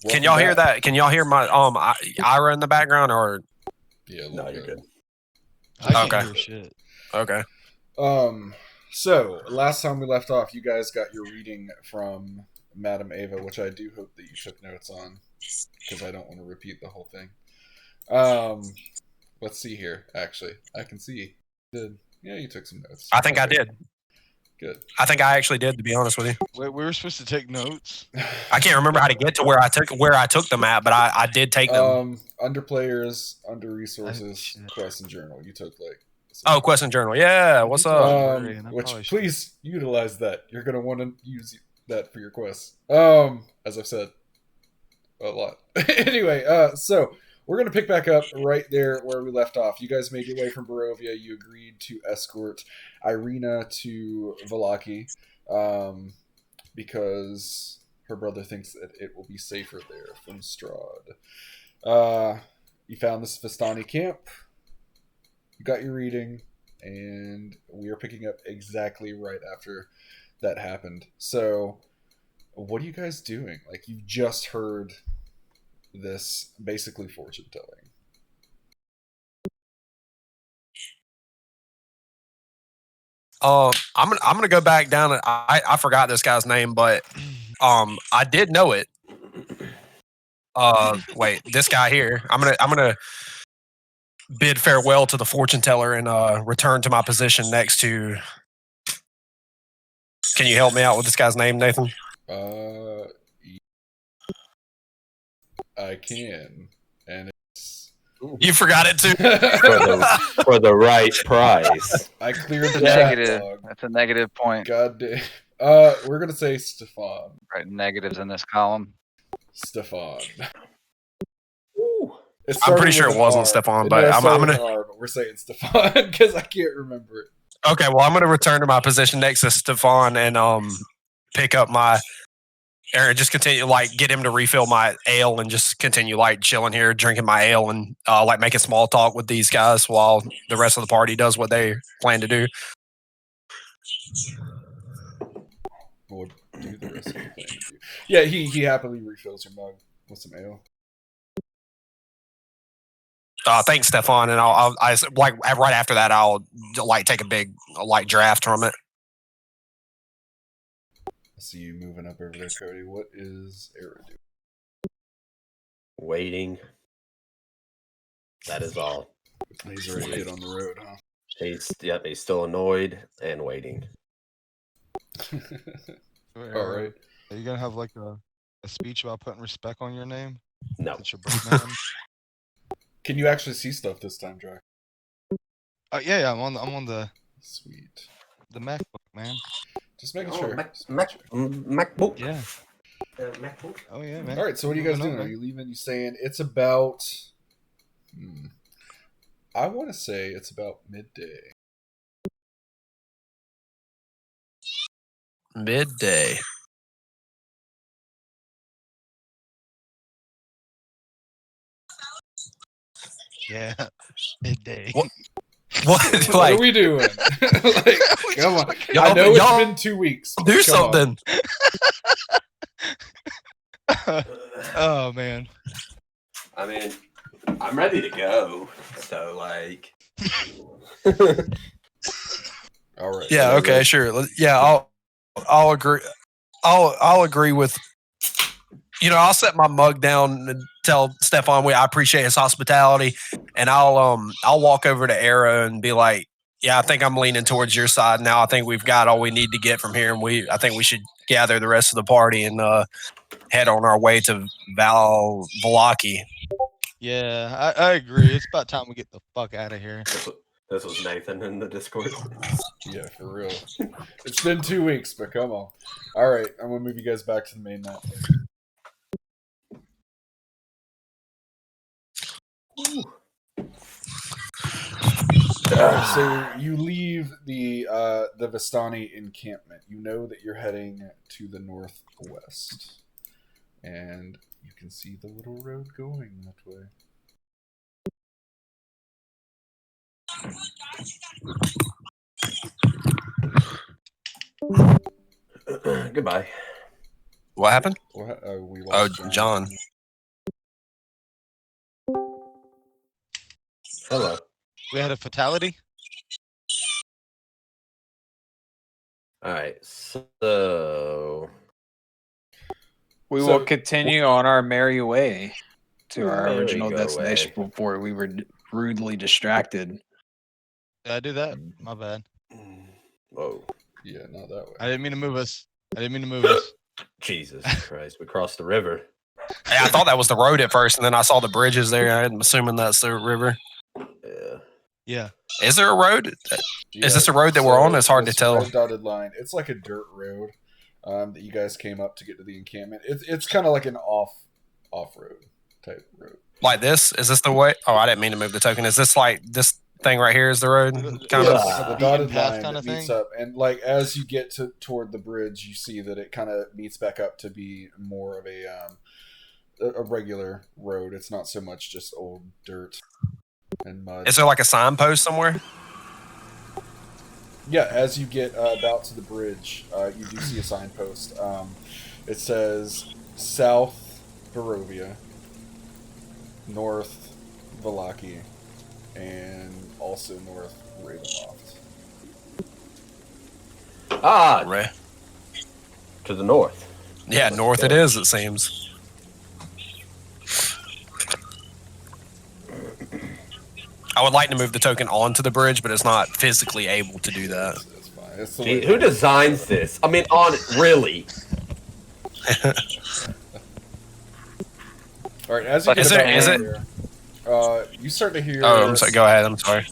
Can y'all hear that? Can y'all hear my Ira in the background or? Yeah, no, you're good. I can't hear shit. Okay. So last time we left off, you guys got your reading from Madam Ava, which I do hope that you took notes on, because I don't want to repeat the whole thing. Let's see here. Actually, I can see. Yeah, you took some notes. I think I did. Good. I think I actually did, to be honest with you. Wait, we were supposed to take notes. I can't remember how to get to where I took them at, but I did take them. Under players, under resources, quest and journal. You took Quest and journal. Yeah, what's up? Which please utilize that. You're gonna want to use that for your quests. As I've said a lot. Anyway, so we're gonna pick back up right there where we left off. You guys made your way from Barovia. You agreed to escort Irina to Vallaki, because her brother thinks that it will be safer there from Strahd. You found this Vistani camp. You got your reading, and we are picking up exactly right after that happened. So, what are you guys doing? Like, you've just heard this basically fortune telling. I'm gonna go back down. And I forgot this guy's name, but I did know it. Wait, this guy here. I'm gonna bid farewell to the fortune teller and return to my position next to. Can you help me out with this guy's name, Nathan? I can, and it's. You forgot it too. for the right price. I cleared the negative. backlog. That's a negative point. God damn. We're gonna say Stefan. Right, negatives in this column. Stefan. I'm pretty sure it wasn't Stefan, but I'm gonna. But we're saying Stefan because I can't remember it. Okay, well, I'm gonna return to my position next to Stefan and pick up my. Or just continue, get him to refill my ale and just continue, chilling here, drinking my ale and, making small talk with these guys while the rest of the party does what they plan to do. We'll do the rest of the plan. Yeah, he happily refills your mug with some ale. Thanks, Stefan, and I right after that, I'll, take a big, draft from it. I see you moving up over there, Cody. What is Era doing? Waiting. That is all. He's ready to get on the road, huh? He's still annoyed and waiting. All right. Are you gonna have a speech about putting respect on your name? No. That's your birth name? Can you actually see stuff this time, Jack? Yeah, I'm on the Sweet. the MacBook, man. Just making sure. MacBook. Yeah. MacBook. Oh yeah, man. All right. So what are you guys doing? Are you leaving? You saying it's about? I want to say it's about midday. Midday. Yeah. Midday. What? What are we doing? Come on. I know it's been 2 weeks. Do something. Oh man. I mean, I'm ready to go. So All right. Yeah. Okay. Sure. Yeah. I'll agree. I'll agree with. I'll set my mug down and tell Stefan I appreciate his hospitality, and I'll walk over to Era and be like, "Yeah, I think I'm leaning towards your side now. I think we've got all we need to get from here, and I think we should gather the rest of the party and head on our way to Vallaki." Yeah, I agree. It's about time we get the fuck out of here. This was Nathan in the Discord. Yeah, for real. It's been 2 weeks, but come on. All right, I'm gonna move you guys back to the main map. So you leave the Vistani encampment. You know that you're heading to the northwest, and you can see the little road going that way. Goodbye. What happened? We lost John. Hello. We had a fatality. All right. So We So- will continue on our merry way to our Merry original go destination way. before we were rudely distracted. Did I do that? My bad. whoa. Yeah, not that way. I didn't mean to move us. I didn't mean to move us. Jesus Christ. We crossed the river. Hey, I thought that was the road at first, and then I saw the bridges there. I'm assuming that's the river. Yeah. Yeah. Is there a road? Yeah, Is this a road that we're on? It's hard to this tell. red dotted line. It's like a dirt road that you guys came up to get to the encampment. It's kind of like an off road type road. Like this? Is this the way? Oh, I didn't mean to move the token. Is this like this thing right here is the road? Kind Yeah, of. so the Beaten dotted path line kinda that meets thing? up, and like as you get toward the bridge, you see that it kind of meets back up to be more of a regular road. It's not so much just old dirt and mud. Is there like a signpost somewhere? Yeah, as you get about to the bridge, you do see a signpost. It says South Barovia, North Valaki, and also North Ravenloft. Ah, Right. to the north. Yeah, north it is. It seems. I would like to move the token onto the bridge, but it's not physically able to do that. It's fine. It's the Gee, way- who designs this? I mean, really? All right, as you But get is it- about is it- there, you start to hear. Oh, I'm sorry. Go ahead. I'm sorry.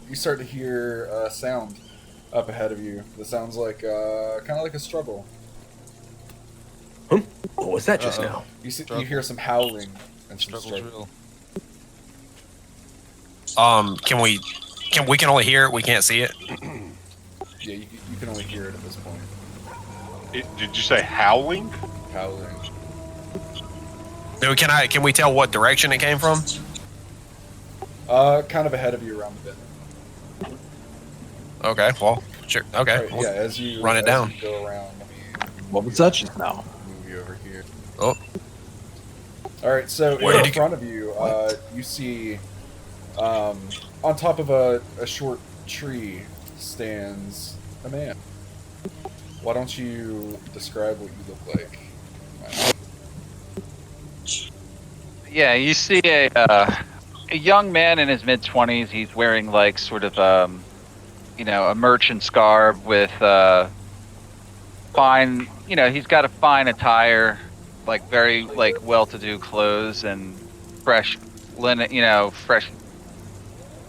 You start to hear a sound up ahead of you. That sounds like kind of like a struggle. What was that just Uh-oh. now? You hear some howling and some Struggle's struggle. real. Can we can only hear it? We can't see it. Yeah, you can only hear it at this point. Did you say howling? Howling. Can we tell what direction it came from? Kind of ahead of you around the bend. Okay. Well, sure. Okay. Right, yeah, as you run it as down. you go around, let me What was that just now? move you over here. Oh. All right, so Where did in he front of you, you see, on top of a short tree stands a man. Why don't you describe what you look like? Yeah, you see a young man in his mid-20s. He's wearing like sort of a merchant's garb with fine, he's got a fine attire, like very like well-to-do clothes and fresh linen, fresh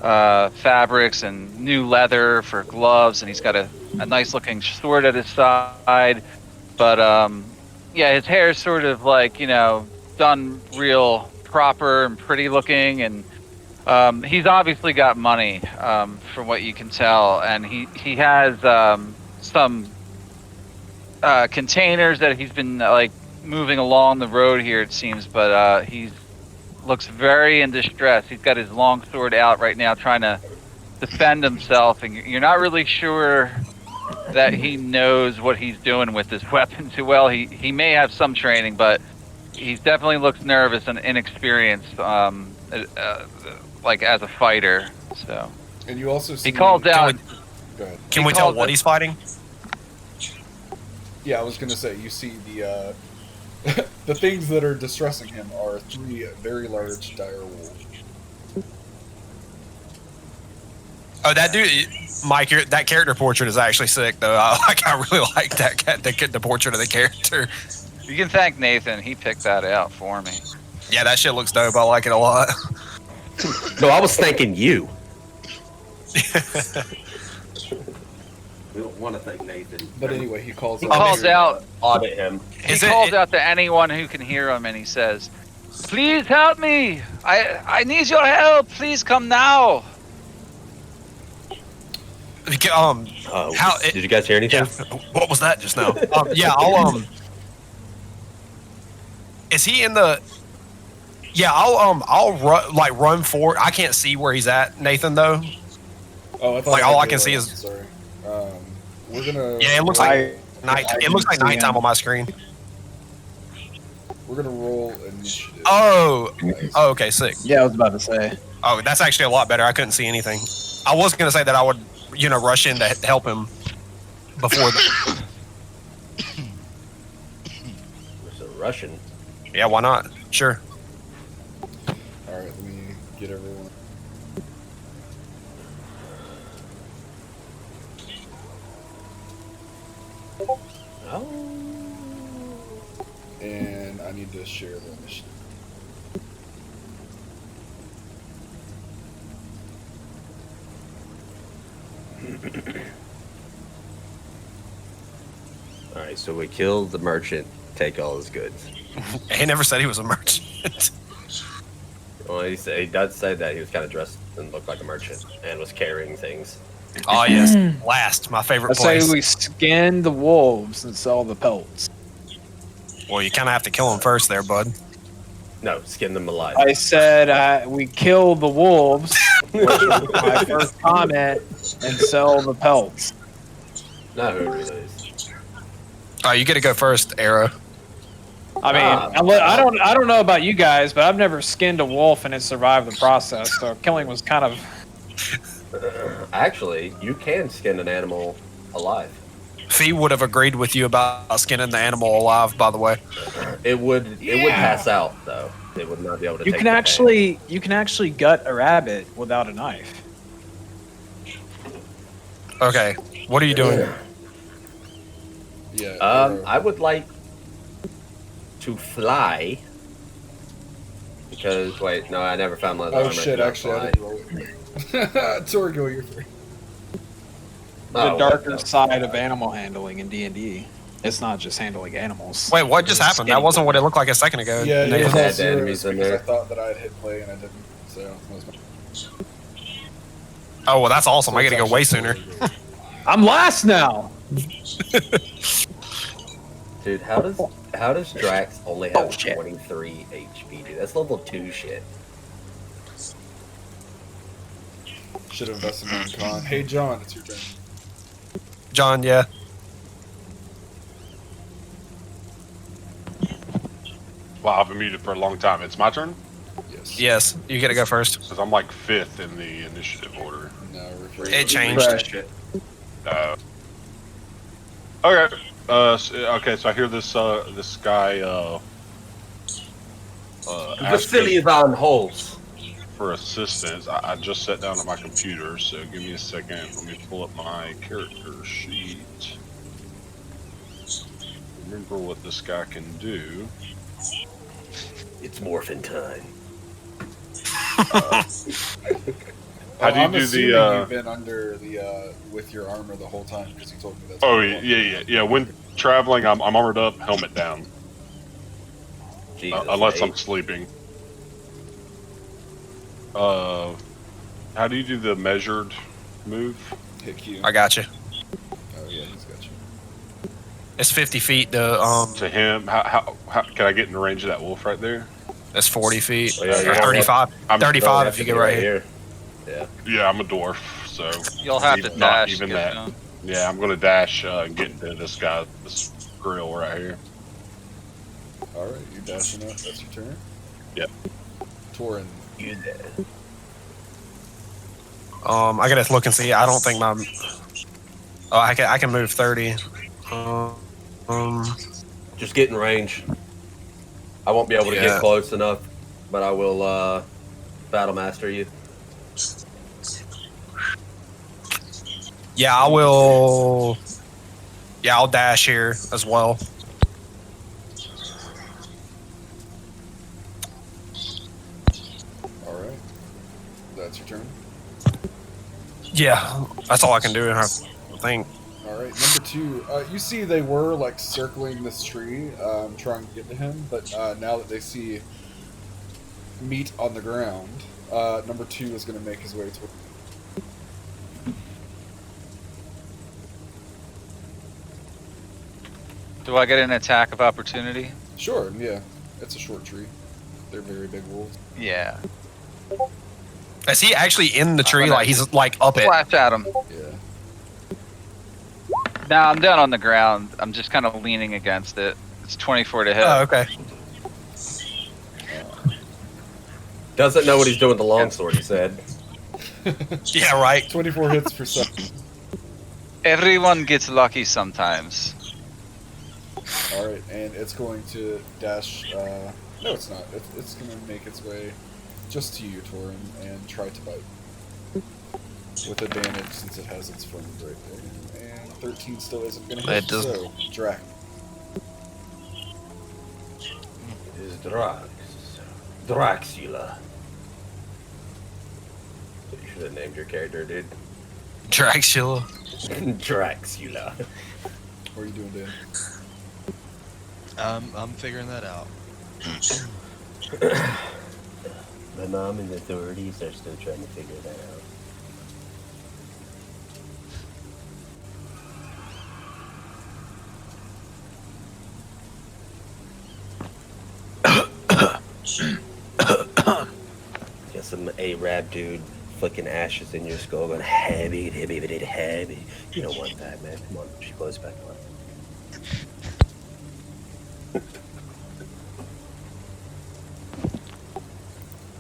fabrics and new leather for gloves, and he's got a nice-looking sword at his side. But yeah, his hair is sort of like done real proper and pretty looking, and he's obviously got money from what you can tell, and he has some containers that he's been like moving along the road here, it seems, but he looks very in distress. He's got his long sword out right now trying to defend himself, and you're not really sure that he knows what he's doing with this weapon too well. He may have some training, but he definitely looks nervous and inexperienced, like as a fighter. So And you also see. he calls out. Go ahead. Can He we tell calls what it- he's fighting? Yeah, I was gonna say you see the the things that are distressing him are 3 very large dire wolves. Oh, that dude, Mike, that character portrait is actually sick, though. I really like the portrait of the character. You can thank Nathan. He picked that out for me. Yeah, that shit looks dope. I like it a lot. No, I was thanking you. We don't want to thank Nathan. But anyway, he calls He out. calls to- out. Audit him. He calls out to anyone who can hear him, and he says, "Please help me! I need your help! Please come now!" Did you guys hear anything? Yeah. What was that just now? Yeah, Is he in the? Yeah, I'll run forward. I can't see where he's at, Nathan. Though. Oh, I thought Like, all I did can see that. is- Sorry. We're gonna. Yeah, it looks like night. It looks like nighttime on my screen. We're gonna roll initiative. Oh, okay, sick. Yeah, I was about to say. Oh, that's actually a lot better. I couldn't see anything. I was going to say that I would, rush in to help him before the... So Russian. Yeah, why not? Sure. All right, let me get everyone. Oh. And I need to share the initiative. All right, so we killed the merchant. Take all his goods. He never said he was a merchant. Well, he does say that he was kind of dressed and looked like a merchant and was carrying things. Oh, yes. Last, my favorite I say place. we skin the wolves and sell the pelts. Well, you kind of have to kill him first there, bud. No, skin them alive. I said we kill the wolves, which was my first comment, and sell the pelts. Not who we lose. Oh, you get to go first, Arrow. I mean, I don't know about you guys, but I've never skinned a wolf and it survived the process. So killing was kind of. Actually, you can skin an animal alive. Fee would have agreed with you about skinning the animal alive, by the way. It would pass out though. It would not be able to. You take can the actually gut a rabbit without a knife. Okay, what are you doing? Yeah. I would like to fly. Because wait, no, I never found leather Oh armor. shit! Cannot Actually, I fly. didn't roll it. Torgo, you're free. The Oh, darker no. side of animal handling in D&D. It's not just handling animals. Wait, what just happened? That wasn't what it looked like a second ago. Yeah, Nathan. it was Had all the zeros enemies in because I there. thought that I had hit play and I didn't. So that was my. Oh, well, that's awesome. I got to go way It's sooner. actually really I'm last now. Dude, how does Drax only have Oh, shit. 23 HP, dude? That's level 2 shit. good. Should have invested more in con. Hey, John, it's your turn. John, yeah. Wow, I've been muted for a long time. It's my turn? Yes. Yes, you get to go first. Because I'm like 5th in the initiative order. No, refresh. It changed. Okay. Okay, so I hear this this guy asking Vasily on holes. for assistance. I just sat down at my computer, so give me a second. Let me pull up my character sheet. Remember what this guy can do. It's morphin' time. How do you I'm do assuming the? You've been under the with your armor the whole time because you told me that's. Oh what you yeah, wanted. yeah. When traveling, I'm armored up, helmet down, Jesus, unless mate. I'm sleeping. How do you do the measured move? Hit Q. I got you. Oh yeah, he's got you. It's 50 feet to To him, how can I get in the range of that wolf right there? that's 40 feet. Oh, yeah, Or you're 35. I'm 35 Have if to you be get right here. Yeah, I'm a dwarf, so You'll have to not dash. even to that. get Yeah, I'm gonna dash and get into this guy, this grill right here. All right, you're dashing up. That's your turn. Yep. Torin. You dead. I gotta look and see. I don't think my. Oh, I can move 30. Just get in range. I won't be able to Yeah. get close enough, but I will battle master you. Yeah, I will. Yeah, I'll dash here as well. All right. That's your turn. Yeah, that's all I can do. I think. All right, number 2. You see, they were like circling this tree, trying to get to him, but now that they see meat on the ground, number 2 is going to make his way toward. Do I get an attack of opportunity? Sure, yeah, it's a short tree. They're very big wolves. Yeah. Is he actually in the tree? Like he's like up it? Flash at him. Yeah. Nah, I'm down on the ground. I'm just kind of leaning against it. It's 24 to hit. Oh, okay. Doesn't know what he's doing with the longsword, he said. Yeah, right. 24 hits for 7. Everyone gets lucky sometimes. Alright, and it's going to dash. No, it's not. It's going to make its way just to you, Torin, and try to bite. With advantage since it has its friend right there. And 13 still isn't going to hit. It doesn't. So, Drac. Is Draxula. So you should have named your character, dude. Dracula. Draxula. What are you doing, Dan? I'm figuring that out. My mom and the authorities are still trying to figure that out. Got some Arab dude flicking ashes in your skull going heavy. You don't want that, man. Come on, she close back on.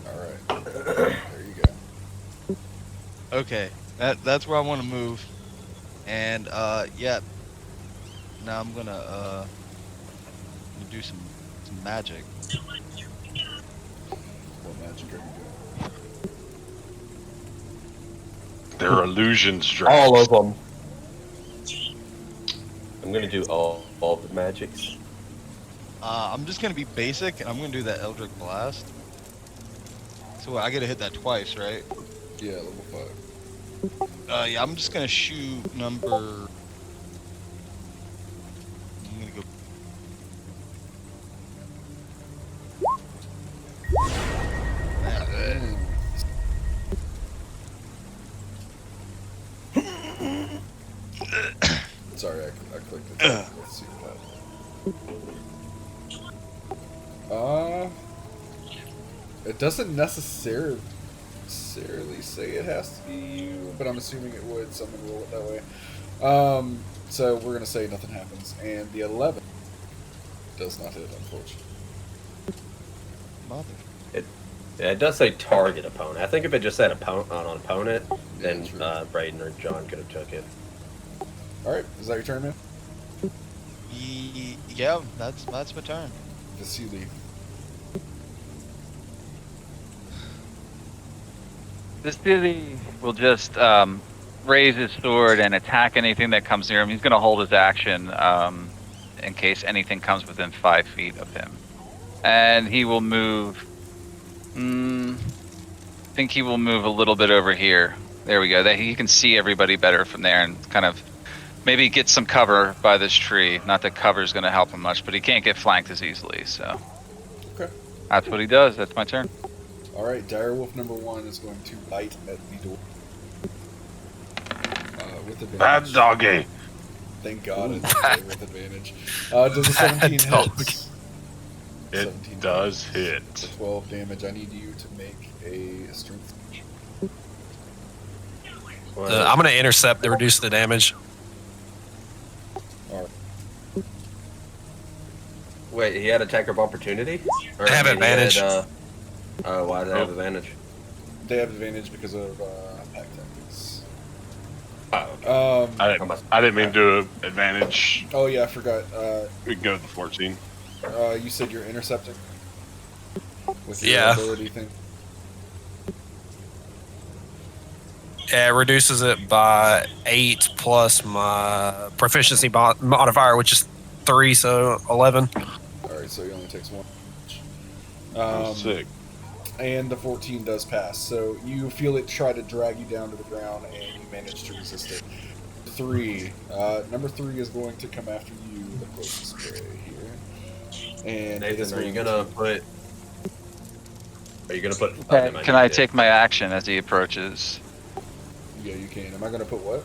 Alright. There you go. Okay, that's where I want to move, and yeah. Now I'm gonna do some magic. What magic are you doing? They're illusions, Drax. All of them. I'm gonna do all the magics. I'm just gonna be basic, and I'm gonna do that Eldrick Blast. So I gotta hit that twice, right? Yeah, level 5. Yeah, I'm just gonna shoot number. I'm gonna go. Sorry, I clicked it. Let's see what that. It doesn't necessarily say it has to be you, but I'm assuming it would. Someone roll it that way. So we're gonna say nothing happens, and the 11 does not hit, unfortunately. Mother. Yeah, it does say target opponent. I think if it just said on an opponent, then true. Brayden or John could have took it. All right, is that your turn, man? Yeah, that's my turn. Vasily. Vasily will just raise his sword and attack anything that comes near him. He's going to hold his action in case anything comes within 5 feet of him. And he will move. I think he will move a little bit over here. There we go. He can see everybody better from there and kind of maybe get some cover by this tree. Not that cover is going to help him much, but he can't get flanked as easily. So Okay. that's what he does. That's my turn. All right, direwolf number 1 is going to bite at the door. With advantage. Bad doggy. Thank God it's with advantage. Does a 17 hit? It 17 does hits hit. for 12 damage. I need you to make a strength. I'm going to intercept to reduce the damage. All right. Wait, he had attack of opportunity? Or, They have advantage. Why do they have advantage? They have advantage because of pack tactics. Oh, okay. I didn't mean to do advantage. Oh yeah, I forgot. We can go to the 14. You said you're intercepting with your Yeah. ability thing. Yeah, it reduces it by 8 plus my proficiency modifier, which is 3, so 11. All right, so he only takes 1. Sick. And the 14 does pass. So you feel it try to drag you down to the ground, and you manage to resist it. 3. Number 3 is going to come after you, the closest prey here. And it is Nathan, are you going gonna to- put? Are you gonna put? Can I take my action as he approaches? Yeah, you can. Am I going to put what?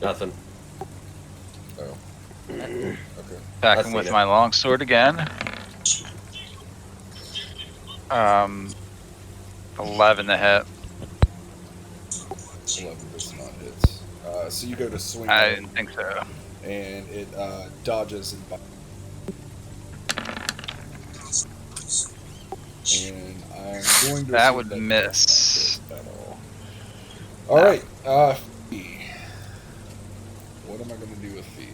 Nothing. Oh. Okay. Attack I've him with seen it. my longsword again. 11 to hit. 11 does not hit. So you go to swing I it, didn't think so. and it dodges and bites. And I'm going to That assume would that miss. does not hit at all. Alright, Fee. What am I going to do with Fee?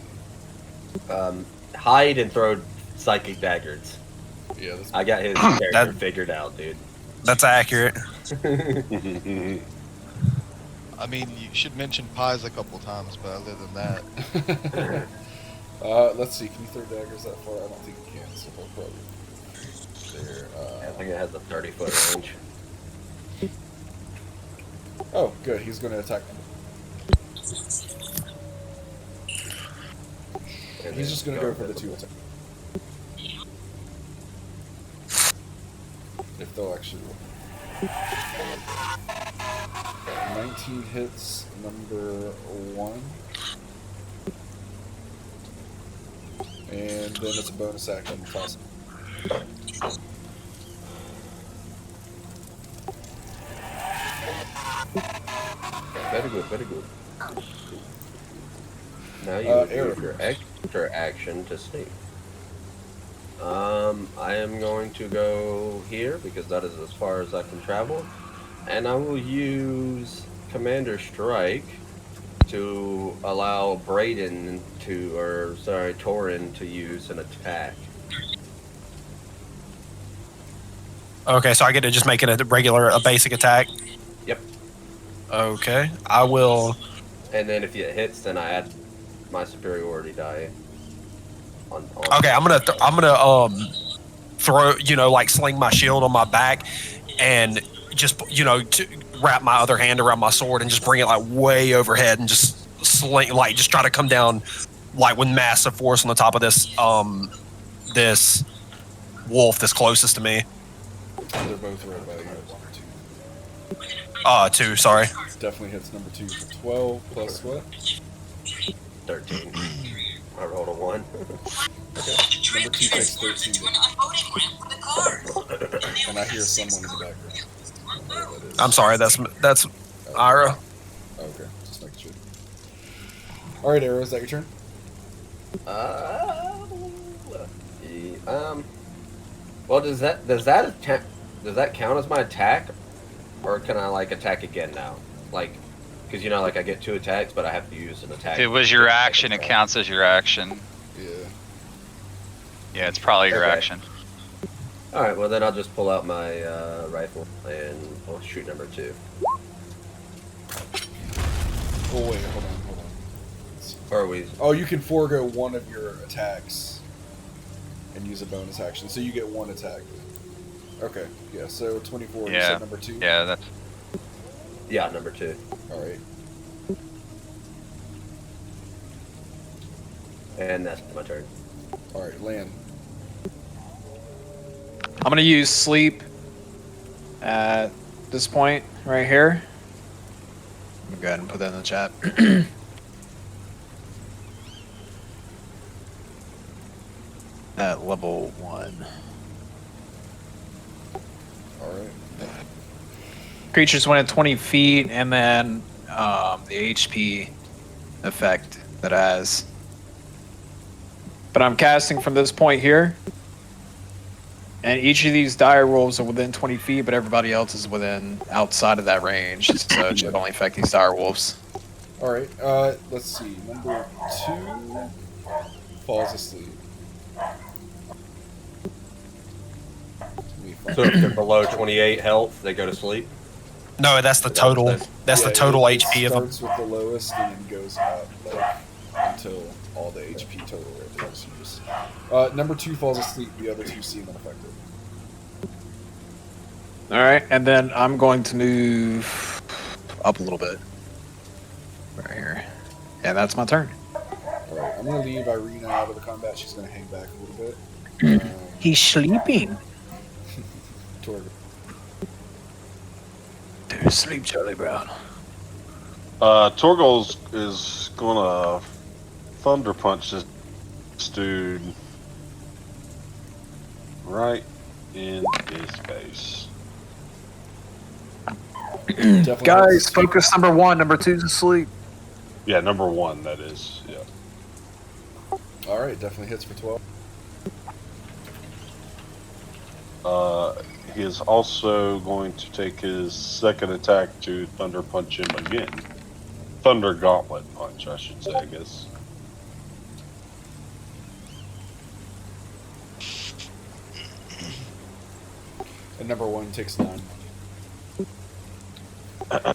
Hide and throw psychic daggers. Yeah, that's I got his character figured out, dude. That's accurate. I mean, you should mention pies a couple times, but other than that, let's see. Can you throw daggers that far? I don't think you can. So he'll probably there. I think it has a 30-foot range. Oh, good. He's going to attack. And He's then just going to go for the 2 attack. If they'll actually work. 19 hits, number 1. And then it's a bonus action toss. Very good, very good. Now you Eric. use your extra action to sneak. I am going to go here because that is as far as I can travel. And I will use Commander Strike to allow Torin to use an attack. Okay, so I get to just make it a basic attack. Yep. Okay, I will. And then if it hits, then I add my superiority die. On Okay, I'm gonna throw, like sling my shield on my back, and just wrap my other hand around my sword and just bring it like way overhead and just sling, like just try to come down like with massive force on the top of this this wolf that's closest to me. They're both right by you. 2, sorry. Definitely hits number 2 for 12 plus what? 13. I rolled a 1. Okay. Number 2 takes 13. And I hear someone in the background. That is. I'm sorry, that's Ira. Okay, just making sure. Alright, Arrow, is that your turn? Well, does that count as my attack, or can I like attack again now? Like, because like I get 2 attacks, but I have to use an attack. If it was your action, it counts as your action. Yeah. Yeah, it's probably your Okay. action. All right, well then I'll just pull out my rifle and I'll shoot number 2. Oh, wait, hold on. Or are we? Oh, you can forego one of your attacks and use a bonus action, so you get 1 attack. Okay, yeah, so 24, you Yeah. said number 2? Yeah, that's. Yeah, number 2. Alright. And that's my turn. Alright, land. I'm gonna use sleep at this point right here. Go ahead and put that in the chat. At level 1. Alright. Creatures went at 20 feet, and then the HP effect that it has. But I'm casting from this point here. And each of these dire wolves are within 20 feet, but everybody else is outside of that range. So it should only affect these dire wolves. Alright, let's see. Number 2 falls asleep. So if they're below 28 health, they go to sleep. No, that's the total. That's the total HP of them. It starts with the lowest and then goes up like until all the HP total right there. So you just, number 2 falls asleep. The other 2 seem unaffected. All right, and then I'm going to move up a little bit. Right here. And that's my turn. Alright, I'm going to leave Irina out of the combat. She's going to hang back a little bit. He's sleeping. Torg. Dude, sleep, Charlie Brown. Torgos is gonna thunder punch this dude right in his face. Definitely Guys, hits. focus number 1. Number 2's asleep. Yeah, number 1, that is. Yeah. Alright, definitely hits for 12. he is also going to take his second attack to Thunder Punch him again. Thunder Gauntlet Punch, I should say, I guess. And number 1 takes 9.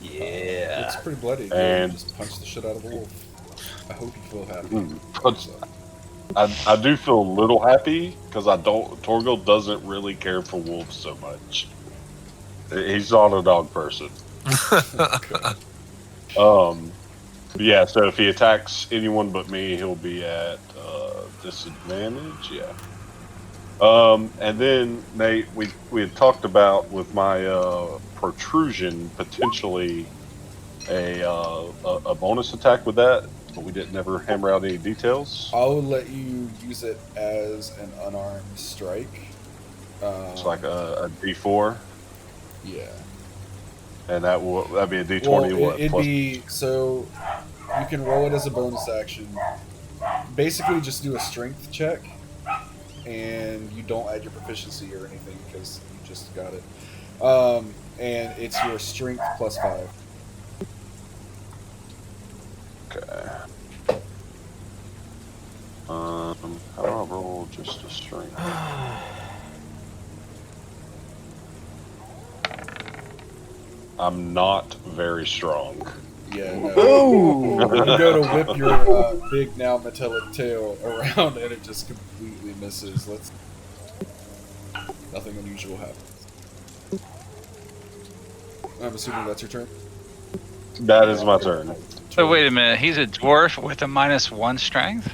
Yeah. It's pretty bloody. And- Just punch the shit out of the wolf. I hope you feel happy. Punch- I do feel a little happy because Torgil doesn't really care for wolves so much. He's not a dog person. Yeah, so if he attacks anyone but me, he'll be at disadvantage. Yeah. And then Nate, we had talked about with my protrusion potentially a bonus attack with that, but we didn't ever hammer out any details. I'll let you use it as an unarmed strike. It's like a D4, Yeah. and that'd be a D20. Well, what? it'd plus- be so you can roll it as a bonus action. Basically, just do a strength check, and you don't add your proficiency or anything because you just got it. And it's your strength plus 5. Okay. How do I roll just a strength? I'm not very strong. Yeah. No. Ooh. You go to whip your big now metallic tail around, and it just completely misses. Nothing unusual happens. I'm assuming that's your turn. That is my turn. So wait a minute. He's a dwarf with a -1 strength.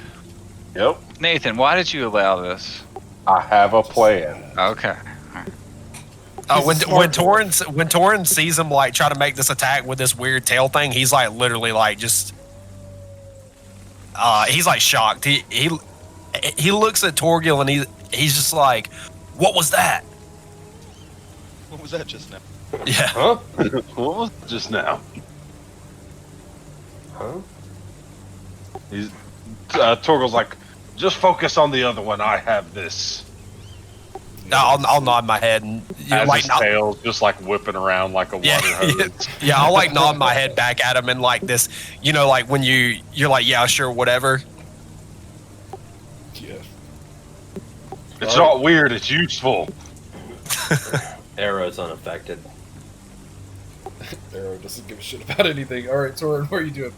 Yep. Nathan, why did you allow this? I have a plan. Okay. When Torin sees him like try to make this attack with this weird tail thing, he's like literally like just he's like shocked. He looks at Torgil and he's just like, "What was that?" What was that just now? Yeah. Huh? What was it just now? Huh? He's Torgil's like, just focus on the other one. I have this. No, I'll nod my head and As like his tail's just like whipping around like a water hose. yeah, I'll like nod my head back at him and like this, like when you're like, yeah, sure, whatever. Yeah. It's not weird. It's useful. Arrow's unaffected. Arrow doesn't give a shit about anything. All right, Torin, what are you doing?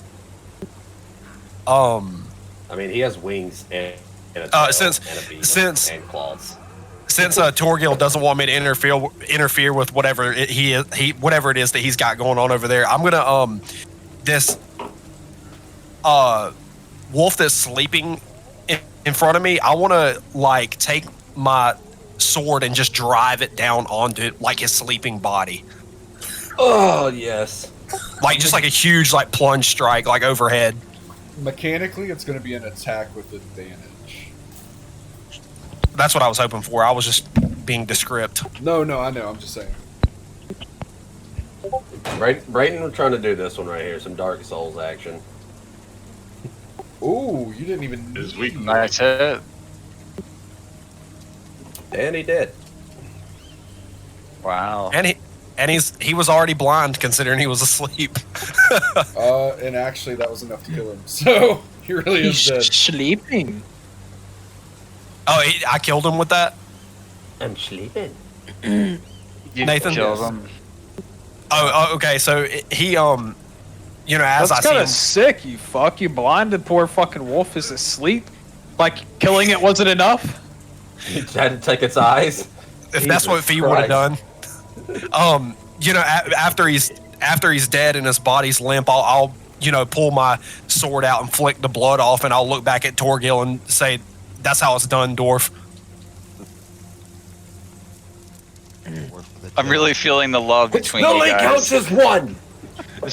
I mean, he has wings and a tail since- and a beak since- and claws. Since Torgil doesn't want me to interfere with whatever whatever it is that he's got going on over there, I'm gonna this wolf that's sleeping in front of me, I want to like take my sword and just drive it down onto like his sleeping body, Oh yes. like just like a huge like plunge strike like overhead. Mechanically, it's going to be an attack with advantage. That's what I was hoping for. I was just being descript. No, I know. I'm just saying. Brayton, we're trying to do this one right here. Some Dark Souls action. Ooh, you didn't even. His weakness. That's it. And he did. Wow. And he was already blind considering he was asleep. And actually, that was enough to kill him. So he really is dead. Sleeping. Oh, I killed him with that. I'm sleeping. You Nathan? killed Yes. him. Oh, okay. So he as That's I see kind him, of sick, you fuck. You blinded poor fucking wolf is asleep. Like, killing it wasn't enough? He tried to take its eyes. if that's what Jesus Fee would have done. Christ. After he's dead and his body's limp, I'll pull my sword out and flick the blood off, and I'll look back at Torgil and say, "That's how it's done, dwarf." I'm really feeling the love between No, you it guys. counts as one. It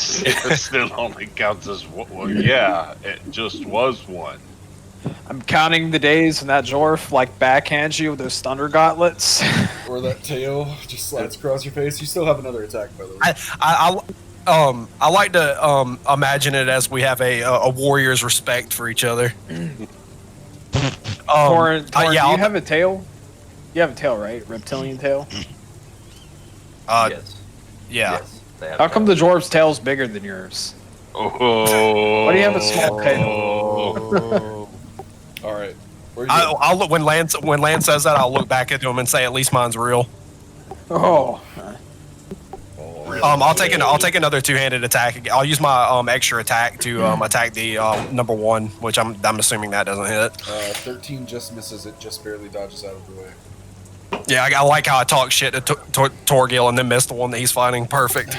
still only counts as one. Well, yeah, it just was one. I'm counting the days when that dwarf, like, backhands you with those thunder gauntlets. Or that tail just slides across your face. You still have another attack, by the way. I like to imagine it as we have a warrior's respect for each other. Torin, yeah, do I'll- you have a tail? You have a tail, right? Reptilian tail? Yes. Yeah. Yes. They have How come the tails. dwarf's tail's bigger than yours? Oh. Why do you have a small tail? Oh. All right. Where are you going? I'll look when Lance says that. I'll look back at him and say, at least mine's real. Oh. I'll take another two-handed attack. I'll use my extra attack to attack the number one, which I'm assuming that doesn't hit. 13 just misses. It just barely dodges out of the way. Yeah, I like how I talk shit to Torgil and then miss the one that he's fighting. Perfect.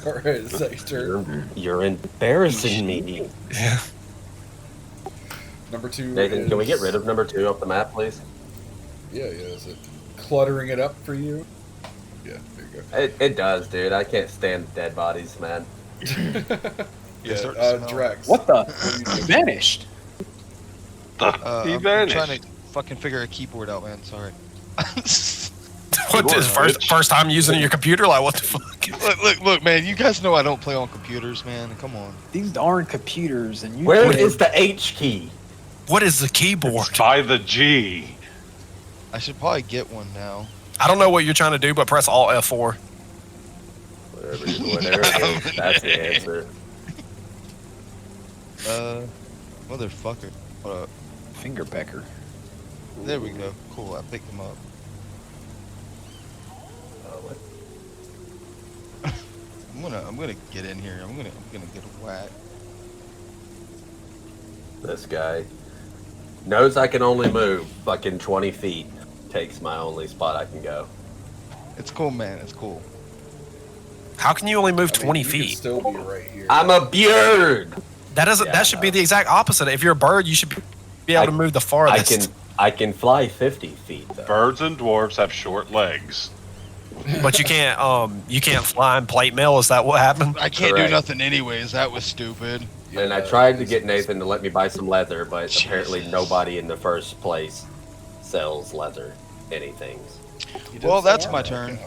All right, is that your turn? You're embarrassing me. Yeah. Number 2. Nathan, can we get rid of number 2 off the map, please? Yeah. Is it cluttering it up for you? Yeah, there you go. It does, dude. I can't stand dead bodies, man. Drax. What the? are you doing? Vanished. He I'm vanished. trying to fucking figure a keyboard out, man. Sorry. What is first time using your computer? Like what the fuck? Look, man. You guys know I don't play on computers, man. Come on. These darn computers and you. Where is the H key? What is the keyboard? By the G. I should probably get one now. I don't know what you're trying to do, but press Alt F4. Whatever it is, that's the answer. Motherfucker. What up? Finger pecker. There we go. Cool. I picked him up. I'm gonna get in here. I'm gonna get a whack. This guy knows I can only move fucking 20 feet. Takes my only spot I can go. It's cool, man. It's cool. How can you only move 20 you could feet? still be right here. I'm a bird. That should be the exact opposite. If you're a bird, you should be able to move the farthest. I can fly 50 feet though. Birds and dwarves have short legs. But you can't fly in plate mail. Is that what happened? I can't Correct. do nothing anyways. That was stupid. And I tried to get Nathan to let me buy some leather, but apparently nobody in the first place sells leather anything. You did Well, say that's armor. my turn.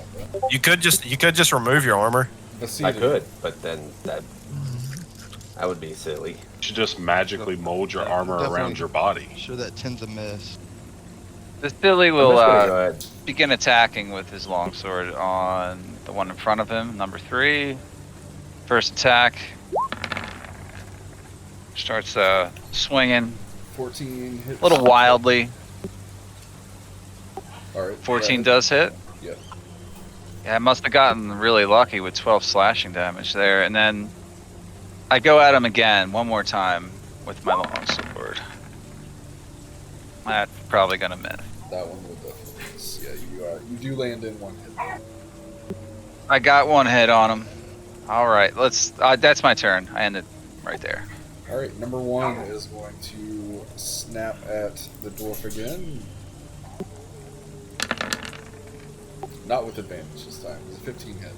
You could just remove your armor. I could, but then that would be silly. You should just magically mold your armor Definitely. around your body. Sure, that tends to miss. The Silly I'm will just gonna go ahead. begin attacking with his longsword on the one in front of him, number 3. First attack. Starts swinging 14 hits. a little wildly. All right. 14 does hit. Yeah. Yeah, I must have gotten really lucky with 12 slashing damage there. And then I go at him again one more time with my longsword. That's probably going to miss. That one will definitely miss. Yeah, you do land in one hit. I got one hit on him. All right, that's my turn. I ended right there. All right, number 1 is going to snap at the dwarf again. Not with advantage this time. It's a 15 hit.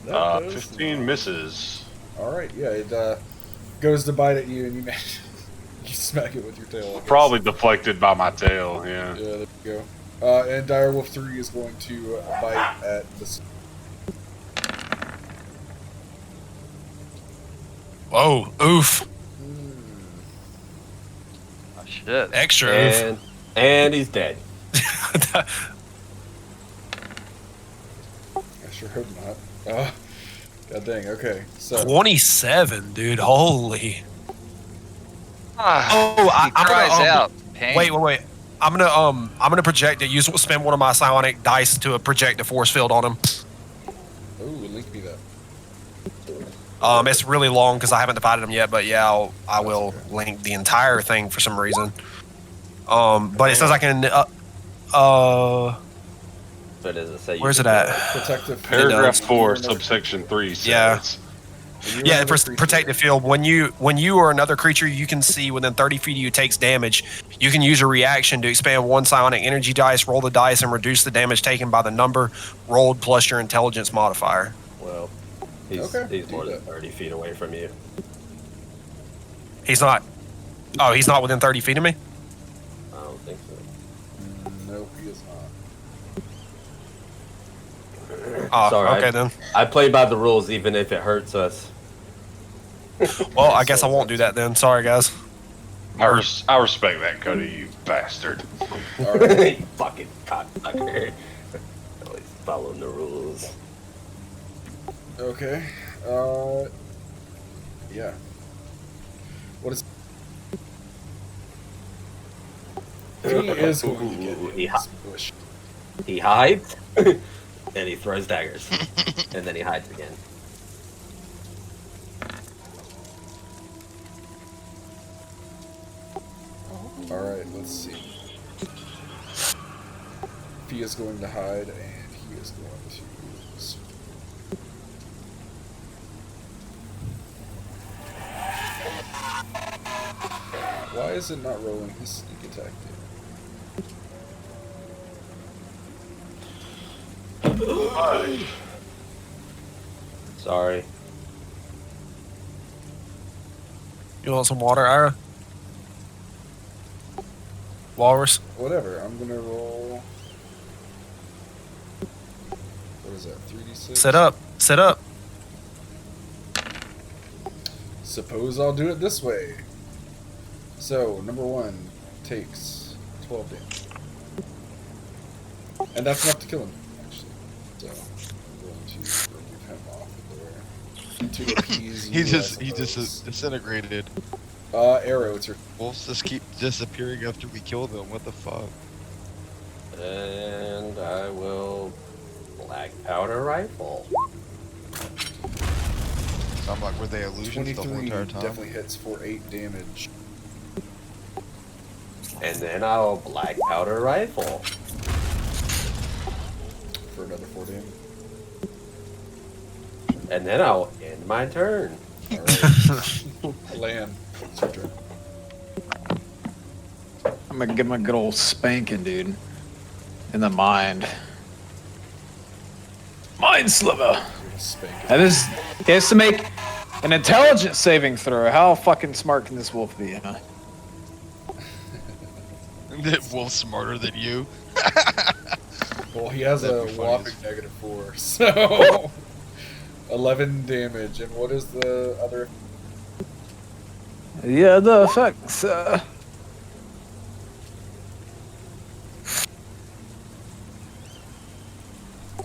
That does 15 not. misses. All right, yeah, it goes to bite at you, and you manage you smack it with your tail. I guess. Probably deflected by my tail, yeah. Yeah, there you go. And Direwolf 3 is going to bite at this. Whoa, oof. Oh, shit. Extra oof. And he's dead. I sure hope not. God dang. Okay, so 27, dude. Holy. Ah, Oh, he cries out. Pain. Wait. I'm gonna project it. Spend one of my psionic dice to project a force field on him. oh, link me that. It's really long because I haven't divided them yet, but yeah, I will link the entire thing for some reason. But it says I can. So does it say? Where's it at? Protective Paragraph field. 4, subsection 3 says. Yeah. When you're Yeah, another for creature- protective field. When you or another creature you can see within 30 feet of you takes damage, you can use a reaction to expand one psionic energy dice, roll the dice, and reduce the damage taken by the number rolled plus your intelligence modifier. Well, he's Okay, more do than that. 30 feet away from you. He's not. Oh, he's not within 30 feet of me. I don't think so. Nope, he is not. Oh, Sorry, okay then. I play by the rules, even if it hurts us. Well, I guess I won't do that then. Sorry, guys. I respect that, Cody, you bastard. All right. You fucking cocksucker. Following the rules. Okay. Yeah. What is? He is going to get in this bush. He hides, and he throws daggers, and then he hides again. All right. Let's see. He is going to hide, and he is going to. Why is it not rolling his sneak attack damage? Sorry. You want some water, Ira? Walrus? Whatever. I'm gonna roll. What is that? 3d6. Sit up. Sit up. Suppose I'll do it this way. So, number 1 takes 12 damage. And that's enough to kill him, actually. So, I'm going to remove him off of there. To appease you, He I just suppose. disintegrated. Arrow, it's your... Wolves just keep disappearing after we kill them. What the fuck? And I will black powder rifle. So I'm like, were they illusions the whole 23 entire time? definitely hits for 8 damage. And then I'll black powder rifle. For another 4 damage. And then I'll end my turn. Alright. Lan, it's your turn. I'm gonna give him a good old spanking, dude. In the mind. Mind sliver. You're gonna spank him. And this, he has to make an intelligence saving throw. How fucking smart can this wolf be, huh? That wolf's smarter than you. Well, he has That'd a be funny whopping as- -4, so 11 damage. And what is the other? Yeah, the effects.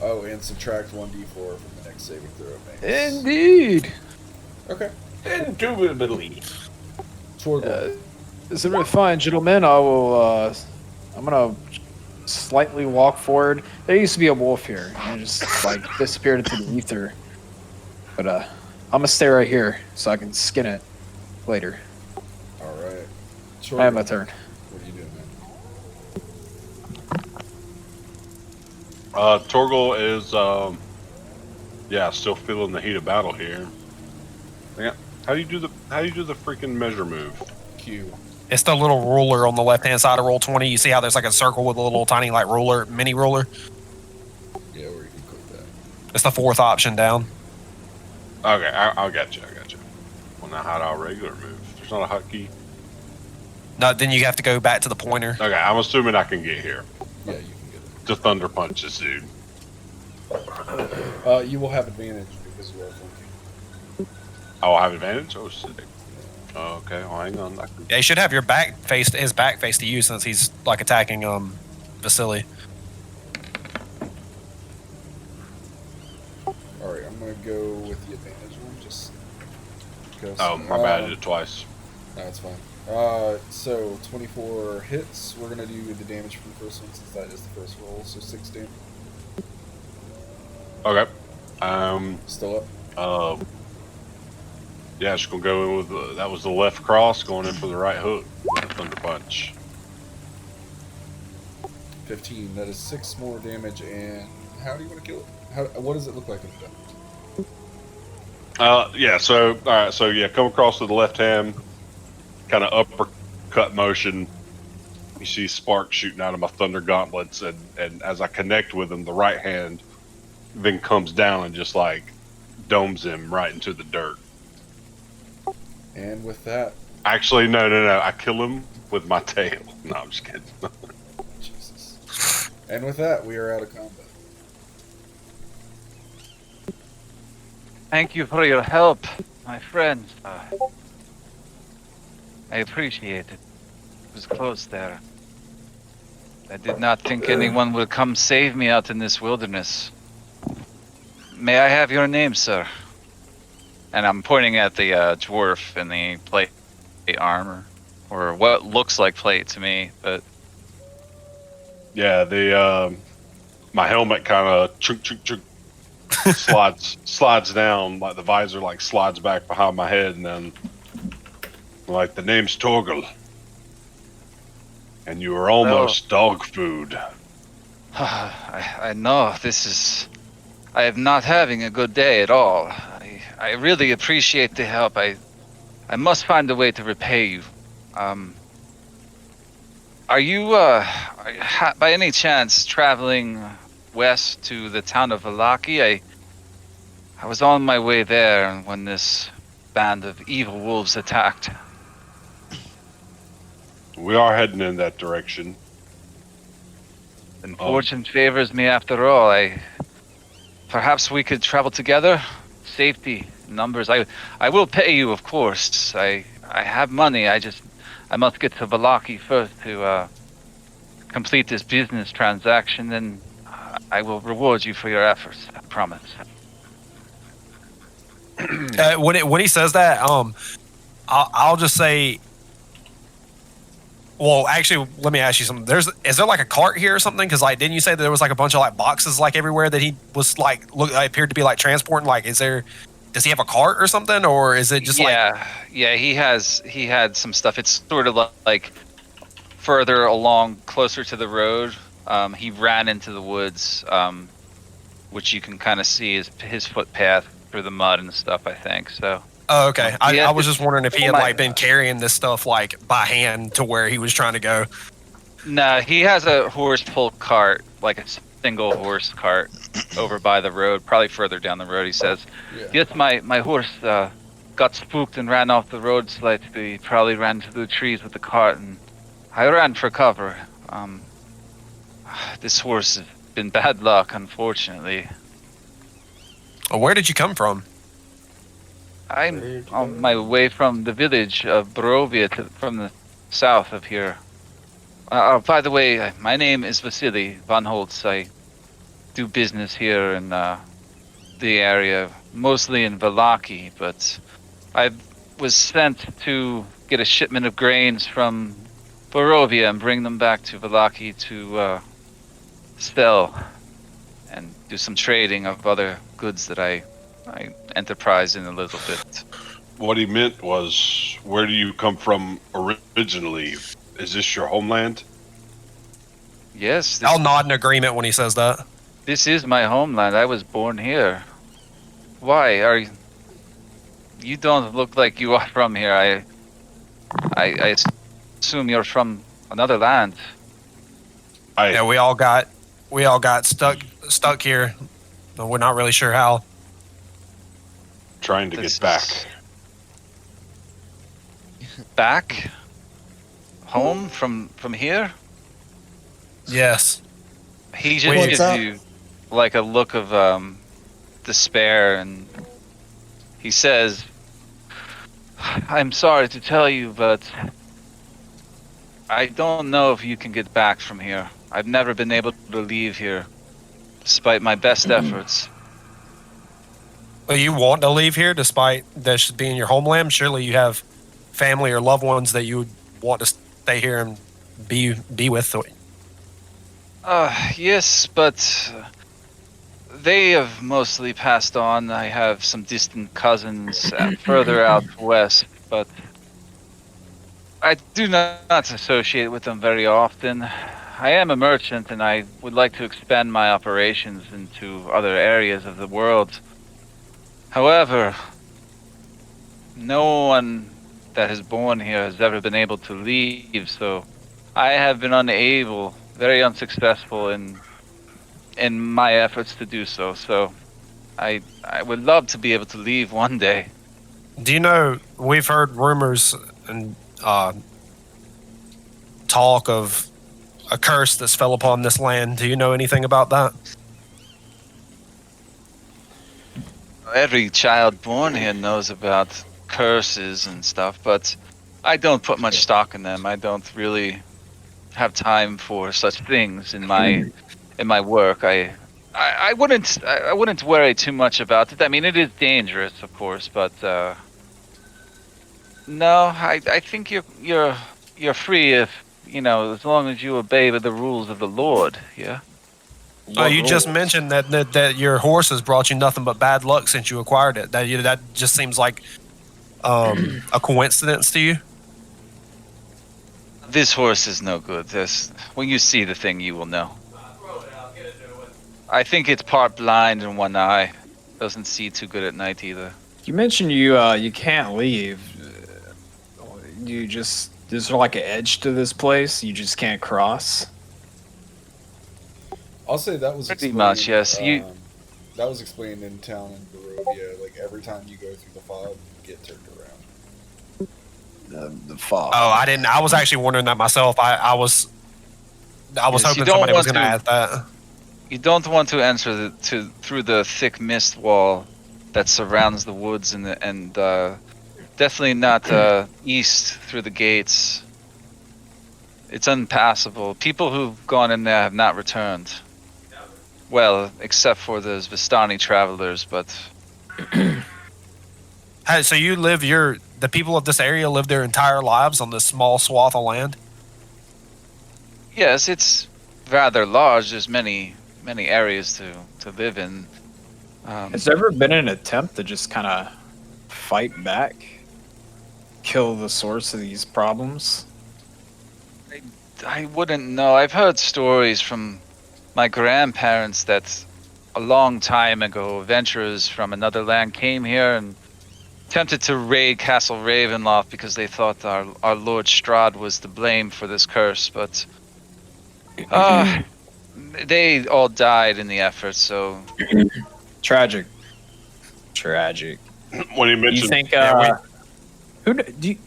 Oh, and subtract 1d4 from the next saving throw it makes. Indeed. Okay. Indubitably. Torgal. Is it fine, gentlemen? I will. I'm gonna slightly walk forward. There used to be a wolf here, and it just like disappeared into the ether. But I'm gonna stay right here so I can skin it later. All right. I have my turn. What are you doing, man? Torgal is, yeah, still feeling the heat of battle here. Yeah. How do you do the freaking measure move? Q. It's the little ruler on the left-hand side of roll 20. You see how there's like a circle with a little tiny like ruler, mini ruler? Yeah, where you can click that. It's the 4th option down. Okay, I got you. Well, now how do I regular move? There's not a hotkey. No, then you have to go back to the pointer. Okay, I'm assuming I can get here. Yeah, you can get To thunder punch this dude. it. You will have advantage because you are flanking. Oh, I have advantage? Oh, sick. Okay, well, hang on. Yeah, you should have your his back face to you since he's like attacking Vasily. All right, I'm gonna go with the advantage one just because. Oh, my bad. I did it twice. No, it's fine. So 24 hits. We're gonna do the damage from the first one since that is the first roll. So 6 damage. Okay. Still up. Yeah, just gonna go in with that was the left cross going in for the right hook. Thunder punch. 15. That is 6 more damage. And how do you want to kill it? What does it look like when it's done? Yeah. So all right. So yeah, come across with the left hand, kind of uppercut motion. You see sparks shooting out of my thunder gauntlets, and as I connect with him, the right hand then comes down and just like domes him right into the dirt. And with that, Actually, no. I kill him with my tail. No, I'm just kidding. Jesus. And with that, we are out of combat. Thank you for your help, my friends. I appreciate it. It was close there. I did not think anyone would come save me out in this wilderness. May I have your name, sir? And I'm pointing at the dwarf in the plate armor, or what looks like plate to me, but Yeah, the my helmet kind of chunk slides down, like the visor like slides back behind my head, and then like the name's Torgal, and you were almost dog food. I know this is. I am not having a good day at all. I really appreciate the help. I must find a way to repay you. Are you by any chance traveling west to the town of Vallaki? I was on my way there when this band of evil wolves attacked. We are heading in that direction. And fortune favors me after all. Perhaps we could travel together. Safety, numbers. I will pay you, of course. I have money. I must get to Vallaki first to complete this business transaction. Then I will reward you for your efforts. I promise. When he says that, I'll just say. Well, actually, let me ask you something. Is there like a cart here or something? Because like, didn't you say that there was like a bunch of like boxes like everywhere that he was like appeared to be like transporting? Like, does he have a cart or something, or is it just yeah, he had some stuff. It's sort of like further along, closer to the road. He ran into the woods, which you can kind of see is his footpath through the mud and stuff. I think so. Oh, okay. I was just wondering if he had like been carrying this stuff like by hand to where he was trying to go. No, he has a horse pull cart, like a single horse cart, over by the road, probably further down the road. He says, "Yes, my horse got spooked and ran off the road slightly. He probably ran to the trees with the cart, and I ran for cover. This horse has been bad luck, unfortunately." Where did you come from? I'm on my way from the village of Barovia from the south of here. By the way, my name is Vasily von Holtz. I do business here in the area, mostly in Vallaki, but I was sent to get a shipment of grains from Barovia and bring them back to Vallaki to sell and do some trading of other goods that I enterprise in a little bit. What he meant was, where do you come from originally? Is this your homeland? Yes. I'll nod in agreement when he says that. This is my homeland. I was born here. Why are you? You don't look like you are from here. I assume you're from another land. Yeah, we all got stuck here. But we're not really sure how. Trying to get back. Back? Home from here? Yes. He just gives you like a look of despair, and he says, "I'm sorry to tell you, but I don't know if you can get back from here. I've never been able to leave here, despite my best efforts." Well, you want to leave here despite this being your homeland? Surely you have family or loved ones that you would want to stay here and be with. Yes, but they have mostly passed on. I have some distant cousins further out west, but I do not associate with them very often. I am a merchant, and I would like to expand my operations into other areas of the world. However, no one that is born here has ever been able to leave, so I have been unable, very unsuccessful in my efforts to do so. So I would love to be able to leave one day. Do you know, we've heard rumors and talk of a curse that's fell upon this land. Do you know anything about that? Every child born here knows about curses and stuff, but I don't put much stock in them. I don't really have time for such things in my work. I wouldn't worry too much about it. I mean, it is dangerous, of course, but no, I think you're free if as long as you obey the rules of the Lord. Yeah. You just mentioned that your horse has brought you nothing but bad luck since you acquired it. That just seems like a coincidence to you. This horse is no good. When you see the thing, you will know. I think it's part blind in one eye. Doesn't see too good at night either. You mentioned you can't leave. Is there like an edge to this place? You just can't cross. I'll say that was Pretty explained, much, yes. That was explained in town in Barovia. Like every time you go through the fog, you get turned around. The fog. Oh, I didn't. I was actually wondering that myself. I was hoping somebody was going to add that. You don't want to enter through the thick mist wall that surrounds the woods, and definitely not east through the gates. It's unpassable. People who've gone in there have not returned. Well, except for those Vistani travelers, but... Hey, so the people of this area live their entire lives on this small swath of land? Yes, it's rather large. There's many areas to live in. Has there ever been an attempt to just kind of fight back? Kill the source of these problems? I wouldn't know. I've heard stories from my grandparents that a long time ago, adventurers from another land came here and attempted to raid Castle Ravenloft because they thought our Lord Strahd was to blame for this curse, but they all died in the effort, so... Tragic. When he mentioned, You think...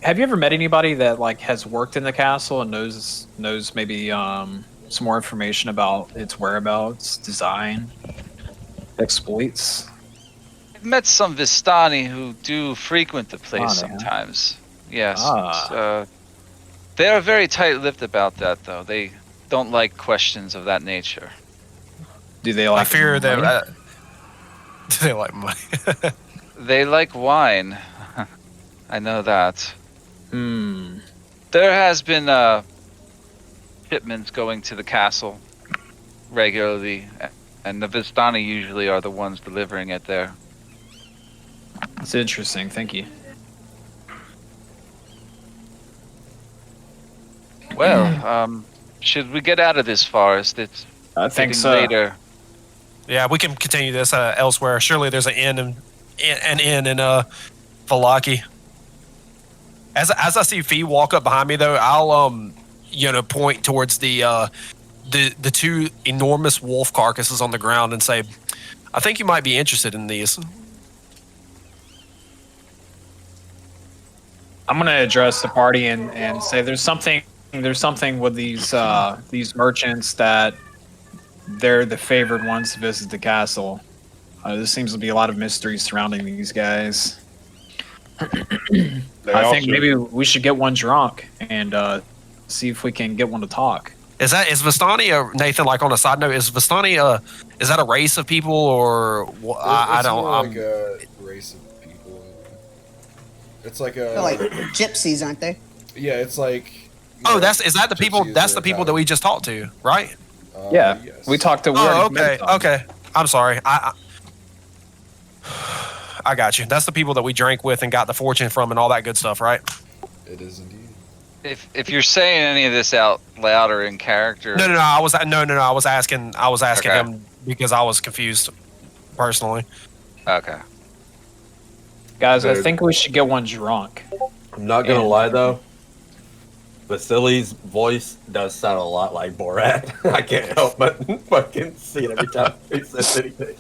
have you ever met anybody that has worked in the castle and knows maybe some more information about its whereabouts, design, exploits? I've met some Vistani who do frequent the place sometimes. Yes. They are very tight-lipped about that, though. They don't like questions of that nature. Do they like I fear money? that... do they like money? They like wine. I know that. There has been shipments going to the castle regularly, and the Vistani usually are the ones delivering it there. That's interesting. Thank you. Well, should we get out of this forest? It's I think getting so. later. Yeah, we can continue this elsewhere. Surely there's an inn in Valaki. As I see Fee walk up behind me, though, I'll point towards the two enormous wolf carcasses on the ground and say, "I think you might be interested in these." I'm gonna address the party and say there's something with these merchants that they're the favored ones to visit the castle. There seems to be a lot of mystery surrounding these guys. I think maybe we should get one drunk and see if we can get one to talk. Is Vistani Nathan? Like on a side note, is Vistani is that a race of people or I don't? More like a race of people. It's like They're like gypsies, aren't they? Yeah, it's like. Oh, is that the people? gypsies That's are the people that we just talked to, right? Yeah, yes. we talked to. Oh, okay. I'm sorry. I got you. That's the people that we drank with and got the fortune from and all that good stuff, right? It is indeed. If you're saying any of this out loud or in character, No. I was asking Okay. him because I was confused personally. Okay. Guys, I think we should get one drunk. I'm not gonna lie though, Vasily's voice does sound a lot like Borat. I can't help but fucking see it every time he says anything.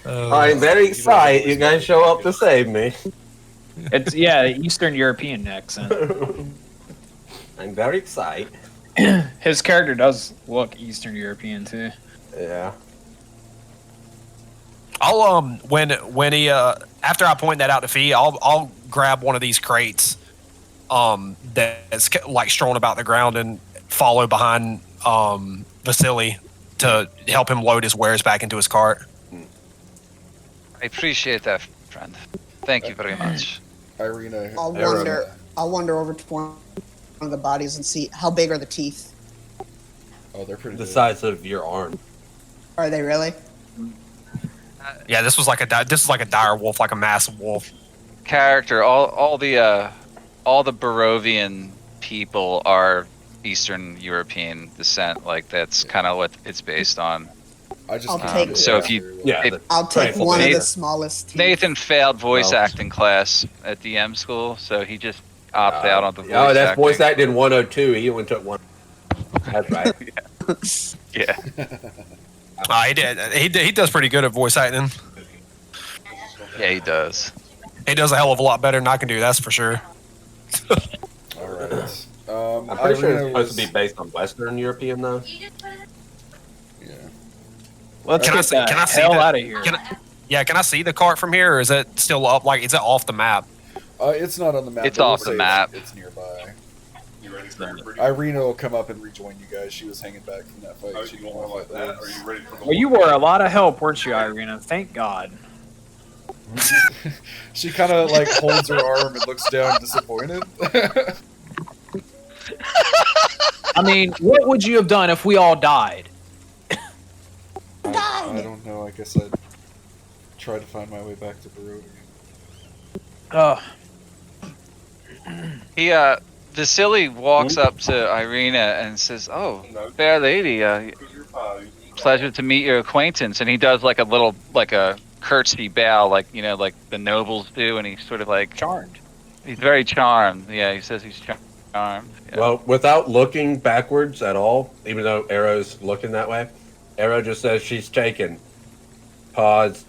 I'm very excited you guys show up to save me. It's Eastern European accent. I'm very excited. His character does look Eastern European too. Yeah. I'll when he after I point that out to Fee, I'll grab one of these crates that's like strewn about the ground and follow behind Vasily to help him load his wares back into his cart. I appreciate that, friend. Thank you very much. Irina. I'll wander over to one of the bodies and see how big are the teeth. Oh, they're pretty The big. size of your arm. Are they really? Yeah, this was like a dire wolf, like a massive wolf. Character, all the Barovian people are Eastern European descent. Like that's kind of what it's based on. I just I'll can't take- do So that if you- very well. Yeah. I'll take Trifle one of the Nathan. smallest teeth. Nathan failed voice Well. acting class at DM school, so he just opted out on the voice Oh, that's acting. voice acting 102. He only took one. That's right. Yeah. He did. He does pretty good at voice acting. Yeah, he does. He does a hell of a lot better than I can do. That's for sure. All right. I'm pretty sure it's Irina supposed to be was- based on Western European, though. Yeah. Let's Can I get see- the can I see hell that? out of here. Can I see the cart from here, or is it still up? Like, is it off the map? It's not on the map. It's but we'll off the say map. It's nearby. You ready for your pretty? Irina will come up and rejoin you guys. She was hanging back from that fight. Oh, She you didn't want want one to like fight that? Are you ready for the Well, you were a lot of help, weren't you, Irina? Thank God. She kind of like holds her arm and looks down disappointed. I mean, what would you have done if we all died? I don't know. I guess I'd try to find my way back to Barovia. Vasily walks up to Irina and says, "Oh, No. fair lady, Because you're fine. pleasure to meet your acquaintance." And he does like a curtsy bow, like the nobles do, and he's sort of like Charmed. he's very charmed. Yeah, he says he's charmed. Yeah. Well, without looking backwards at all, even though Arrow's looking that way, Arrow just says she's taken. Pause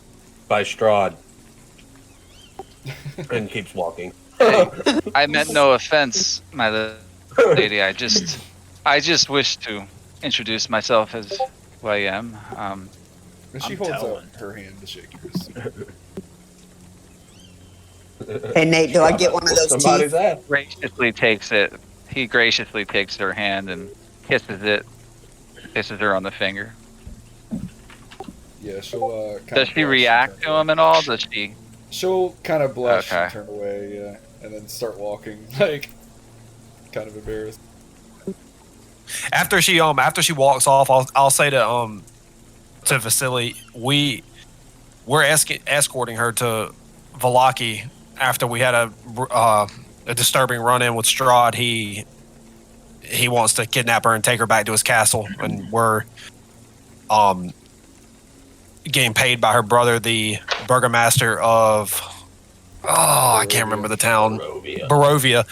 by Strahd. And keeps walking. I meant no offense, my lady. I just wish to introduce myself as who I am. And she I'm holds telling. out her hand to shake yours. Hey Nate, do I get one of those Somebody's teeth? ass. Graciously takes it. He graciously takes her hand and kisses it. Kisses her on the finger. Yeah, she'll kind Does she react to him at all? Does she? She'll kind of blush and Okay. turn away, yeah, and then start walking, like kind of embarrassed. After she walks off, I'll say to Vasily, we're escorting her to Valaki after we had a disturbing run-in with Strahd. He wants to kidnap her and take her back to his castle, and we're getting paid by her brother, the burgomaster of I can't remember the town, Barovia,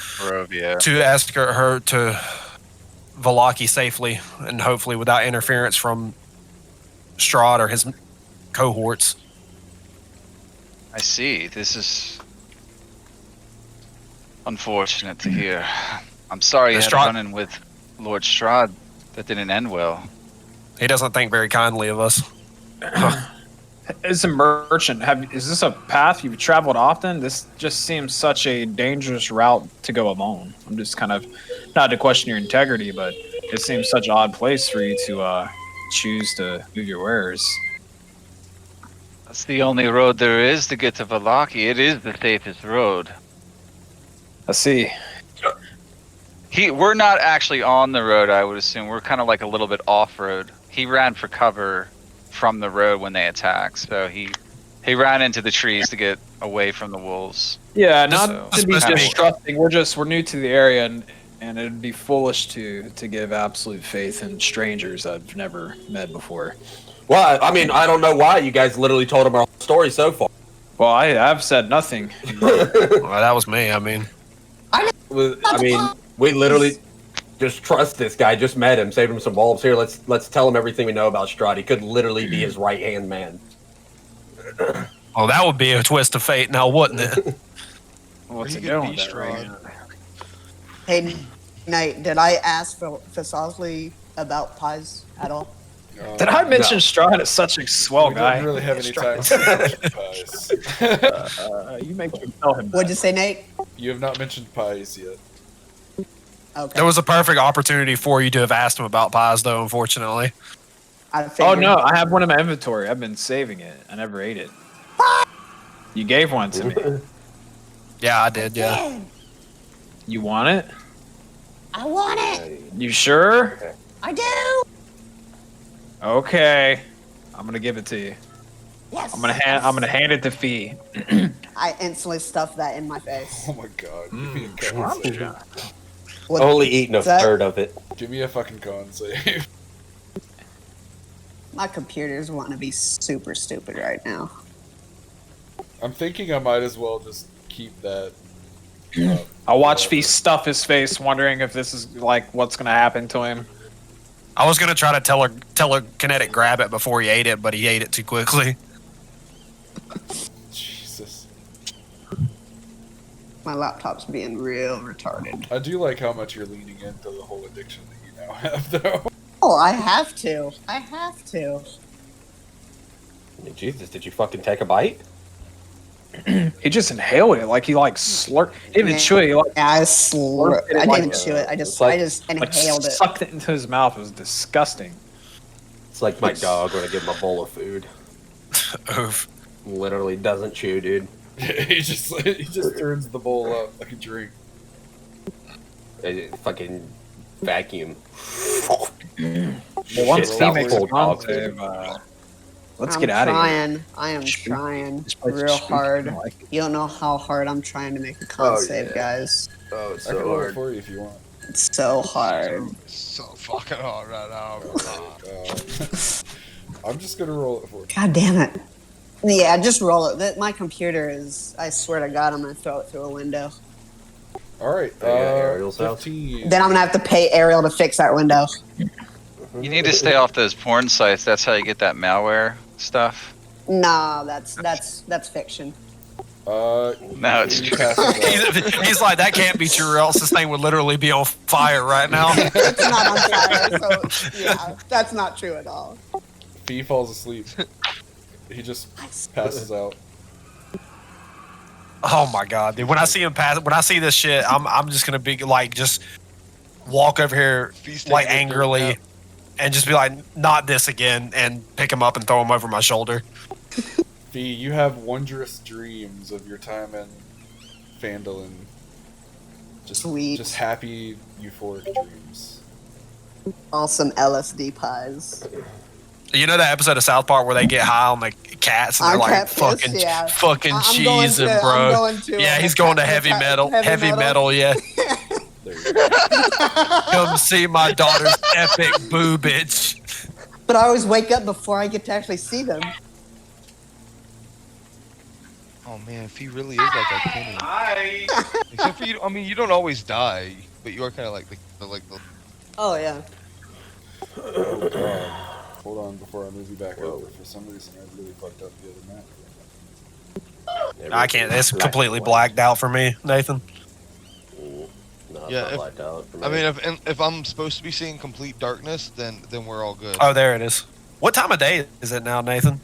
to ask her to Valaki safely and hopefully without interference from Strahd or his cohorts. I see. This is unfortunate to hear. I'm sorry you had a Strahd- run-in with Lord Strahd. That didn't end well. He doesn't think very kindly of us. As a merchant, is this a path you've traveled often? This just seems such a dangerous route to go alone. I'm just kind of, not to question your integrity, but it seems such an odd place for you to choose to move your wares. That's the only road there is to get to Valaki. It is the safest road. I see. We're not actually on the road, I would assume. We're kind of like a little bit off-road. He ran for cover from the road when they attacked, so he ran into the trees to get away from the wolves. Yeah, This- not this to be must be- distrusting. We're new to the area, and it'd be foolish to give absolute faith in strangers I've never met before. Well, I mean, I don't know why you guys literally told him our story so far. Well, I've said nothing. Well, that was me. I mean, I mean, we literally just trust this guy. Just met him, saved him some bulbs. Here, let's tell him everything we know about Strahd. He could literally be his right hand man. oh, that would be a twist of fate now, wouldn't it? What's Are it you gonna doing be with that right Strahd? now? Hey Nate, did I ask Fasosli about pies at all? Did I mention Strahd is such a swell we guy? don't really have any time Strahd. to mention pies. You make me tell him. What'd you say, Nate? You have not mentioned pies yet. Okay. There was a perfect opportunity for you to have asked him about pies, though. Unfortunately, I Oh figured. no, I have one in my inventory. I've been saving it. I never ate it. You gave one to me. yeah, I did. Yeah, Dad, You want it? I want it. You sure? I do. Okay. I'm gonna give it to you. Yes. I'm gonna hand it to Fee. I instantly stuffed that in my face. Oh my god. Give me a con save. What- Only eating a What's that? third of it. Give me a fucking con save. My computers want to be super stupid right now. I'm thinking I might as well just keep that. I'll watch Fee stuff his face, wondering if this is like what's gonna happen to him. I was gonna try to telekinetic grab it before he ate it, but he ate it too quickly. Jesus. My laptop's being real retarded. I do like how much you're leaning into the whole addiction that you now have, though. Oh, I have to. I have to. Jesus, did you fucking take a bite? He just inhaled it like he like slurped. He didn't even chew it. He like, Yeah, I slurped. I like, didn't chew it. I just like inhaled it. sucked it into his mouth. It was disgusting. It's like my dog when I give him a bowl of food. Oof. Literally doesn't chew, dude. he just turns the bowl up like a drink. It fucking vacuum. Well, once Shit's Fee out makes full a con dog, save, let's I'm get out of here. trying. I am trying real hard. You don't know how hard I'm trying to make a con save, guys. Oh, it's I can so roll it hard. for you if you want. It's so hard. So fucking hard right now. I'm just gonna roll it for you. God damn it. Yeah, just roll it. My computer is, I swear to God, I'm going to throw it through a window. Alright, Ariel's house. 15. Then I'm going to have to pay Ariel to fix that window. You need to stay off those porn sites. That's how you get that malware stuff. Nah, that's fiction. No, it's he true. passes out. He's like, that can't be true, or else this thing would literally be on fire right now. It's not on fire, so yeah, that's not true at all. Fee falls asleep. He just passes out. Oh my god, dude! When I see him pass, when I see this shit, I'm just gonna be like, just walk over here Feast like taking a third angrily, nap. and just be like, not this again, and pick him up and throw him over my shoulder. Fee, you have wondrous dreams of your time in Phandalin. Sweet. Just happy, euphoric dreams. Awesome LSD pies. You know that episode of South Park where they get high on the cats and they're On like catfish, fucking yeah. fucking I'm going cheesing, to- bro. I'm going to, Yeah, uh, he's going to heavy heavy metal. Yeah, There you go. come see my daughter's epic boobage. But I always wake up before I get to actually see them. Oh man, if he really is like our Kenny. Hi. Except for you, I mean, you don't always die, but you are kind of like the Oh, yeah. Oh, God. Hold on before I move you back over. For some reason, I really fucked up the other map. I can't. It's completely blacked out for me, Nathan. No, it's Yeah, not if- blacked out for me. I mean, if I'm supposed to be seeing complete darkness, then we're all good. Oh, there it is. What time of day is it now, Nathan?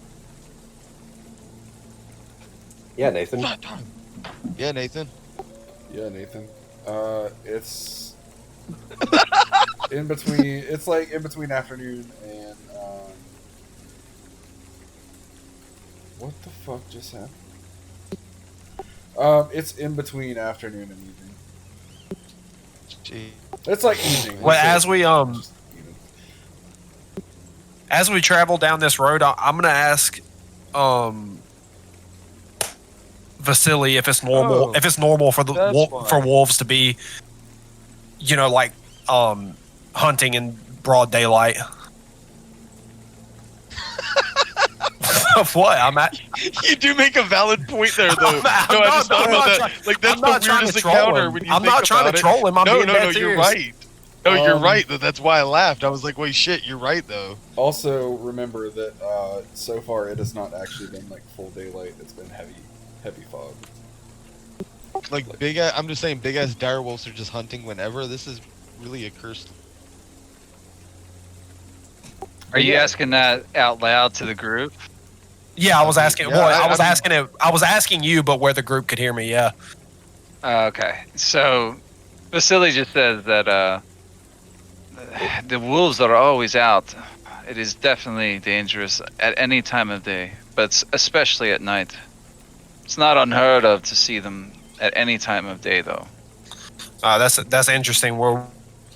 yeah, Nathan. Yeah, Nathan. Yeah, Nathan. It's in between. It's like in between afternoon and what the fuck just happened? It's in between afternoon and evening. Gee. It's like evening. Well, It's as we just evening. as we travel down this road, I'm gonna ask Vasily if it's normal for the that's for wolves to be, you know, like hunting in broad daylight. Of what? I'm at. You do make a valid point there, though. I'm not- no, I just thought I'm about not that. Like, I'm that's not the trying weirdest to troll encounter him. when you I'm think not trying about to it. troll him. I'm no, being no, dead no, you're serious. right. No, you're Um, right. That's why I laughed. I was like, wait, shit, you're right, though. Also, remember that so far it has not actually been like full daylight. It's been heavy fog. Like, I'm just saying, big ass dire wolves are just hunting whenever. This is really a cursed. Are you asking that out loud to the group? Yeah, I was asking. Yeah, well, I I was mean- asking it. I was asking you, but where the group could hear me. Yeah. Okay. So Vasily just says that the wolves are always out. It is definitely dangerous at any time of day, but especially at night. It's not unheard of to see them at any time of day, though. That's interesting. Where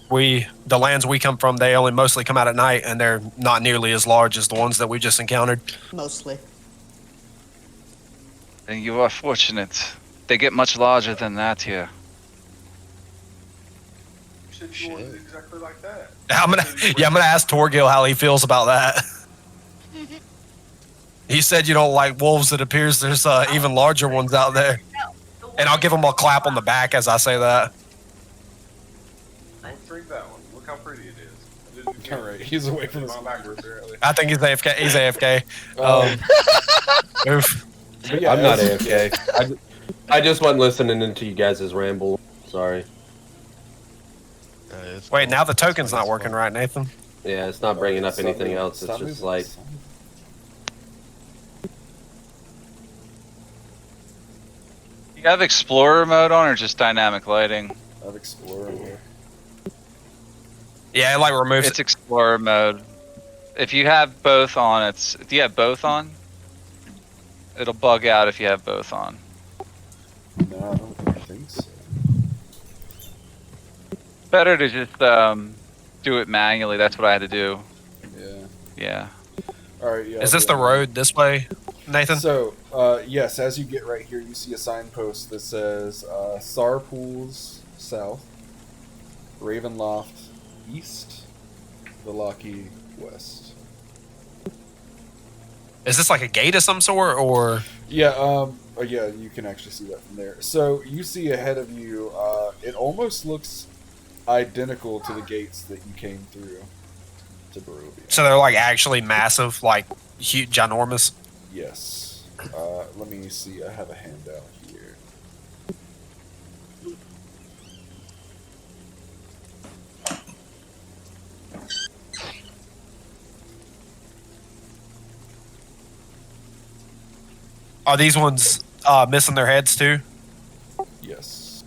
the lands we come from, they only mostly come out at night, and they're not nearly as large as the ones that we just encountered. Mostly. And you are fortunate. They get much larger than that here. You said you wanted it exactly like that. I'm gonna ask Torgil how he feels about that. He said you don't like wolves. It appears there's even larger ones out there. And I'll give him a clap on the back as I say that. Don't drink that one. Look how pretty it is. All right, he's away from his computer apparently. I think he's AFK. He's AFK. Oof. But yeah, I'm not AFK. I just wasn't listening into you guys' ramble. Sorry. Wait, now the token's not working right, Nathan. Yeah, it's not bringing up anything else. It's just like... You have Explorer mode on or just dynamic lighting? I have Explorer here. Yeah, it like removes It's Explorer mode. If you have both on, do you have both on? It'll bug out if you have both on. No, I don't think so. Better to just do it manually. That's what I had to do. Yeah. Yeah. All right. Yeah. Is this the road this way, Nathan? So, yes, as you get right here, you see a signpost that says Sarpools south, Ravenloft east, Vallaki west. Is this like a gate of some sort, or? Yeah. Yeah, you can actually see that from there. So you see ahead of you. It almost looks identical to the gates that you came through to Barovia. So they're like actually massive, like huge, ginormous. Yes. Let me see. I have a handout here. Are these ones missing their heads too? Yes.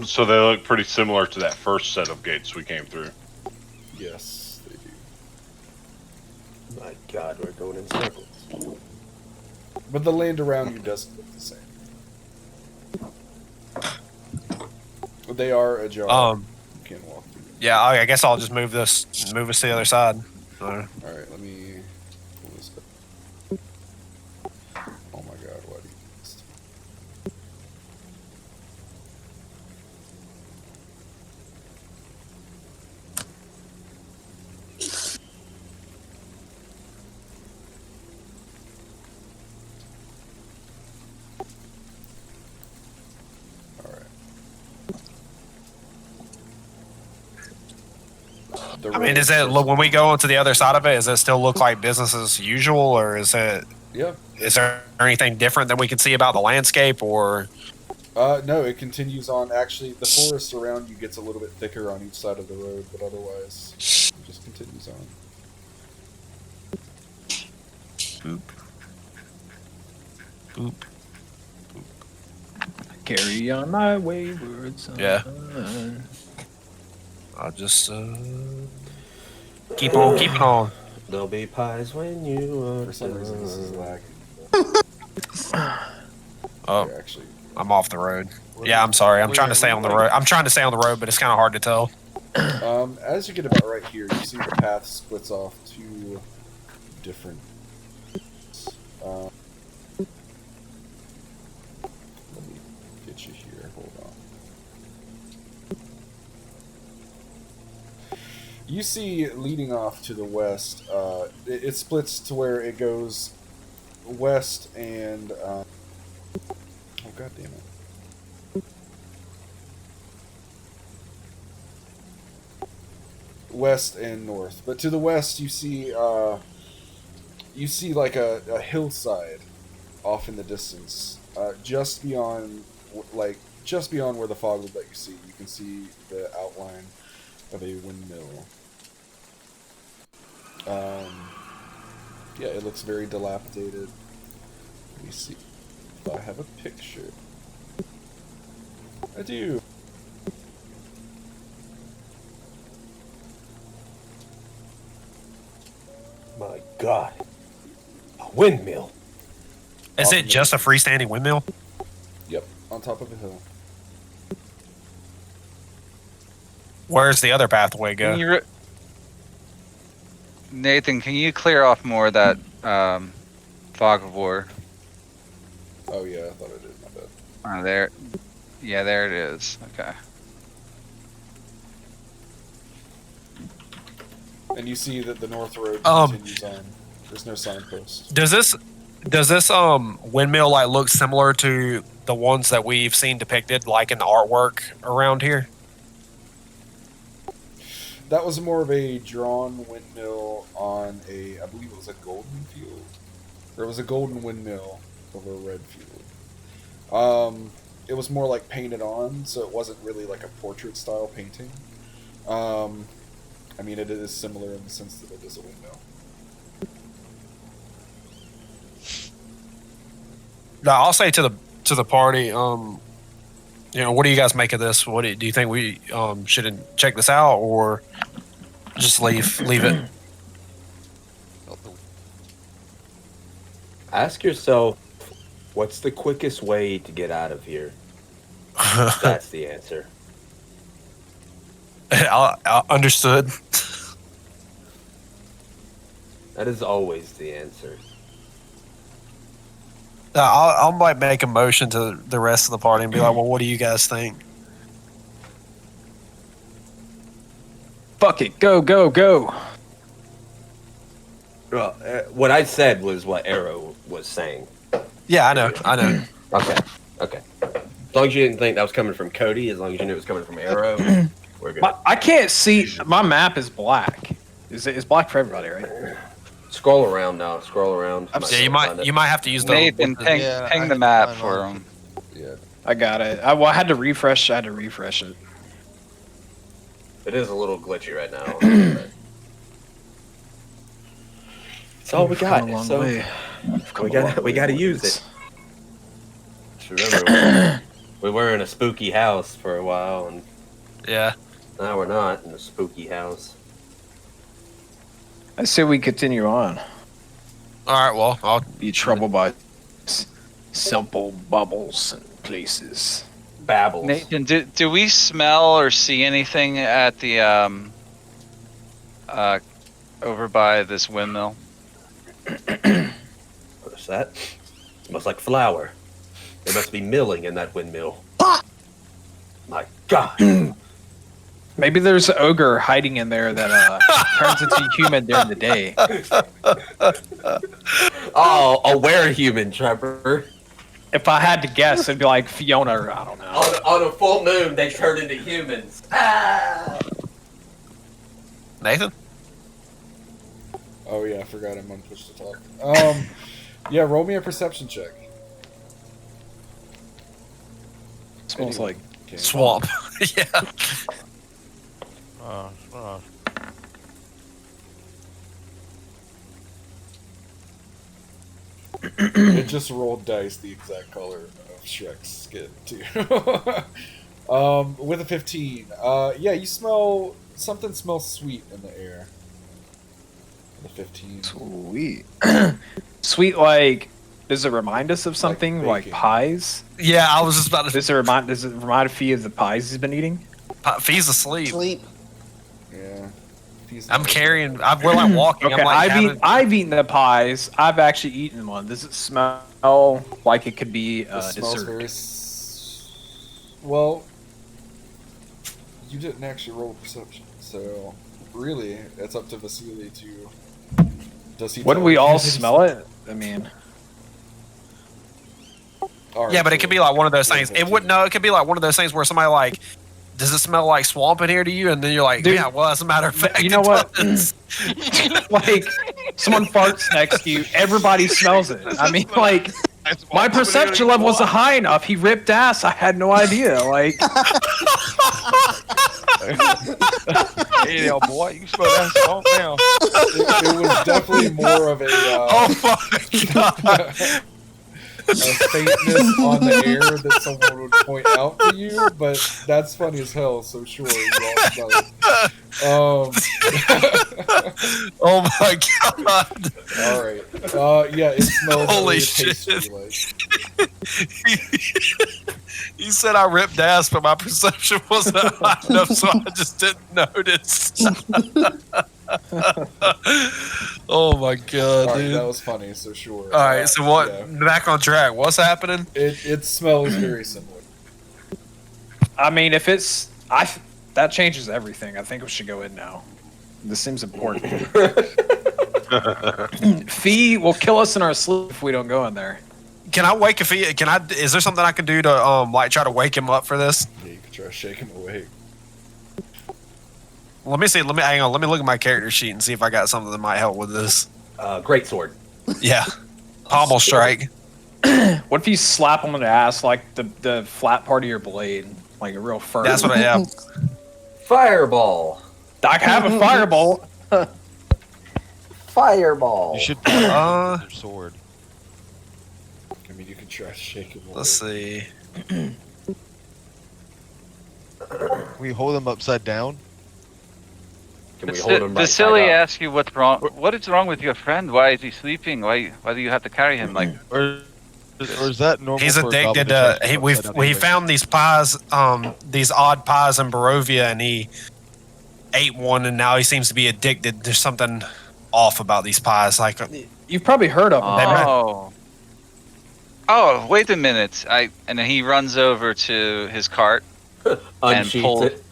So they look pretty similar to that first set of gates we came through. Yes, they do. My God, we're going in circles. But the land around you doesn't look the same. They are ajar. You can walk through them. Yeah, I guess I'll just move us to the other side. Alright, let me pull this back. Oh my god, why do you do this? I mean, is it when we go onto the other side of it? Does it still look like business as usual, or is it? Yeah. Is there anything different that we can see about the landscape, or? No, it continues on. Actually, the forest around you gets a little bit thicker on each side of the road, but otherwise, it just continues on. Boop. Boop. Carry on my wayward son. Yeah. I'll just keep on keeping on. There'll be pies when you are For some reason, this is lagging. Oh, Actually, I'm off the road. Yeah, I'm sorry. I'm trying to stay on the road. I'm trying to stay on the road, but it's kind of hard to tell. as you get about right here, you see the path splits off two different. Let me get you here. Hold on. You see, leading off to the west, it splits to where it goes west and. Oh, god damn it. West and north, but to the west you see like a hillside off in the distance, just beyond where the fog would let you see. You can see the outline of a windmill. Yeah, it looks very dilapidated. Let me see if I have a picture. I do. My God. A windmill. Is it just a freestanding windmill? Yep, on top of a hill. Where's the other pathway go? Can you Nathan, can you clear off more of that fog of war? Oh yeah, I thought I did. My bad. There. Yeah, there it is. Okay. And you see that the north road continues on. There's no signpost. Does this windmill like look similar to the ones that we've seen depicted like in the artwork around here? That was more of a drawn windmill on a, I believe it was a golden field. Or it was a golden windmill over a red field. It was more like painted on, so it wasn't really like a portrait style painting. I mean, it is similar in the sense that it is a windmill. Now, I'll say to the party, what do you guys make of this? Do you think we should check this out or just leave it? Ask yourself, what's the quickest way to get out of here? That's the answer. I understood. That is always the answer. I might make a motion to the rest of the party and be like, well, what do you guys think? Fuck it. Go, go, go. Well, what I said was what Arrow was saying. Yeah, I know. Okay. As long as you didn't think that was coming from Cody, as long as you knew it was coming from Arrow, we're good. I can't see. My map is black. It's black for everybody, right? Scroll around now. Scroll around. Yeah, you might have to use the Nathan, ping the map for him. Yeah. I got it. I had to refresh. I had to refresh it. It is a little glitchy right now. It's all we got. So we got to use it. Just remember, we were in a spooky house for a while, and yeah, now we're not in a spooky house. I say we continue on. All right, well, I'll be troubled by simple bubbles and places. Babbles. Nathan, do we smell or see anything at the over by this windmill? What's that? It smells like flour. They must be milling in that windmill. My God. Maybe there's an ogre hiding in there that turns into human during the day. Oh, a were-human, Trevor. If I had to guess, it'd be like Fiona or I don't know. On a full moon, they turn into humans. Ah! Nathan? Oh yeah, I forgot I'm on push to talk. Yeah, roll me a perception check. Smells like swamp. Yeah. It just rolled dice the exact color of Shrek's skin too. With a 15. Yeah, you smell something smells sweet in the air. With a 15. Sweet. Sweet, like, does it remind us of something like pies? Yeah, I was just about to. Does it remind Fee of the pies he's been eating? Fee's asleep. Yeah. I'm carrying. We're like walking. Okay, I'm like I've eaten the pies. I've actually eaten one. Does it smell like it could be smells dessert? Well, you didn't actually roll perception, so really, it's up to Vasily to. Does he? Wouldn't we all smell it? I mean. Yeah, but it could be like one of those things. It wouldn't. No, it could be like one of those things where somebody like, does it smell like swamp in here to you? And then you're like, dude, yeah. Well, as a matter of fact, you know what? Like, someone farts next to you, everybody smells it. I mean, like, my perception level wasn't high enough. He ripped ass. I had no idea. Like, Hey there, boy. You smell that smoke now. It was definitely more of a Oh my god! a faintness on the air that someone would point out to you, but that's funny as hell. So sure, you all smell it. Oh my god! All right. Yeah, it smells Holy really shit. pastry like. You said I ripped ass, but my perception wasn't high enough, so I just didn't notice. Oh my god, All right, dude! that was funny. So sure. All right, so what? Yeah. Back on track. What's happening? It smells very similar. I mean, if it's that changes everything. I think we should go in now. This seems important. Fee will kill us in our sleep if we don't go in there. Can I wake a fee? Can I? Is there something I can do to like try to wake him up for this? Yeah, you can try to shake him awake. Let me see. Let me hang on. Let me look at my character sheet and see if I got something that might help with this. Great sword. Yeah, pommel strike. What if you slap him on the ass like the flat part of your blade, like a real firm? That's what I have. Fireball. I have a fireball. Fireball. You should put your sword. I mean, you can try to shake him awake. Let's see. We hold him upside down. Can we hold him right Vasily side up? asks you what's wrong. What is wrong with your friend? Why is he sleeping? Why do you have to carry him? Like, Or is that normal? He's for a goblin addicted to to. try We upside down anyway? found these pies, these odd pies in Barovia, and he ate one, and now he seems to be addicted. There's something off about these pies. Like, You've probably heard of them. Oh, wait a minute! And then he runs over to his cart and Unsheaths it.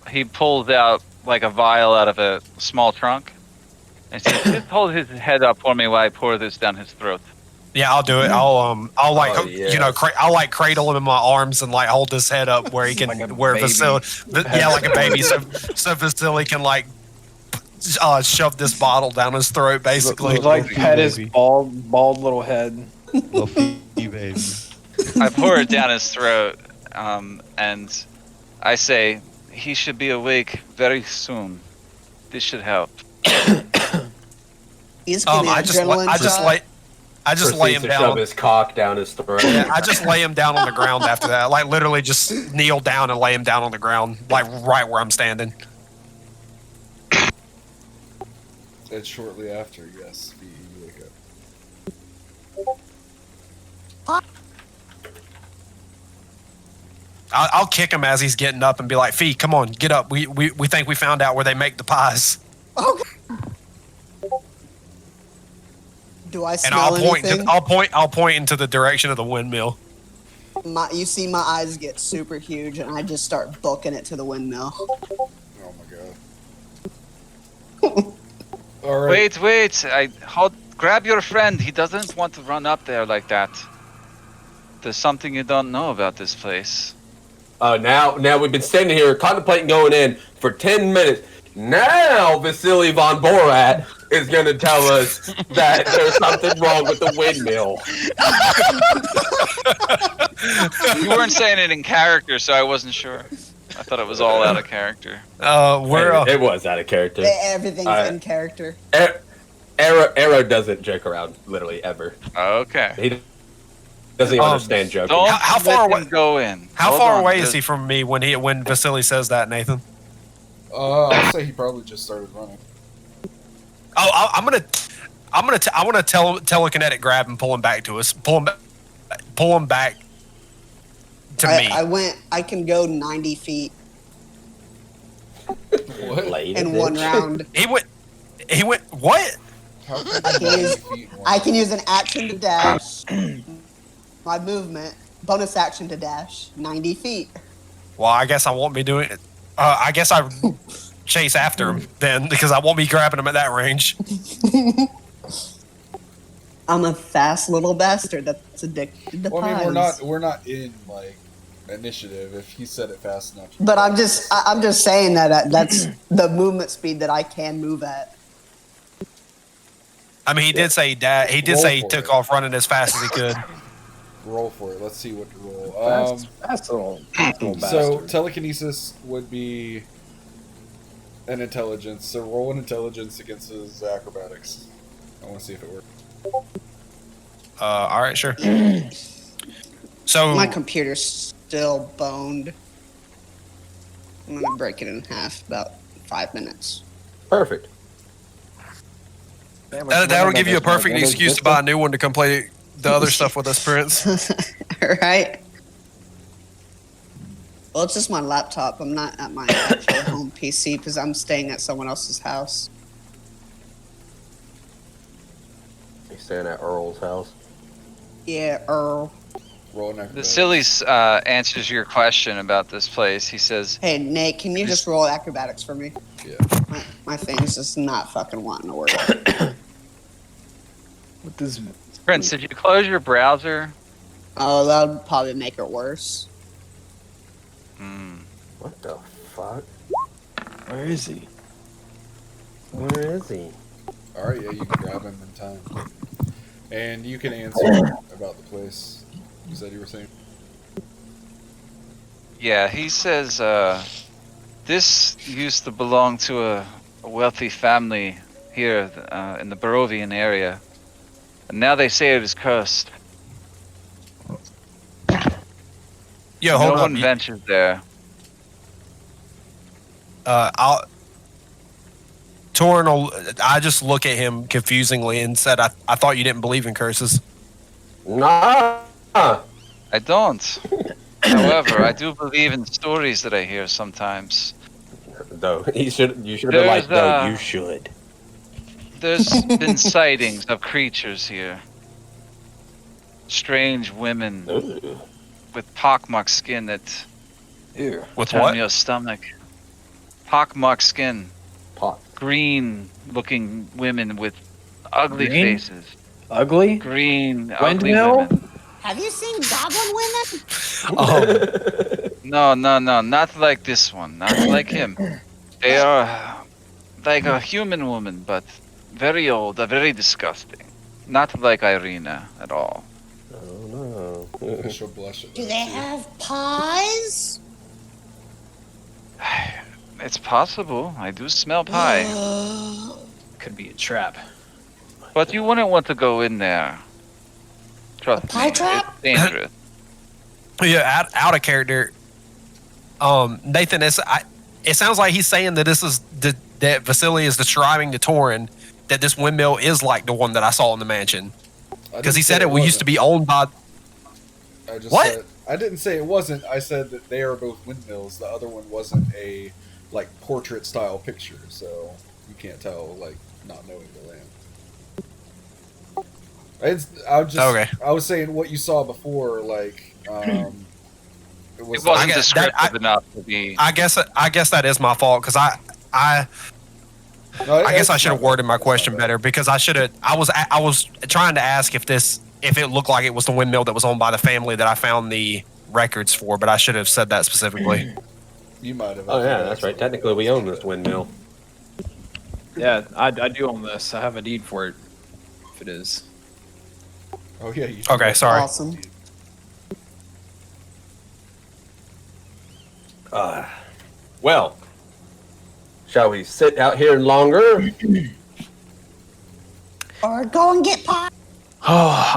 he pulls out like a vial out of a small trunk, and says, "Just hold his head up for me while I pour this down his throat." yeah, I'll do it. I'll like, Oh, you know, yes. I'll like cradle him in my arms and like hold his head up where he can, Like a where baby. Vasily, yeah, like a baby, so Vasily can like shove this bottle down his throat, basically. Like pet his baby. bald little head. Little fee baby. I pour it down his throat, and I say, "He should be awake very soon. This should help." He's giving me an adrenaline shot. I just lay him Proceeds to shove down. his cock down his throat. Yeah, I just lay him down on the ground after that. Like literally just kneel down and lay him down on the ground, like right where I'm standing. And shortly after, yes, you wake up. I'll kick him as he's getting up and be like, "Fee, come on, get up. We think we found out where they make the pies." Okay. Do I And smell anything? I'll point into the direction of the windmill. You see my eyes get super huge, and I just start booking it to the windmill. Oh my god. All right. Wait! Grab your friend. He doesn't want to run up there like that. There's something you don't know about this place. Now we've been standing here contemplating going in for 10 minutes. Now Vasily von Borat is going to tell us that there's something wrong with the windmill. You weren't saying it in character, so I wasn't sure. I thought it was all out of character. It was out of character. Everything's in character. Arrow doesn't joke around literally ever. Okay. He doesn't even understand joking. Don't How far let away? him go in. How Hold far on, away is just- he from me when Vasily says that, Nathan? I'll say he probably just started running. Oh, I want to telekinetic grab and pull him back to us. Pull him back to me. I can go 90 feet What? in one round. He went. What? How I can use an action to dash. My movement, bonus action to dash 90 feet. Well, I guess I won't be doing it. I guess I chase after him then, because I won't be grabbing him at that range. I'm a fast little bastard that's addicted to Well, I pies. mean, we're not in like initiative. If he said it fast enough. But I'm just saying that's the movement speed that I can move at. I mean, he did say he did Roll say he for took it. off running as fast as he could. Roll for it. Let's see what to roll. Fast little So bastard. telekinesis would be and intelligence. So roll an intelligence against his acrobatics. I want to see if it works. All right, sure. So My computer's still boned. I'm gonna break it in half about 5 minutes. Perfect. that'll give you a perfect excuse to buy a new one to come play the other stuff with us, Prince. Right? Well, it's just my laptop. I'm not at my actual home PC because I'm staying at someone else's house. He's staying at Earl's house. Yeah, Earl. Roll an acrobatics. Vasilis answers your question about this place. He says, Hey, Nate, can you just roll acrobatics for me? Yeah. My thing's just not fucking wanting to work. What does Prince, did you close your browser? Oh, that would probably make it worse. What the fuck? Where is he? Where is he? All right, yeah, you can grab him in time, and you can answer about the place. You said you were saying. Yeah, he says, this used to belong to a wealthy family here in the Barovian area. And now they say it is cursed. Yo, No hold one on. ventures there. I just look at him confusingly and said, I thought you didn't believe in curses. Nah. I don't. However, I do believe in stories that I hear sometimes. Though you should have been like, no, you should. There's been sightings of creatures here. Strange women Ooh. with pockmarked skin that With turn what? your stomach. Pockmarked skin. Pot. Green-looking women with ugly Green? faces. Ugly? Green, ugly Windmill? women. Have you seen goblin women? Oh, No, not like this one. Not like him. They are like a human woman, but very old, very disgusting. Not like Irina at all. Oh no. She'll blush at Do that, they too. have pies? It's possible. I do smell pie. Could be a trap. But you wouldn't want to go in there. Trust A pie me, trap? it's dangerous. yeah, out of character. Nathan, it sounds like he's saying that this is that Vasily is describing to Torin that this windmill is like the one that I saw in the mansion. Because he said it used to be owned by. What? I didn't say it wasn't. I said that they are both windmills. The other one wasn't a portrait style picture, so you can't tell not knowing the land. Okay. I was saying what you saw before, it was. It wasn't I guess descriptive enough to be. I guess that is my fault because I guess I should have worded my question better because I was trying to ask if it looked like it was the windmill that was owned by the family that I found the records for, but I should have said that specifically. You might have. Oh yeah, that's right. Technically, we own this windmill. Yeah, I do own this. I have a deed for it. If it is. Oh yeah. You Okay, sorry. Awesome. Well, shall we sit out here longer? Or go and get pie. Oh,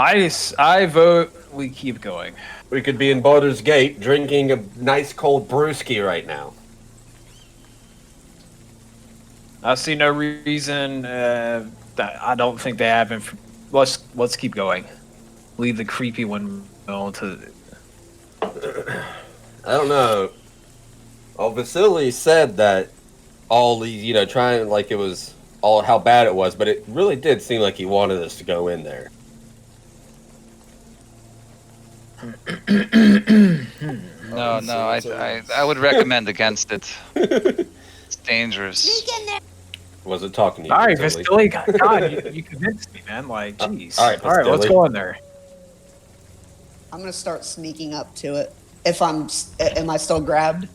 I vote we keep going. We could be in Baldur's Gate drinking a nice cold brewski right now. I see no reason. That I don't think they have. Let's keep going. Leave the creepy windmill to. I don't know. Well, Vasily said that all these, trying like it was all how bad it was, but it really did seem like he wanted us to go in there. No, I would recommend against it. It's dangerous. Sneak in there. Wasn't talking to you. All right, Vasily. Vasily. God, you convinced me, man. Like, jeez. all right, let's Vasily. go in there. I'm gonna start sneaking up to it. Am I still grabbed?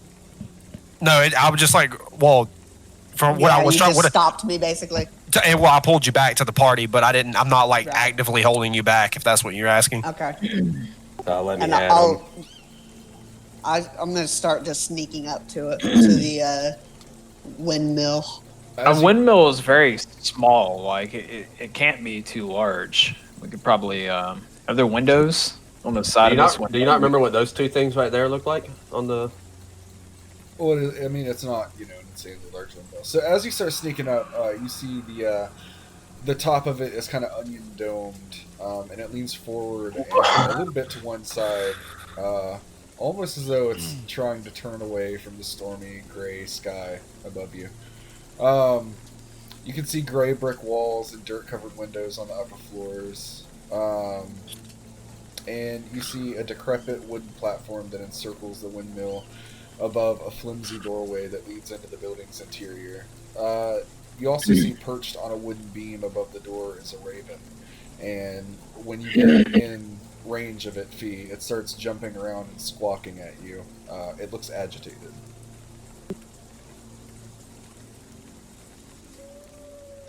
No, I was just from what Yeah, I was you trying. just stopped me basically. I pulled you back to the party, but I didn't. I'm not Right. actively holding you back. If that's what you're asking. Okay. Let me And add him. I'm gonna start just sneaking up to it to the windmill. A windmill is very small. Like it can't be too large. We could probably. Are there windows on the side of this window? Do you not remember what those two things right there look like on the? Well, I mean, it's not an insanely large windmill. So as you start sneaking up, you see the top of it is kind of onion domed, and it leans forward and a little bit to one side, almost as though it's trying to turn away from the stormy gray sky above you. You can see gray brick walls and dirt-covered windows on the upper floors, and you see a decrepit wooden platform that encircles the windmill above a flimsy doorway that leads into the building's interior. You also see perched on a wooden beam above the door is a raven, and when you get in range of it, Fee, it starts jumping around and squawking at you. It looks agitated.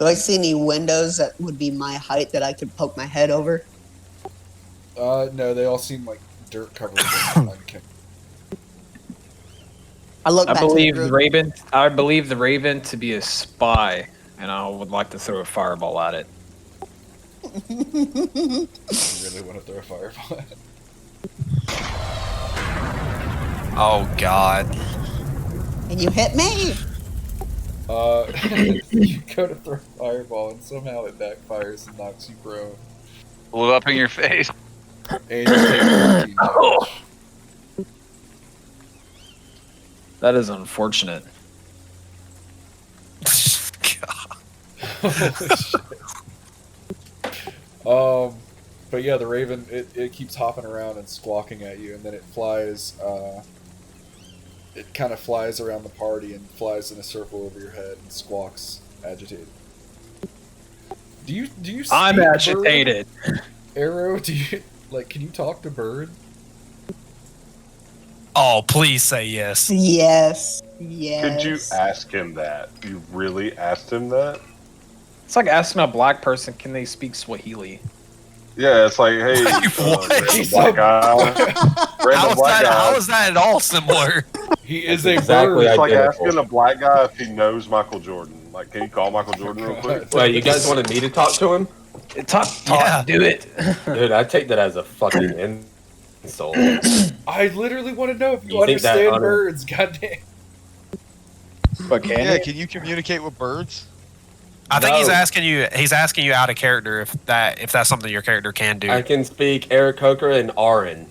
Do I see any windows that would be my height that I could poke my head over? No, they all seem like dirt covered and unkempt. I believe the raven. I believe the raven to be a spy, and I would like to throw a fireball at it. You really want to throw a fireball at it? Oh God! And you hit me. You go to throw a fireball, and somehow it backfires and knocks you prone. Blew up in your face. And you take 14 damage. That is unfortunate. Holy shit. But yeah, the raven, it keeps hopping around and squawking at you, and then it flies, it kind of flies around the party and flies in a circle over your head and squawks, agitated. Do you speak I'm agitated. bird? Arrow, can you talk to bird? Oh, please say yes. Yes. Yes. Could you ask him that? You really asked him that? It's like asking a black person, can they speak Swahili? Yeah, it's like, hey, black guy. How is that at all similar? He is a exactly bird. It's like identical. asking a black guy if he knows Michael Jordan. Like, can you call Michael Jordan real quick? Wait, you guys wanted me to talk to him? Talk, Yeah. do it. Dude, I take that as a fucking insult. I literally want to know if you You think that understand under- birds, goddamn. But can Yeah, it? can you communicate with birds? I think he's No. asking you. He's asking you out of character if that's something your character can do. I can speak Eric Coker and Arin.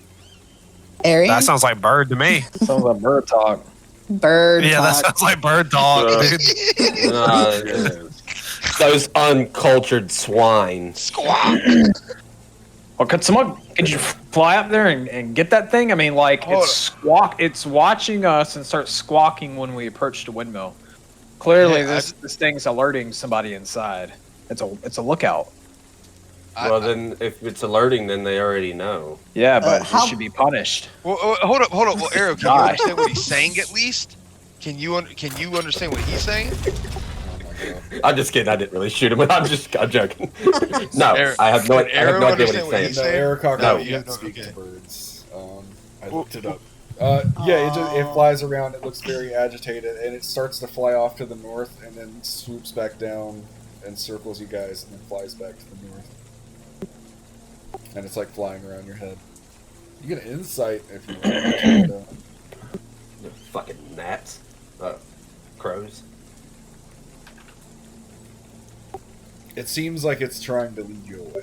Arian? That sounds like bird to me. Sounds like bird talk. Bird Yeah, that talk. sounds like bird talk, dude. Those uncultured swine. Well, could you fly up there and get that thing? I mean, like, it's watching us and starts squawking when we approach the windmill. Clearly, Yeah, this thing's alerting somebody inside. It's a lookout. Well, then, if it's alerting, then they already know. Yeah, but how- it should be punished. Well, hold up. Well, Arrow, can you God. understand what he's saying at least? Can you understand what he's saying? I'm just kidding. I didn't really shoot him. I'm joking. No, Arrow- I have no Would idea Arrow what understand he's what saying. he's No, saying? Eric Cocker No. can't speak Okay. to birds. I looked it up. Yeah, it flies around. It looks very agitated, and it starts to fly off to the north, and then swoops back down and circles you guys, and then flies back to the north. And it's like flying around your head. You get an insight if you want. The fucking gnats. Crows. It seems like it's trying to lead you away.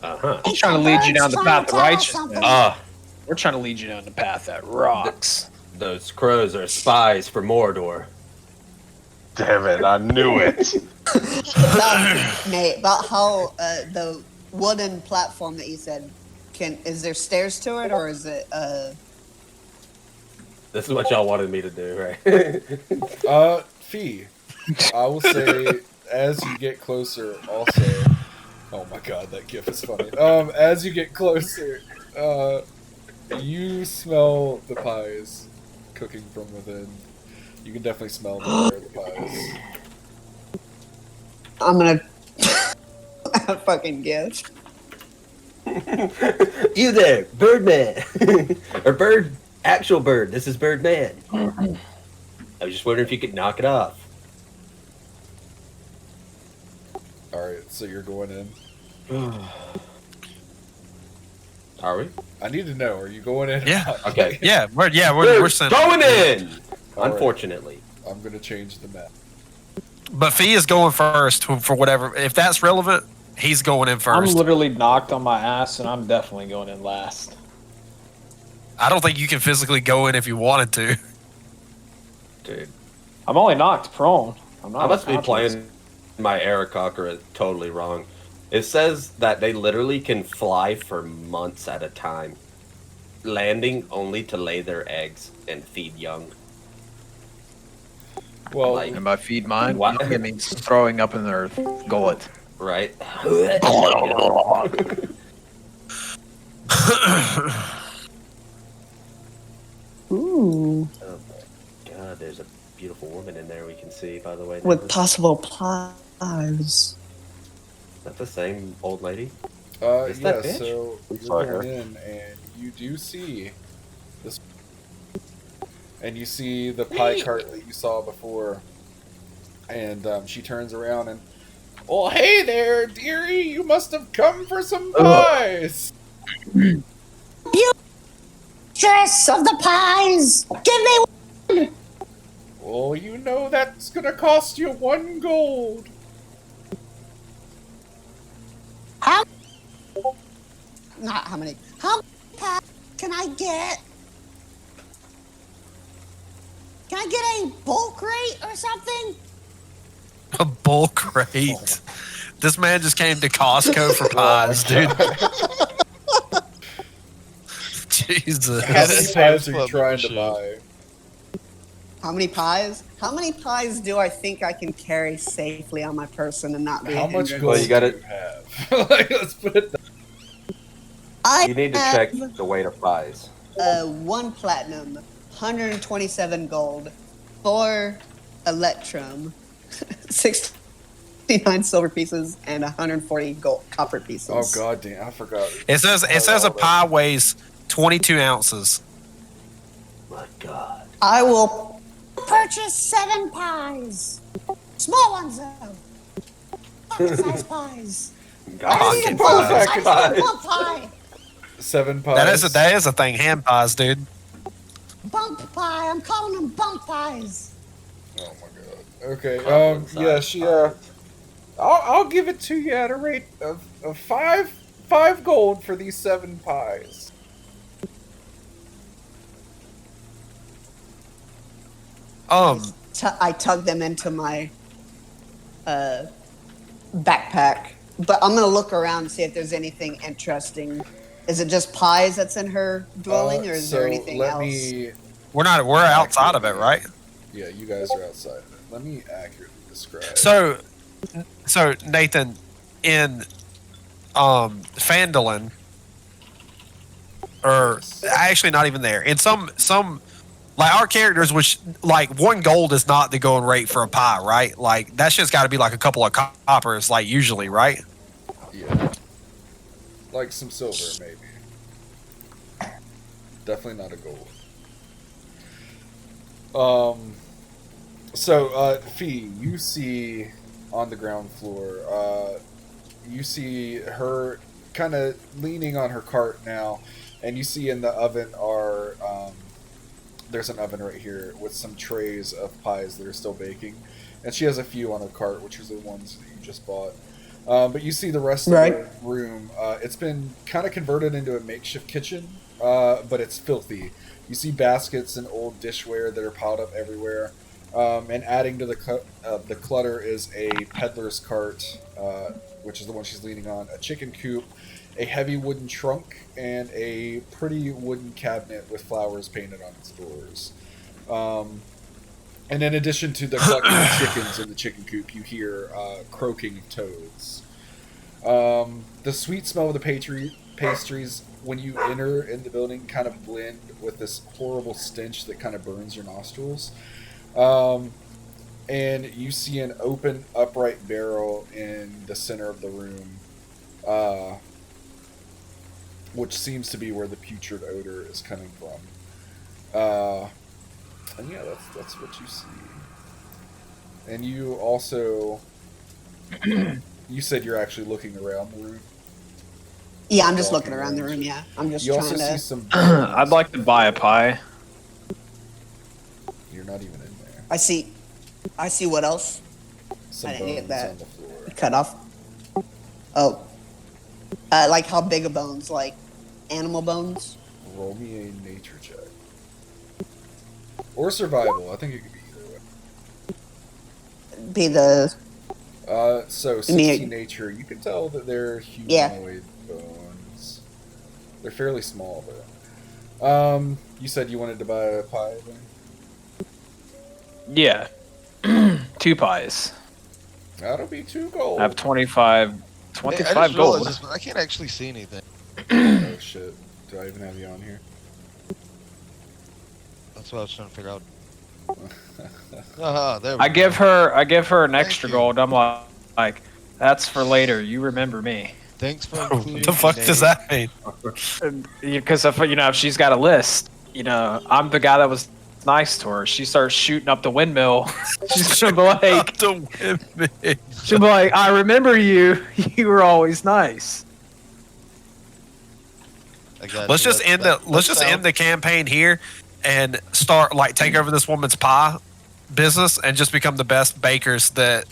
Uh-huh. He's trying to lead you down the path of righteousness. Ah, We're trying to lead you down the path that rocks. those crows are spies for Mordor. Damn it, I knew it. Nate, about how the wooden platform that you said, is there stairs to it, or is it This is what y'all wanted me to do, right? Fee, I will say, as you get closer, also. Oh my god, that gif is funny. As you get closer, you smell the pies cooking from within. You can definitely smell the fire of the pies. I'm gonna fucking gift. You there, Birdman. Or actual bird. This is Birdman. I was just wondering if you could knock it off. Alright, so you're going in. Are we? I need to know, are you going in? Yeah. Okay. Yeah, we're sending. going in! All right. Unfortunately. I'm going to change the map. But Fee is going first for whatever. If that's relevant, he's going in I'm first. literally knocked on my ass, and I'm definitely going in last. I don't think you can physically go in if you wanted to. Dude. I'm only knocked prone. I'm not. I must be unconscious. playing my Aarakocra totally wrong. It says that they literally can fly for months at a time, landing only to lay their eggs and feed young. Well, Like- And by feed mine, What? it means throwing up in their gullet. Right? Ooh, Oh my god, there's a beautiful woman in there we can see, by the way. with possible pies. Is that the same old lady? yeah, that bitch? so Looks you're like going her. in, and you do see this. And you see the pie cart that you saw before. And she turns around and, "Oh, hey there, dearie! You must have come for some pies!" Mistress of the pies! Give me Well, you know that's gonna cost you 1 gold. how? Not how many. How many pies can I get? Can I get a bulk rate or something? A bulk rate. This man just came to Costco for pies, dude. Jesus. How many Sam's pies are you Club trying to membership. buy? How many pies? How many pies do I think I can carry safely on my person and not be How a much hindrance? gold Well, you gotta- do you have? Like, let's put it. I You need to have, check the weight of pies. 1 platinum, 127 gold, 4 electrum, 69 silver pieces, and 140 gold copper pieces. Oh god damn! I forgot. It says a pie weighs 22 ounces. My god. I will purchase 7 pies. Small ones though. Pocket-sized pies. I need a God. pocket-sized Pies. bump pie. 7 pies. That is a thing. Hand pies, dude. Bump pie. I'm calling them bump pies. Oh my god. Okay. Goblin-sized Yeah. She. pies. I'll give it to you at a rate of 5 gold for these 7 pies. I tug them into my backpack, but I'm gonna look around and see if there's anything interesting. Is it just pies that's in her dwelling, or is there anything let else? Me, we're outside of it, right? yeah, you guys are outside of it. Let me accurately describe. So Nathan, in Phandalin, or actually not even there. In some like our characters, which like 1 gold is not the going rate for a pie, right? Like that's just got to be like a couple of coppers, like usually, right? Yeah. Like some silver, maybe. Definitely not a gold. So, Fee, you see on the ground floor, you see her kind of leaning on her cart now, and you see in the oven are, there's an oven right here with some trays of pies that are still baking, and she has a few on her cart, which are the ones that you just bought. But you see the rest of the room. It's been kind of converted into a makeshift kitchen, but it's filthy. You see baskets and old dishware that are piled up everywhere. And adding to the clutter is a peddler's cart, which is the one she's leaning on, a chicken coop, a heavy wooden trunk, and a pretty wooden cabinet with flowers painted on its doors. And in addition to the collection of chickens in the chicken coop, you hear croaking of toads. The sweet smell of the pastries when you enter in the building kind of blend with this horrible stench that kind of burns your nostrils. And you see an open, upright barrel in the center of the room. which seems to be where the putrid odor is coming from. And yeah, that's what you see. And you also, you said you're actually looking around the room. Yeah, I'm just looking around the room. Yeah, I'm just You trying also see to. some. I'd like to buy a pie. You're not even in there. I see what else? Some I didn't get bones that. on the floor. Cut off. Oh. Like how big of bones? Like animal bones? Roll me a nature check. Or survival. I think it could be either way. Be the. So 60 nature. You can tell that they're humanoid bones. They're fairly small, though. You said you wanted to buy a pie, then? Yeah. 2 pies. That'll be 2 gold. I have 25 Hey, I just gold. realized this, but I can't actually see anything. Oh shit! Do I even have you on here? That's what I was trying to figure out. There we I go. give her an Thank extra you. gold. I'm like, that's for later. You remember me. Thanks for What including the fuck me, does Nate. that mean? Because if she's got a list, I'm the guy that was nice to her. She starts shooting up the windmill. She's gonna be like, she'll be like, I remember you. You were always nice. I got Let's you. just end the campaign here and start take over this woman's pie business and just become the best bakers that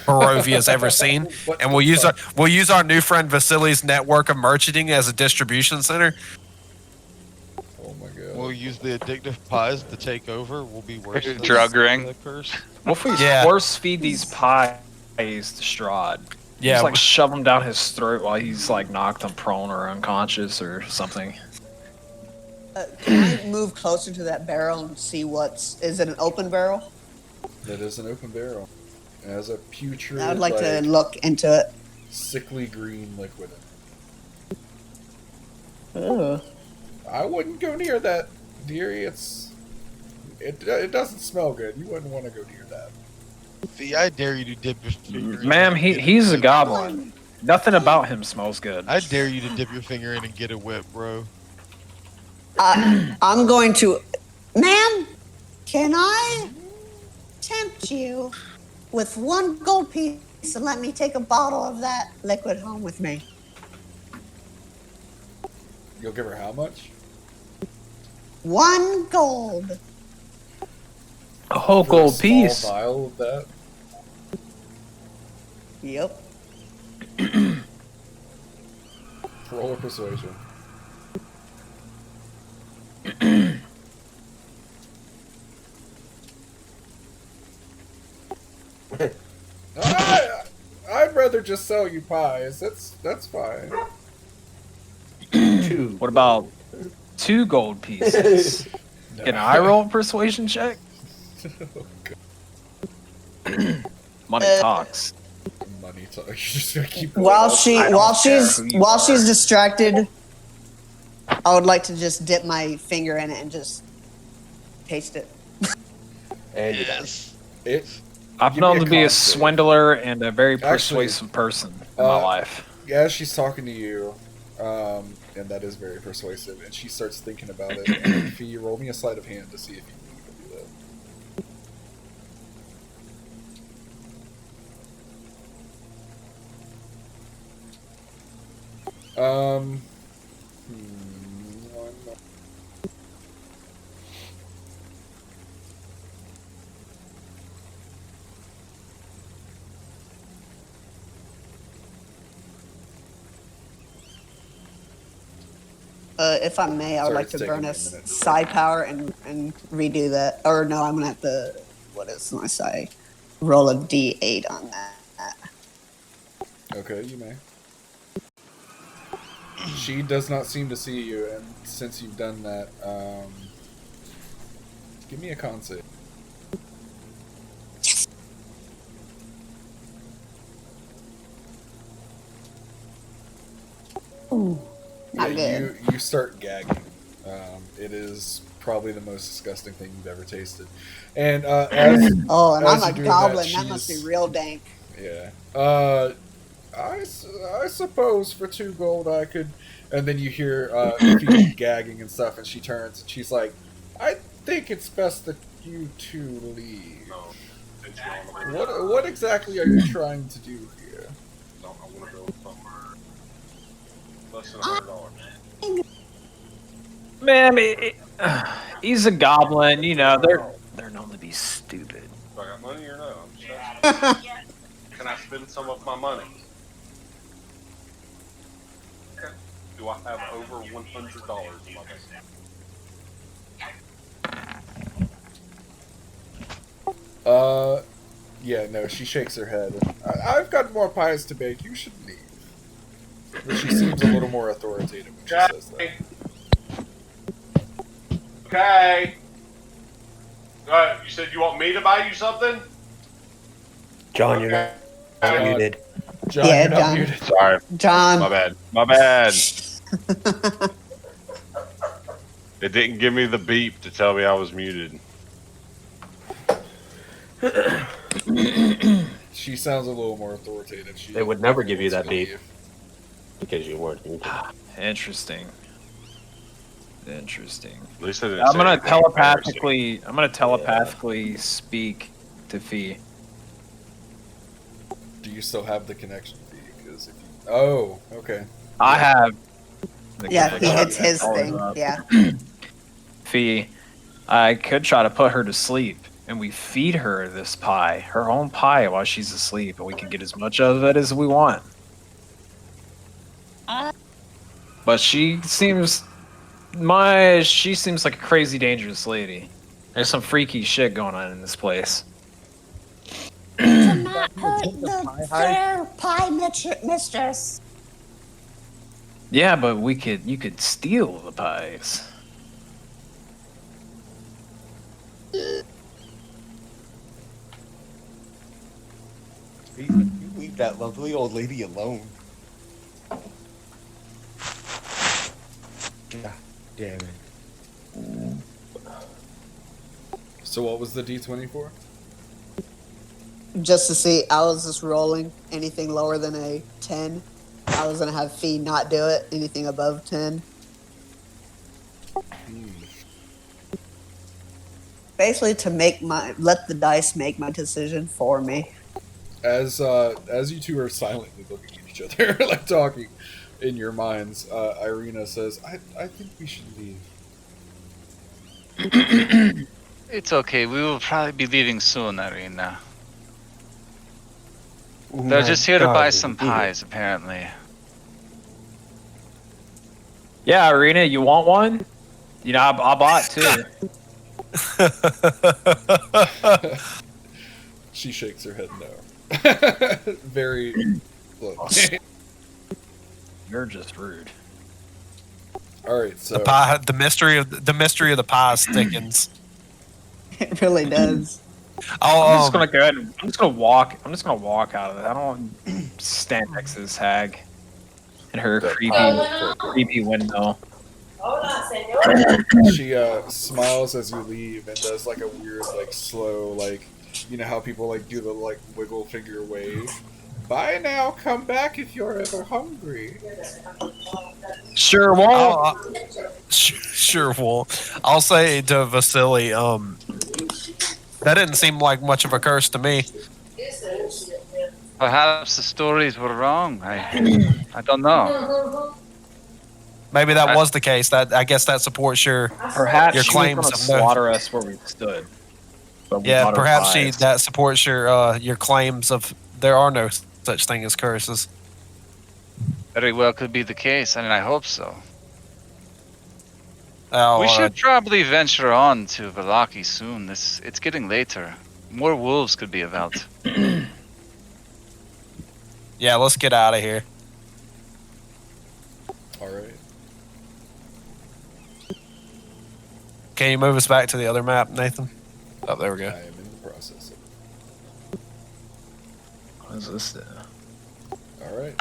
Barovia's ever seen. And we'll use our new friend Vasily's network of merchanting as a distribution center. Oh my god. We'll use the addictive pies to take over. We'll be worse than Drug ring. the curse. What if we Yeah. force feed these pies to Strahd? Yeah, Just shove them down his throat while he's knocked him prone or unconscious or something. Can I move closer to that barrel and see is it an open barrel? That is an open barrel. It has a putrid, I would like to look into it. sickly green liquid in it. Ugh. I wouldn't go near that, dearie. It doesn't smell good. You wouldn't want to go near that. Fee, I dare you to dip your finger in. Ma'am, and get he's a whip. goblin. Nothing about him smells good. I dare you to dip your finger in and get a whip, bro. I'm going to. Ma'am, can I tempt you with 1 gold piece and let me take a bottle of that liquid home with me? You'll give her how much? 1 gold. A whole For a gold small piece. vial of that? Yep. Roll a persuasion. I'd rather just sell you pies. That's fine. What about 2 gold pieces? Can I roll a persuasion check? Money talks. Money talk. You're just gonna keep going While up. she's distracted, I would like to just dip my finger in it and just taste it. And you're done. Yes. I've Give known me a to be a con save. swindler and a very Actually, persuasive person in my life. As she's talking to you, and that is very persuasive, and she starts thinking about it. And Fee, roll me a sleight of hand to see if you can do that. One moment. If I may, I would Sorry, like it's to taking burn me a a minute. psi power and redo that. Or no, I'm gonna have to. What is my psi? Roll a d8 on that. Okay, you may. She does not seem to see you, and since you've done that, give me a con save. Ooh, not good. You start gagging. It is probably the most disgusting thing you've ever tasted. And as Oh, and as I'm you're a doing goblin. That she's- must be real dank. Yeah. I suppose for 2 gold I could. And then you hear Fee gagging and stuff, and she turns and she's like, I think it's best that you two leave. No, since you're on the What exactly are you trying to do here? No, I want to build somewhere less than $100. Man, he's a goblin. You know, they're known to be stupid. Do I got money or no? I'm just asking. Can I spend some of my money? Okay. Do I have over $100 in my bank? Yeah, no, she shakes her head. I've got more pies to bake. You should leave. But she seems a little more authoritative when she says that. Okay. You said you want me to buy you something? John, you're not John. muted. John, Yeah, you're not John. muted. Sorry, John. my bad. My bad. It didn't give me the beep to tell me I was muted. She sounds a little more authoritative. They would never give you that wants beep. to leave. Because you weren't muted. Interesting. Interesting. At least I didn't I'm say gonna anything telepathically. I'm gonna telepathically speak to Fee. Do you still have the connection fee? Because if you... Oh, okay. I have. Yeah, he hits his Oh, thing. Yeah. Fee, I could try to put her to sleep, and we feed her this pie, her own pie, while she's asleep, and we can get as much of it as we want. But she seems like a crazy dangerous lady. There's some freaky shit going on in this place. To not hurt the fair pie mistress. Yeah, but you could steal the pies. You leave that lovely old lady alone. God damn it. So what was the D20 for? Just to see, I was just rolling anything lower than a 10. I was gonna have Fee not do it. Anything above 10. Basically, to let the dice make my decision for me. As you two are silently looking at each other, like talking in your minds, Irina says, I think we should leave. It's okay. We will probably be leaving soon, Irina. They're just here to buy some pies, apparently. Yeah, Irina, you want one? You know, I bought two. She shakes her head no. Very low. You're just rude. All right, so The mystery of the pie thickens. It really does. I'm just gonna go ahead and I'm just gonna walk out of it. I don't want to stand next to this hag and her creepy windmill. she smiles as you leave and does like a weird, like slow, like, you know how people like do the like wiggle finger wave. Bye now. Come back if you're ever hungry. Sure won't. Sure won't. I'll say to Vasily, that didn't seem like much of a curse to me. Perhaps the stories were wrong. I don't know. Maybe that was the case. That I guess that supports your Perhaps your she claims was of gonna no. slaughter us where we stood. But we Yeah, bought her perhaps pies. that supports your claims of there are no such thing as curses. Very well could be the case. I mean, I hope so. Oh, We should probably venture on to Valaki soon. It's getting later. More wolves could be about. yeah, let's get out of here. All right. Can you move us back to the other map, Nathan? Oh, there we go. I am in the process of it. What is this? All right.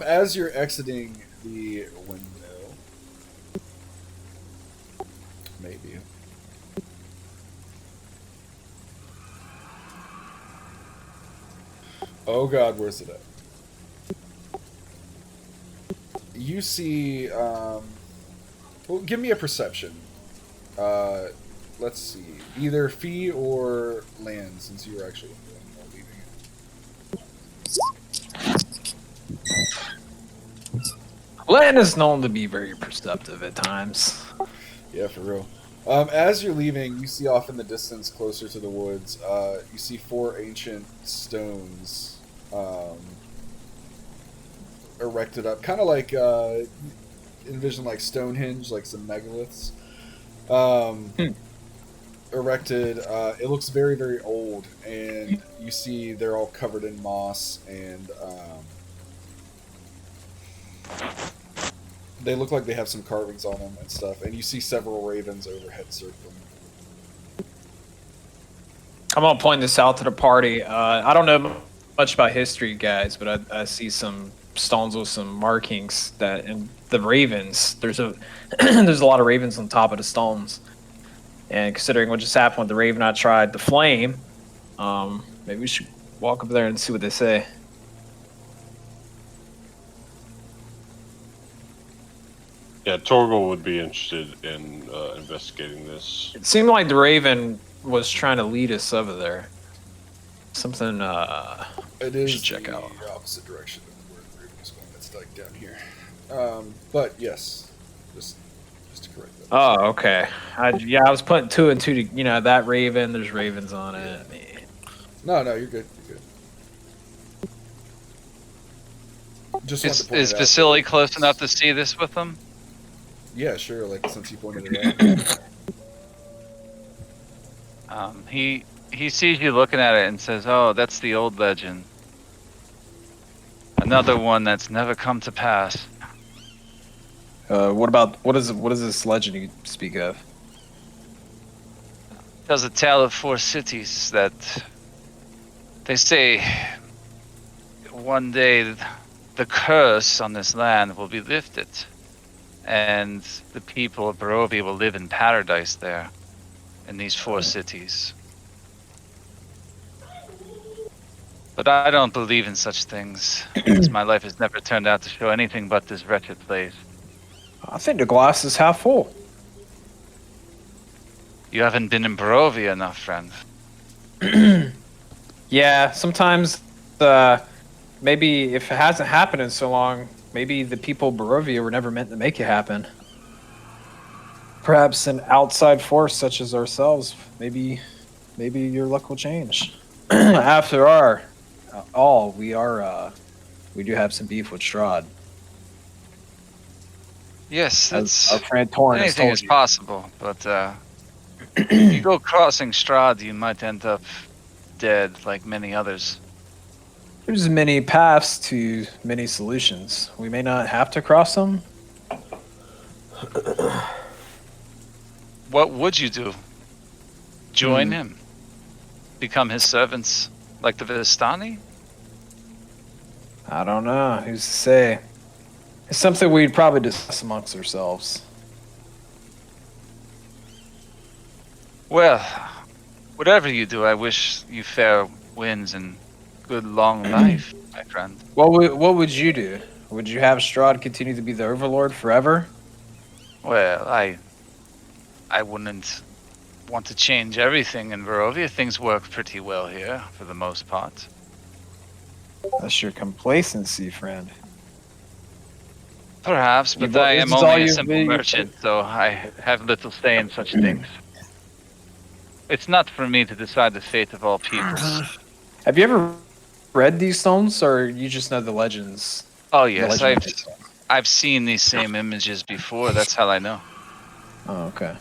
As you're exiting the windmill, maybe. Oh God, where's it at? You see, well, give me a perception. Let's see, either fee or land, since you were actually leaving it. Len is known to be very perceptive at times. Yeah, for real. As you're leaving, you see off in the distance, closer to the woods, you see 4 ancient stones erected up, kind of like envision like Stonehenge, like some megaliths. Erected. It looks very, very old, and you see they're all covered in moss, and they look like they have some carvings on them and stuff. And you see several ravens overhead circling. I'm gonna point this out to the party. I don't know much about history, guys, but I see some stones with some markings that, and the ravens. There's a there's a lot of ravens on top of the stones. And considering what just happened with the raven I tried, the flame, maybe we should walk up there and see what they say. Yeah, Torgal would be interested in investigating this. It seemed like the raven was trying to lead us over there. Something It we is should check the out. opposite direction of where the raven is going. It's like down here. But yes, just to correct that. Oh, okay. I was putting 2 and 2 to, that raven, there's ravens on it. Man. No, you're good. You're good. Just wanted to point Is it out. Vasily close enough to see this with them? Yeah, sure. Like since you pointed it out. He sees you looking at it and says, "Oh, that's the old legend. Another one that's never come to pass." What is this legend you speak of? Tells a tale of 4 cities that they say one day the curse on this land will be lifted, and the people of Barovia will live in paradise there, in these 4 cities. But I don't believe in such things, because my life has never turned out to show anything but this wretched place. I think the glass is half full. You haven't been in Barovia enough, friend. Yeah, sometimes maybe if it hasn't happened in so long, maybe the people of Barovia were never meant to make it happen. Perhaps an outside force such as ourselves, maybe your luck will change. After all, we do have some beef with Strahd. Yes, As our friend Torrin has anything told is you. possible, but if you go crossing Strahd, you might end up dead like many others. There's many paths to many solutions. We may not have to cross them. What would you do? Join him? Become his servants like the Vistani? I don't know. Who's to say? It's something we'd probably discuss amongst ourselves. Well, whatever you do, I wish you fair winds and good long life, my friend. What would you do? Would you have Strahd continue to be the overlord forever? Well, I wouldn't want to change everything in Barovia. Things work pretty well here, for the most part. That's your complacency, friend. Perhaps, but You've- I this am is all only a you've simple been- merchant, so I have little say in such things. It's not for me to decide the fate of all peoples. Have you ever read these stones, or you just know the legends? Oh The yes, legend of these stones? I've seen these same images before. That's how I know. Oh, okay.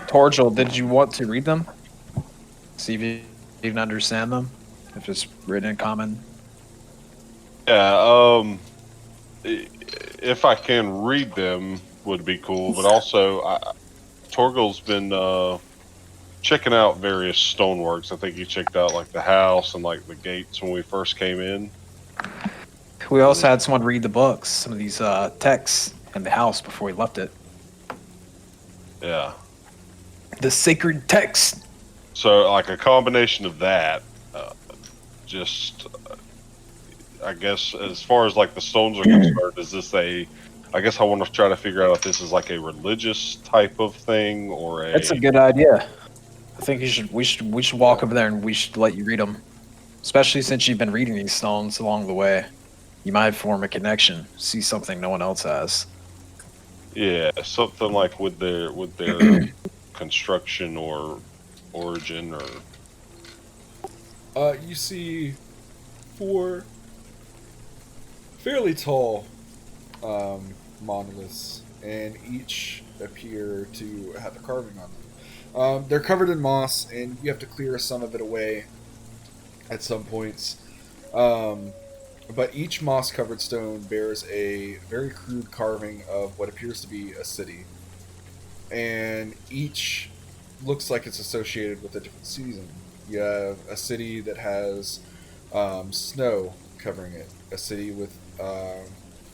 Torgil, did you want to read them? See if you even understand them? If it's written in common? Yeah, if I can read them would be cool, but also Torgal's been checking out various stoneworks. I think he checked out like the house and like the gates when we first came in. We also had someone read the books, some of these texts in the house before we left it. Yeah. The sacred text. So like a combination of that just, I guess, as far as like the stones are concerned, is this a? I guess I want to try to figure out if this is like a religious type of thing or a. That's a good idea. I think we should walk over there and we should let you read them, especially since you've been reading these stones along the way. You might form a connection, see something no one else has. Yeah, something like with their construction or origin or. You see 4 fairly tall monoliths, and each appear to have a carving on them. They're covered in moss, and you have to clear some of it away at some points. But each moss-covered stone bears a very crude carving of what appears to be a city. And each looks like it's associated with a different season. You have a city that has snow covering it, a city with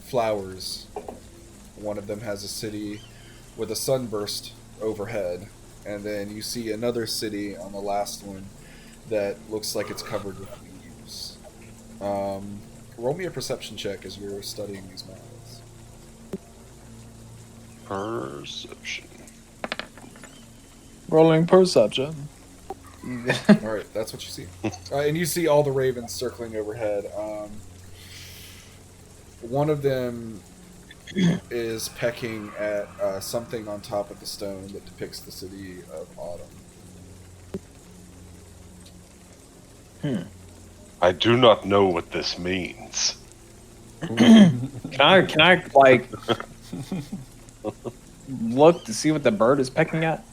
flowers. One of them has a city with a sunburst overhead. And then you see another city on the last one that looks like it's covered with leaves. Roll me a perception check as you're studying these monoliths. Perception. Rolling perception. Alright, that's what you see. And you see all the ravens circling overhead. One of them is pecking at something on top of the stone that depicts the city of Autumn. I do not know what this means. Can I like look to see what the bird is pecking at?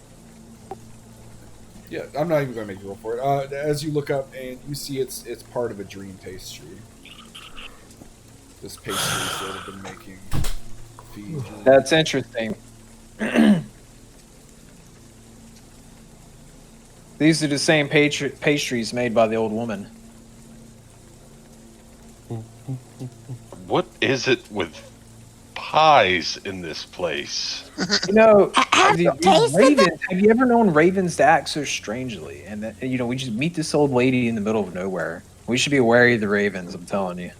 Yeah, I'm not even going to make you roll for it. As you look up and you see it's part of a dream pastry. This pastry that have been making feed. That's interesting. These are the same pastries made by the old woman. What is it with pies in this place? You know, Have you these tasted ravens. Have you ever known ravens to act so strangely? And that, you know, we just meet this old lady in the middle of nowhere. We should be wary of the ravens. I'm telling you.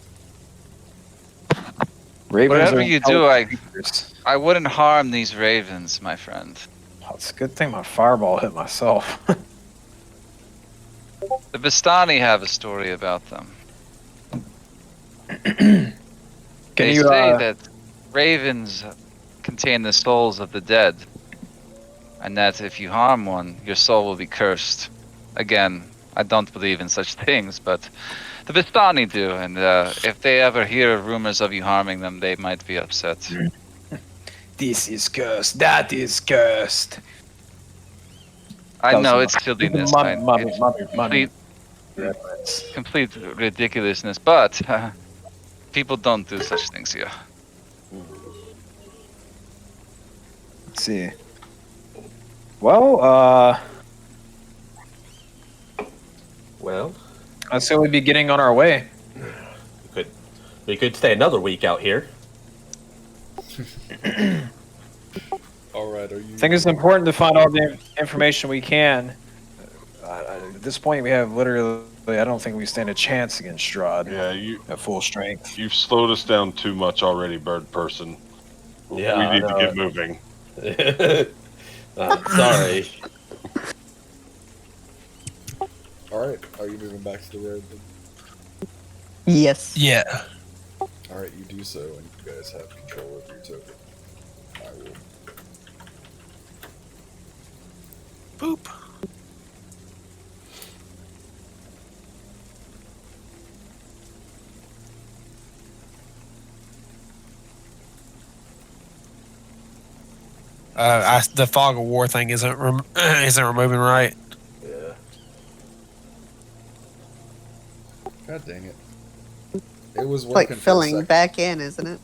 Ravens Whatever are you do, creatures. I wouldn't harm these ravens, my friend. Oh, it's a good thing my fireball hit myself. The Vistani have a story about them. They you, say that ravens contain the souls of the dead, and that if you harm one, your soul will be cursed. Again, I don't believe in such things, but the Vistani do, and if they ever hear rumors of you harming them, they might be upset. This is cursed. That is cursed. I know it's silliness, Mummy. complete ridiculousness, but people don't do such things here. Let's see. Well, I say we'd be getting on our way. We could stay another week out here. Alright, are you... I think it's important to find all the information we can. At this point, we have literally... I don't think we stand a chance against Strahd. Yeah, you at full strength. You've slowed us down too much already, bird person. Yeah, we need to get moving. Sorry. Alright, are you moving back to the road then? Yes. Yeah. Alright, you do so, and you guys have control of your token. I will... Boop. The fog of war thing isn't removing right. Yeah. God dang it. It was It's like working for a filling second. back in, isn't it?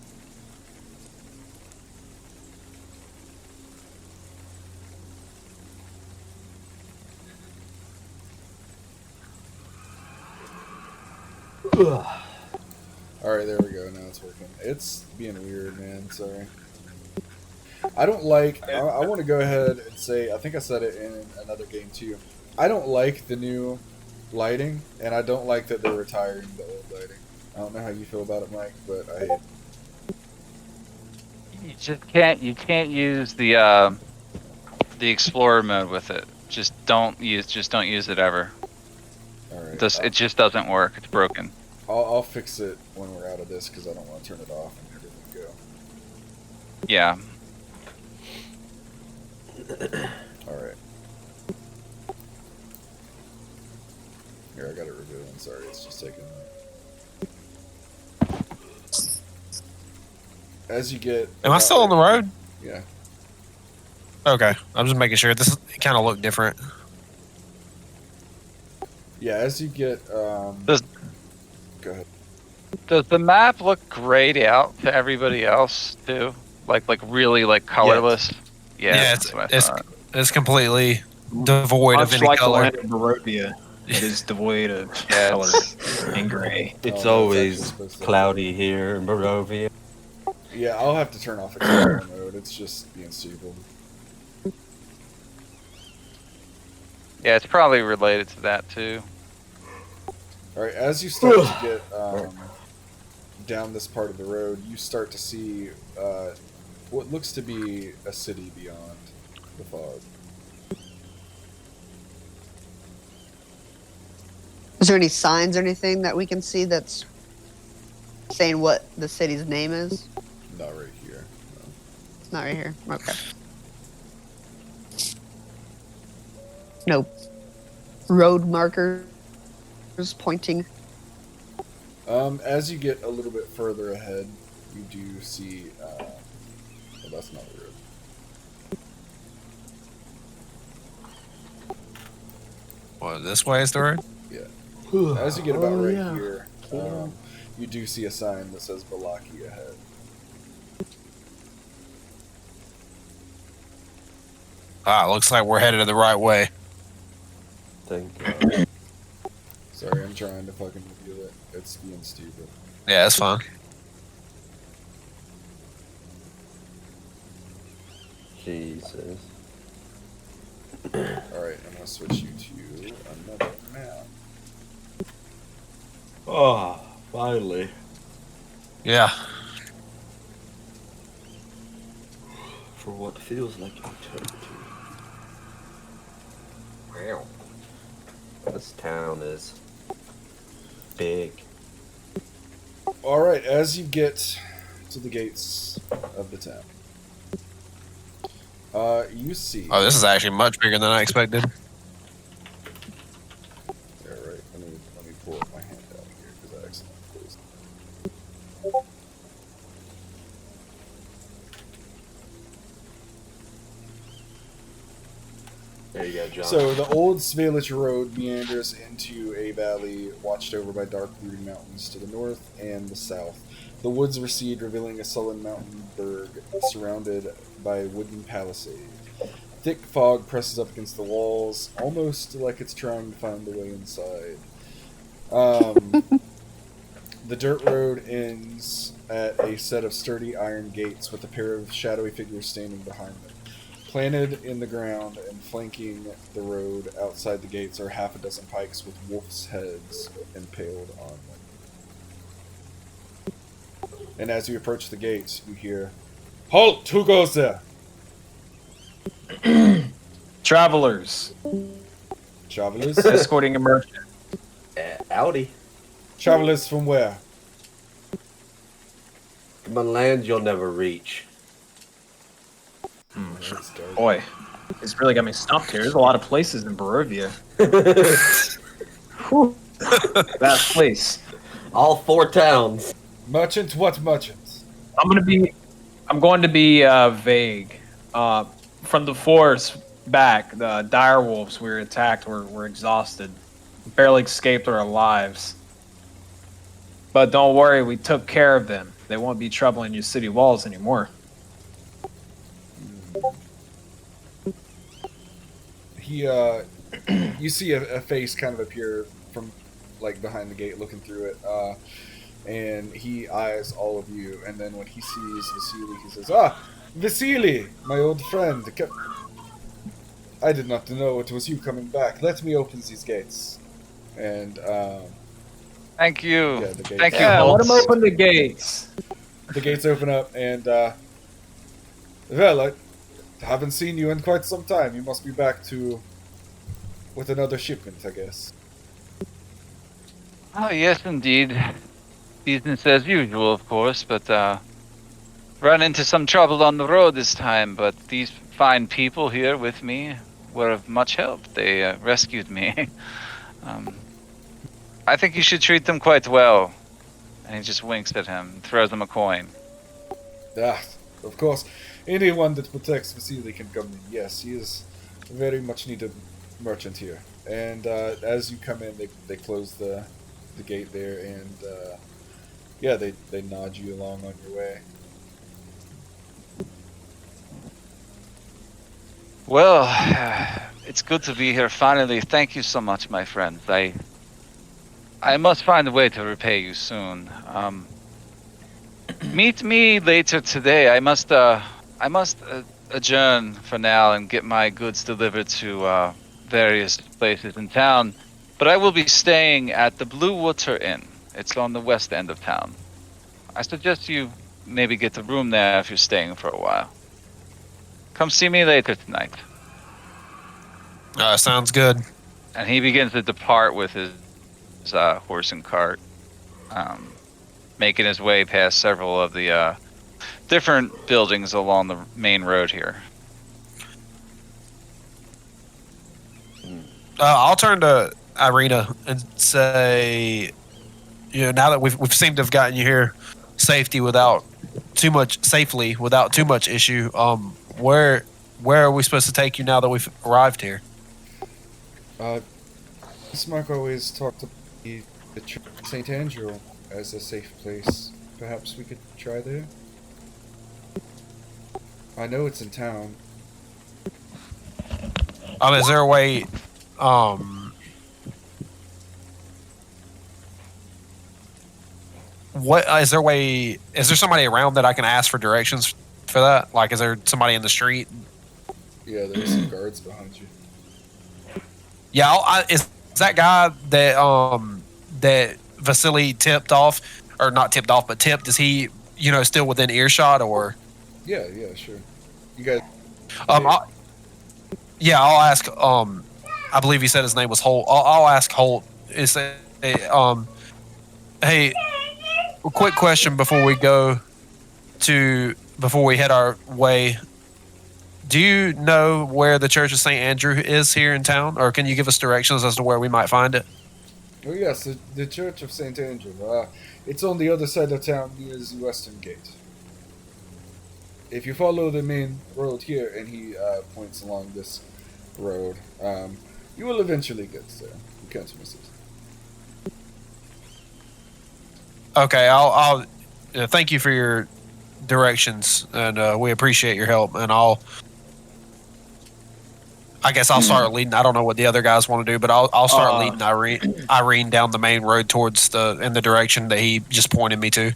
Alright, there we go. Now it's working. It's being weird, man. Sorry. I don't like... I want to go ahead and say... I think I said it in another game, too. I don't like the new lighting, and I don't like that they're retiring the old lighting. I don't know how you feel about it, Mike, but I hate it. You just can't use the explorer mode with it. Just don't use it ever. Alright. It just doesn't work. It's broken. I'll fix it when we're out of this because I don't want to turn it off and everything go. Yeah. Alright. Here, I got it reviewed. I'm sorry, it's just taking a minute. As you get... Am I still on the road? Yeah. Okay, I'm just making sure. This kind of look different. Yeah, as you get... Go ahead. Does the map look grayed out to everybody else too? Like really like colorless? Yeah, that's what I thought. It's completely devoid of Much any like color. the land of Barovia, it is devoid of color and gray. It's Oh, always that's actually supposed to- cloudy here in Barovia. Yeah, I'll have to turn off explorer mode. It's just being stupid. Yeah, it's probably related to that too. Alright, as you start to get down this part of the road, you start to see what looks to be a city beyond the fog. Is there any signs or anything that we can see that's saying what the city's name is? Not right here. No. It's not right here. Okay. No road markers pointing. As you get a little bit further ahead, you do see. Well, that's not a road. What, this way is the road? Yeah. As you get about here, you do see a sign that says Balaki ahead. Looks like we're headed the right way. Thank you. Sorry, I'm trying to fucking reveal it. It's being stupid. Yeah, that's fine. Jesus. Alright, I'm gonna switch you to another map. Oh, finally. Yeah. For what feels like eternity. Wow. This town is big. Alright, as you get to the gates of the town, you see... Oh, this is actually much bigger than I expected. Yeah, right. Let me pull up my handout here because I accidentally closed it. There you go, John. So the old Svalich Road meanders into a valley watched over by dark brooding mountains to the north and the south. The woods recede, revealing a sullen mountain berg surrounded by a wooden palisade. Thick fog presses up against the walls, almost like it's trying to find a way inside. The dirt road ends at a set of sturdy iron gates with a pair of shadowy figures standing behind them. Planted in the ground and flanking the road outside the gates are half a dozen pikes with wolf's heads impaled on them. And as you approach the gates, you hear, "Halt! Who goes there?" Travelers Travelers? escorting a merchant. Howdy. Travelers from where? From a land you'll never reach. Boy, it's really got me stumped here. There's a lot of places in Barovia. Whew. That place. All 4 towns. Merchant? What merchants? I'm going to be vague. From the forest back, the dire wolves we were attacked were exhausted. Barely escaped our lives. But don't worry, we took care of them. They won't be troubling your city walls anymore. You see a face kind of appear from like behind the gate looking through it, and he eyes all of you, and then when he sees Vasily, he says, "Ah, Vasily, my old friend. I did not know it was you coming back. Let me open these gates." And Thank you. yeah, the gates, Thank you, Yeah, let Holtz. him open the gates. the gates open up, and well, I haven't seen you in quite some time. You must be back with another shipment, I guess. Oh, yes, indeed. Business as usual, of course, but run into some trouble on the road this time. But these fine people here with me were of much help. They rescued me. I think you should treat them quite well. And he just winks at him and throws him a coin. Ah, of course. Anyone that protects Vasily can come in. Yes, he is a very much needed merchant here. And as you come in, they close the gate there, and yeah, they nod you along on your way. Well, it's good to be here finally. Thank you so much, my friends. I must find a way to repay you soon. Meet me later today. I must adjourn for now and get my goods delivered to various places in town. But I will be staying at the Blue Water Inn. It's on the west end of town. I suggest you maybe get a room there if you're staying for a while. Come see me later tonight. Sounds good. And he begins to depart with his horse and cart, making his way past several of the different buildings along the main road here. I'll turn to Irina and say, now that we've seemed to have gotten you here safely without too much issue, where are we supposed to take you now that we've arrived here? Bismarck always talked about the Church of St. Andrew as a safe place. Perhaps we could try there? I know it's in town. Is there a way, is there somebody around that I can ask for directions for that? Like, is there somebody in the street? Yeah, there's some guards behind you. Yeah, is that guy that Vasily tipped off, or not tipped off, but tipped? Is he, still within earshot, or? Yeah, sure. You guys. I'll ask. I believe he said his name was Holt. I'll ask Holt. Hey, quick question before we head our way. Do you know where the Church of St. Andrew is here in town, or can you give us directions as to where we might find it? Oh yes, the Church of St. Andrew. It's on the other side of town near the western gate. If you follow the main road here, and he points along this road, you will eventually get there. You can't miss it. Okay, I'll thank you for your directions, and we appreciate your help. And I guess I'll start leading. I don't know what the other guys want to do, but I'll start leading Irene down the main road in the direction that he just pointed me to.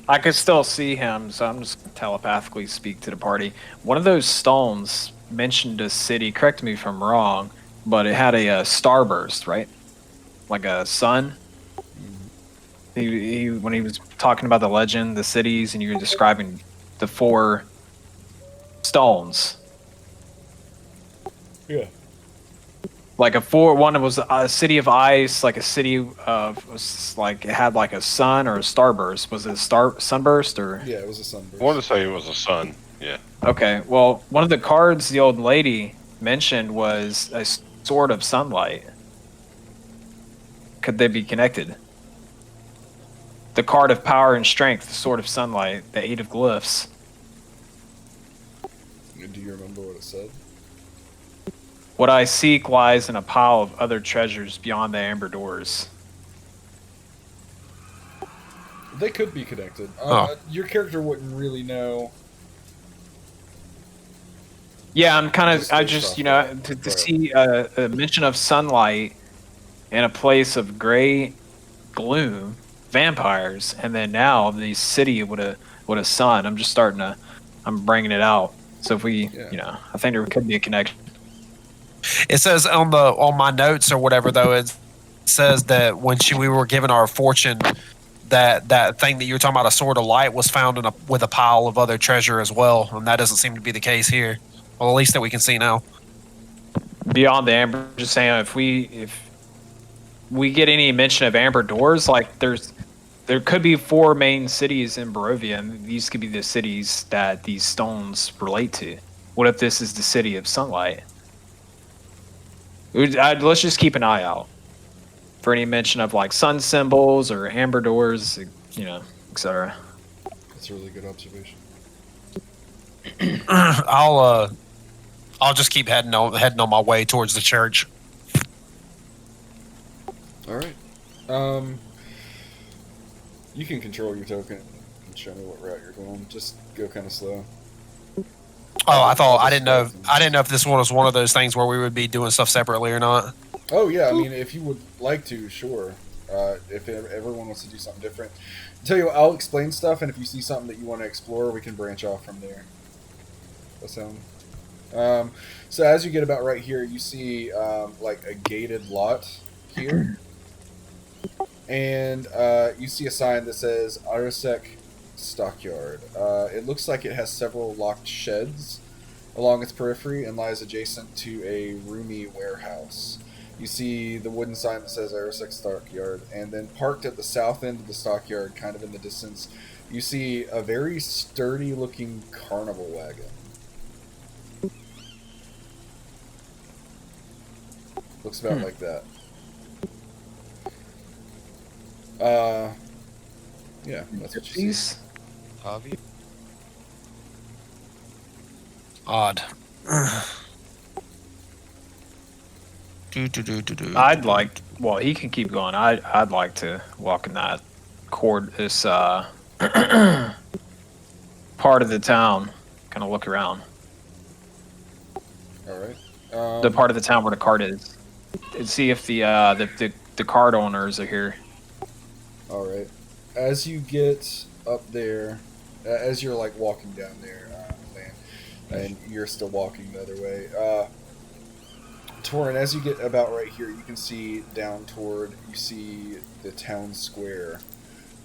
I could still see him, so I'm just gonna telepathically speak to the party. One of those stones mentioned a city. Correct me if I'm wrong, but it had a starburst, right? Like a sun. He when he was talking about the legend, the cities, and you were describing the 4 stones. Yeah. Like one was a city of ice, like a city of it had like a sun or a starburst. Was it a sunburst or? Yeah, it was a sunburst. I want to say it was a sun. Yeah. Okay. Well, one of the cards the old lady mentioned was a sword of sunlight. Could they be connected? The card of power and strength, the sword of sunlight, the 8 of glyphs. Do you remember what it said? What I seek lies in a pile of other treasures beyond the amber doors. They could be connected. Your character wouldn't really know. Yeah, I just to see a mention of sunlight in a place of gray gloom, vampires, and then now the city with a sun. I'm bringing it out. So if we, I think there could be a connection. It says on my notes or whatever though, it says that when we were given our fortune, that thing that you were talking about, a sword of light, was found with a pile of other treasure as well, and that doesn't seem to be the case here. Well, at least that we can see now. Beyond the amber, just saying, if we get any mention of amber doors, like there could be 4 main cities in Barovia, and these could be the cities that these stones relate to. What if this is the city of sunlight? Let's just keep an eye out for any mention of like sun symbols or amber doors, etc. That's a really good observation. I'll just keep heading on my way towards the church. All right. You can control your token and show me what route you're going. Just go kind of slow. Oh, I didn't know if this one was one of those things where we would be doing stuff separately or not. Oh yeah, I mean, if you would like to, sure. If everyone wants to do something different, tell you what, I'll explain stuff, and if you see something that you want to explore, we can branch off from there. That sound? So as you get about right here, you see like a gated lot here, and you see a sign that says Arasek Stockyard. It looks like it has several locked sheds along its periphery and lies adjacent to a roomy warehouse. You see the wooden sign that says Arasek Stockyard, and then parked at the south end of the stockyard, kind of in the distance, you see a very sturdy-looking carnival wagon. Looks about like that. Yeah, that's what you see. Avi? Odd. I'd like. Well, he can keep going. I'd like to walk in that this part of the town. Kind of look around. All right. The part of the town where the cart is, and see if the cart owners are here. All right. As you get up there, as you're like walking down there, Lan, and you're still walking the other way, Torin, as you get about right here, you can see down you see the town square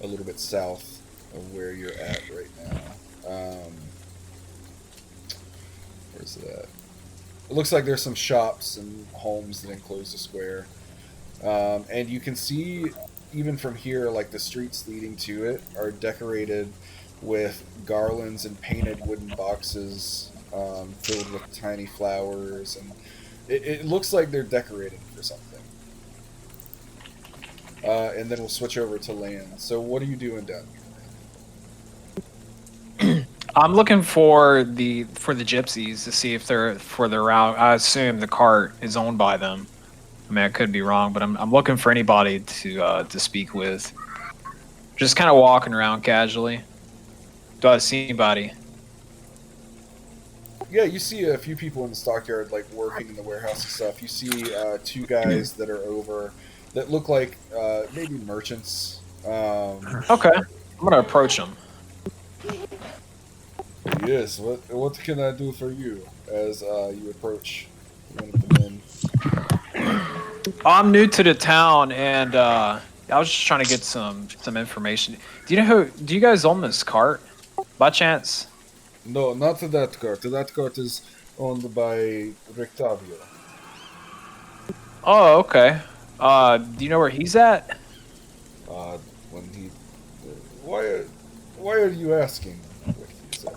a little bit south of where you're at right now. Where's that? It looks like there's some shops and homes that enclose the square. And you can see, even from here, like the streets leading to it are decorated with garlands and painted wooden boxes filled with tiny flowers, and it looks like they're decorated for something. And then we'll switch over to land. So what are you doing down here? I'm looking for the gypsies to see if they're for their route. I assume the cart is owned by them. I mean, I could be wrong, but I'm looking for anybody to speak with. Just kind of walking around casually. Do I see anybody? Yeah, you see a few people in the stockyard, like working in the warehouse and stuff. You see 2 guys that are over that look like maybe merchants. Okay, I'm gonna approach them. Yes. What can I do for you? As you approach one of the men. I'm new to the town, and I was just trying to get some information. Do you guys own this cart, by chance? No, not that cart. That cart is owned by Rictavio. Oh, okay. Do you know where he's at? When he, why are you asking what he's at?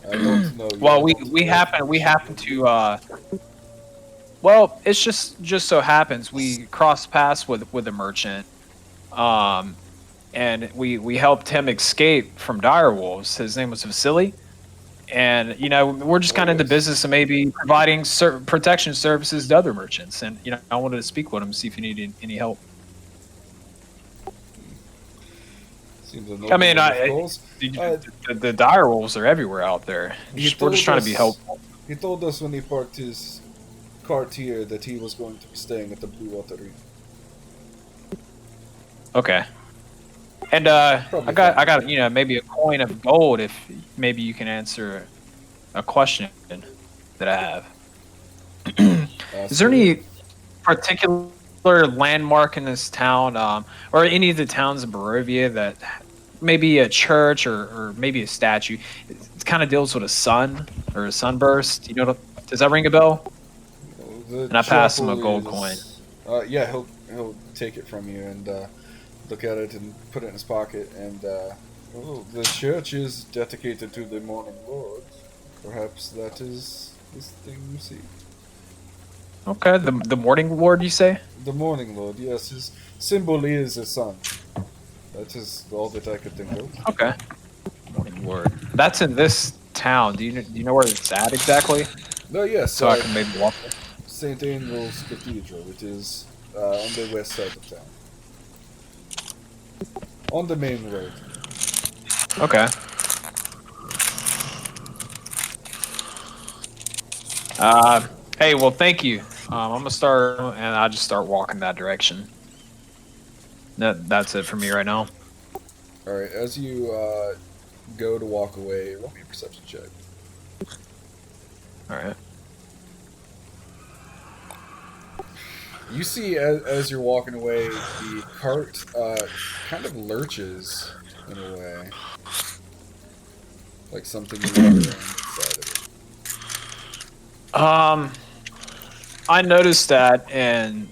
I don't know. Well, we happen to. Well, it's just so happens we crossed paths with a merchant, and we helped him escape from direwolves. His name was Vasily, and we're just kind of in the business of maybe providing protection services to other merchants. And I wanted to speak with him, see if you needed any help. Seems I mean, the direwolves are everywhere out there. We're just trying to be helpful. He told us when he parked his cart here that he was going to be staying at the Blue Water Inn. Okay. And I got maybe a coin of gold if maybe you can answer a question that I have. Is there any particular landmark in this town, or any of the towns in Barovia that maybe a church or maybe a statue? It kind of deals with a sun or a sunburst. You know, does that ring a bell? And I pass him a gold coin. Yeah, he'll take it from you and look at it and put it in his pocket. And the church is dedicated to the Morning Lord. Perhaps that is this thing you see. Okay, the Morning Lord, you say? The Morning Lord, yes. His symbol is a sun. That is all that I could think of. Okay. Morning Lord. That's in this town. Do you know where it's at exactly? No, yes. So I can maybe walk there. St. Angel's Cathedral. It is on the west side of town. On the main road. Okay. Hey, well, thank you. I'm gonna start, and I just start walking that direction. That's it for me right now. All right. As you go to walk away, roll me a perception check. All right. You see, as you're walking away, the cart kind of lurches in a way, like something moved around inside of it. I noticed that, and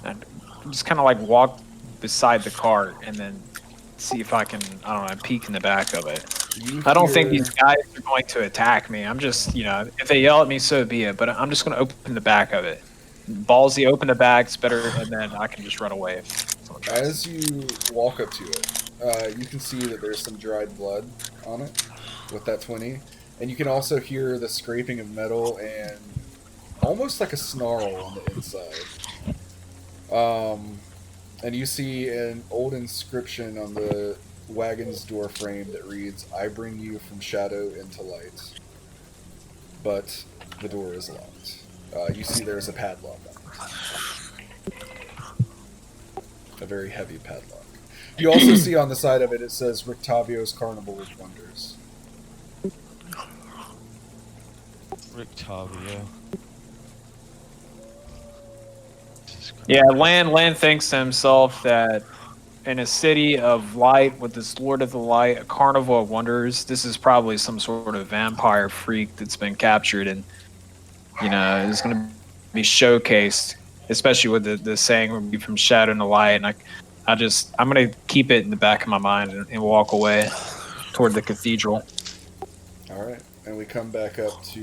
I just kind of like walk beside the cart and then see if I can, I don't know, peek in the back of it. I don't think these guys are going to attack me. I'm just, if they yell at me, so be it. But I'm just going to open the back of it. Ballsy, open the back. It's better, and then I can just run away. As you walk up to it, you can see that there's some dried blood on it with that 20. And you can also hear the scraping of metal and almost like a snarl on the inside. And you see an old inscription on the wagon's door frame that reads, "I bring you from shadow into light." But the door is locked. You see there's a padlock on it. A very heavy padlock. You also see on the side of it, it says Rictavio's Carnival of Wonders. Rictavio. Yeah, Land thinks to himself that in a city of light with this Lord of the Light, a carnival of wonders, this is probably some sort of vampire freak that's been captured and, is going to be showcased, especially with the saying will be from shadow to light. And I'm going to keep it in the back of my mind and walk away toward the cathedral. All right. And we come back up to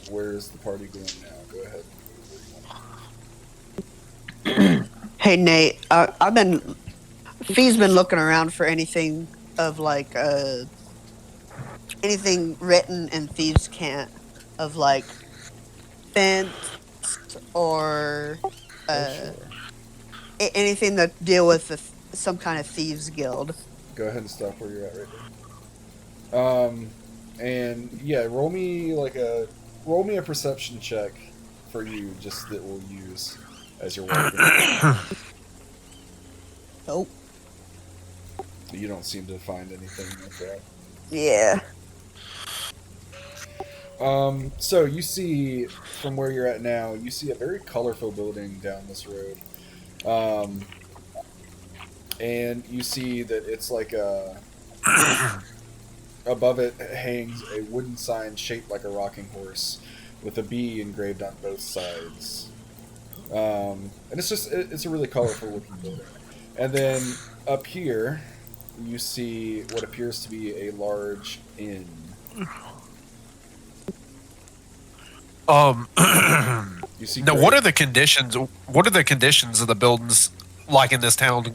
where's the party going now? Go ahead. Hey Nate, Fee's been looking around for anything of like anything written in Thieves' Cant of like fence or anything that deal with some kind of thieves guild. Go ahead and stop where you're at right there. And yeah, roll me a perception check for you, just that we'll use as you're walking. Nope. You don't seem to find anything like that. Yeah. So you see from where you're at now, you see a very colorful building down this road. And you see that it's like above it hangs a wooden sign shaped like a rocking horse with a bee engraved on both sides. And it's a really colorful looking building. And then up here, you see what appears to be a large inn. You see now, what are the conditions? What are the conditions of the buildings like in this town?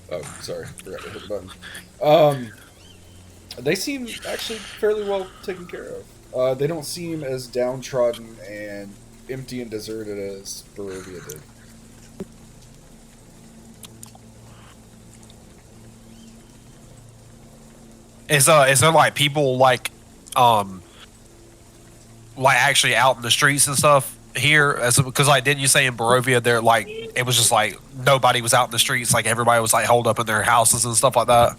Oh, sorry, forgot to hit the button. They seem actually fairly well taken care of. They don't seem as downtrodden and empty and deserted as Barovia did. Is there like people like actually out in the streets and stuff here? As because like, didn't you say in Barovia there like it was just like nobody was out in the streets, like everybody was like holed up in their houses and stuff like that?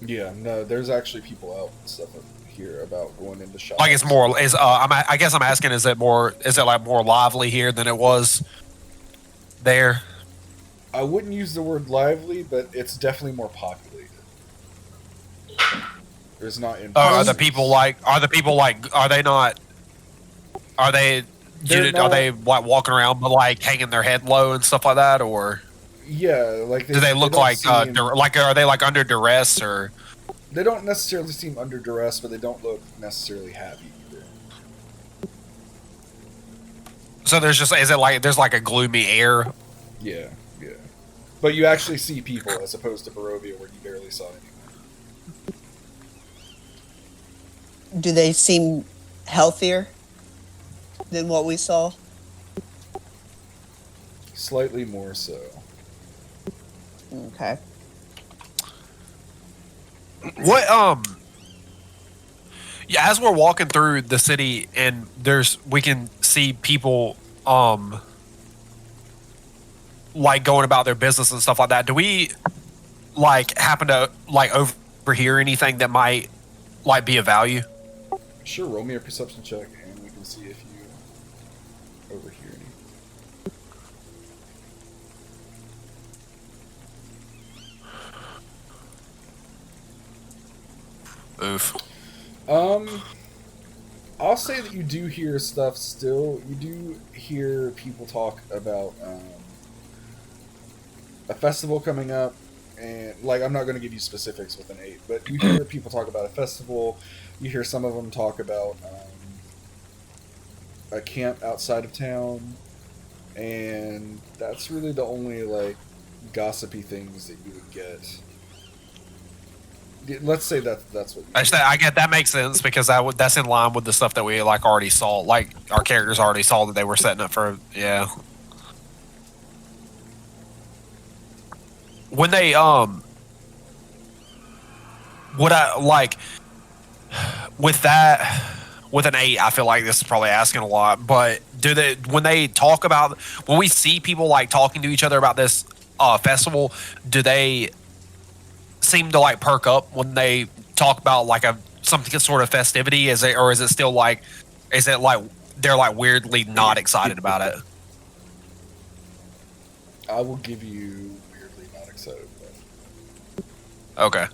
Yeah, no, there's actually people out and stuff here about going into shops. Like it's more is I guess I'm asking, is it like more lively here than it was there? I wouldn't use the word lively, but it's definitely more populated. There's not. Are the people like? Are they not? Are they? Are they like walking around but like hanging their head low and stuff like that, or? Yeah, like Do they look like like are they like under duress or? They don't necessarily seem under duress, but they don't look necessarily happy either. So there's is it like there's like a gloomy air? Yeah, yeah. But you actually see people as opposed to Barovia where you barely saw anyone. Do they seem healthier than what we saw? Slightly more so. Okay. What yeah, as we're walking through the city and we can see people like going about their business and stuff like that. Do we like happen to like overhear anything that might like be of value? Sure, roll me a perception check and we can see if you overhear any. Oof. I'll say that you do hear stuff still. You do hear people talk about a festival coming up, and like I'm not going to give you specifics with an 8, but you hear people talk about a festival. You hear some of them talk about a camp outside of town, and that's really the only like gossipy things that you would get. Let's say that's what. I get that makes sense because that's in line with the stuff that we like already saw. Like our characters already saw that they were setting up for When they would I like with that with an 8, I feel like this is probably asking a lot, but when we see people like talking to each other about this festival, do they seem to like perk up when they talk about like something sort of festivity? Is it still like they're like weirdly not excited about it? I will give you weirdly not excited about it. Okay.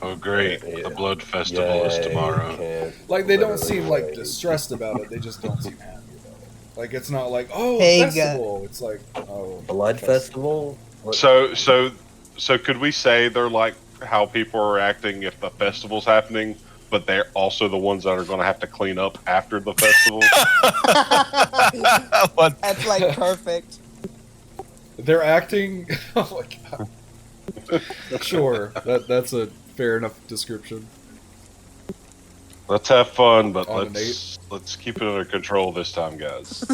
Oh great, the blood festival is tomorrow. Like they don't seem like distressed about it, they just don't seem happy about it. Like it's not like, oh, Hey, festival. It's like, oh, Blood festival? So could we say they're like how people are acting if the festival's happening, but they're also the ones that are going to have to clean up after the festival? That's like perfect. They're acting. Oh my god. Sure, that's a fair enough description. Let's have fun, but On an let's keep it under control this time, guys.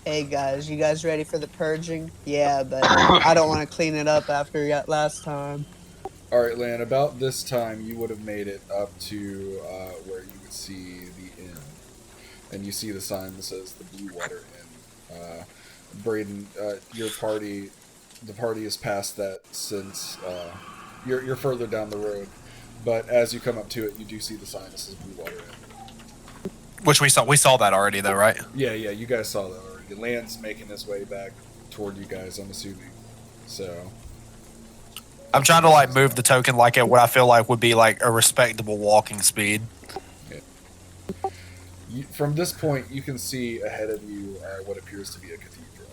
Hey guys, you guys ready for the purging? Yeah, but I don't want to clean it up after last time. Alright, Lan, about this time you would have made it up to where you would see the inn. And you see the sign that says the Blue Water Inn. Braden, the party has passed that since you're further down the road. But as you come up to it, you do see the sign that says Blue Water Inn. Which we saw that already though, right? Yeah, you guys saw that already. Land's making his way back toward you guys, I'm assuming. So I'm trying to like move the token like at what I feel like would be like a respectable walking speed. Yeah. From this point, you can see ahead of you what appears to be a cathedral.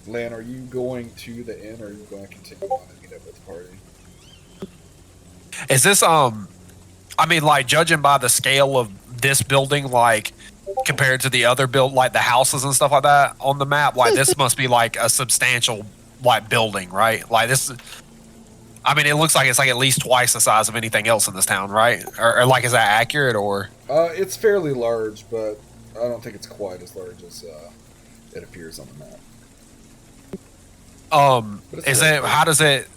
Lan, are you going to the inn, or are you going to continue on and meet up with the party? Is this I mean, like judging by the scale of this building, like compared to the other like the houses and stuff like that on the map, like this must be like a substantial like building, right? Like this. I mean, it looks like it's like at least twice the size of anything else in this town, right? Or like, is that accurate? Or it's fairly large, but I don't think it's quite as large as it appears on the map. is it? How does it?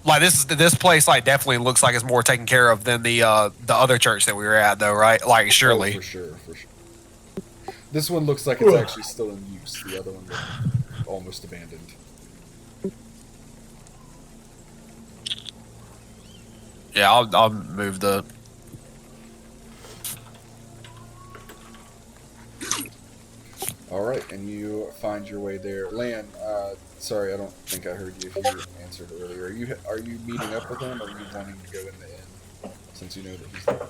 Like this place like definitely looks like it's more taken care of than the other church that we were at, though, right? Like surely. Oh, for sure. This one looks like it's actually still in use. The other one looked almost abandoned. Yeah, I'll move the. All right, and you find your way there. Lan, sorry, I don't think I heard you if you answered earlier. Are you meeting up with him, or are you wanting to go in the inn since you know that he's there?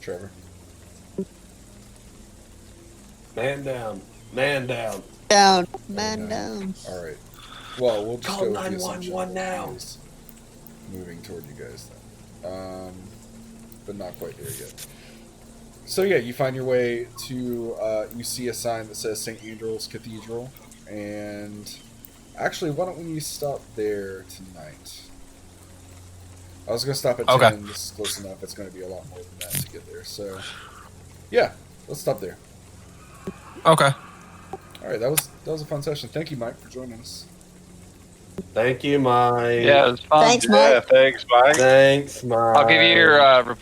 Trevor. Man down. Man down. Down. Man down. All right. Well, we'll just Call go with the assumption 911 that now. he's moving toward you guys then, but not quite there yet. So yeah, you find your way to. You see a sign that says St. Andrew's Cathedral, and actually, why don't we stop there tonight? I was gonna stop at 10. This is close enough. It's gonna be a lot more than that to get there. So yeah, let's stop there. Okay. All right, that was a fun session. Thank you, Mike, for joining us. Thank you, Mike. Yeah, it was fun. Thanks, Mike. Yeah, thanks, Mike. Thanks, Mike. I'll give you your report.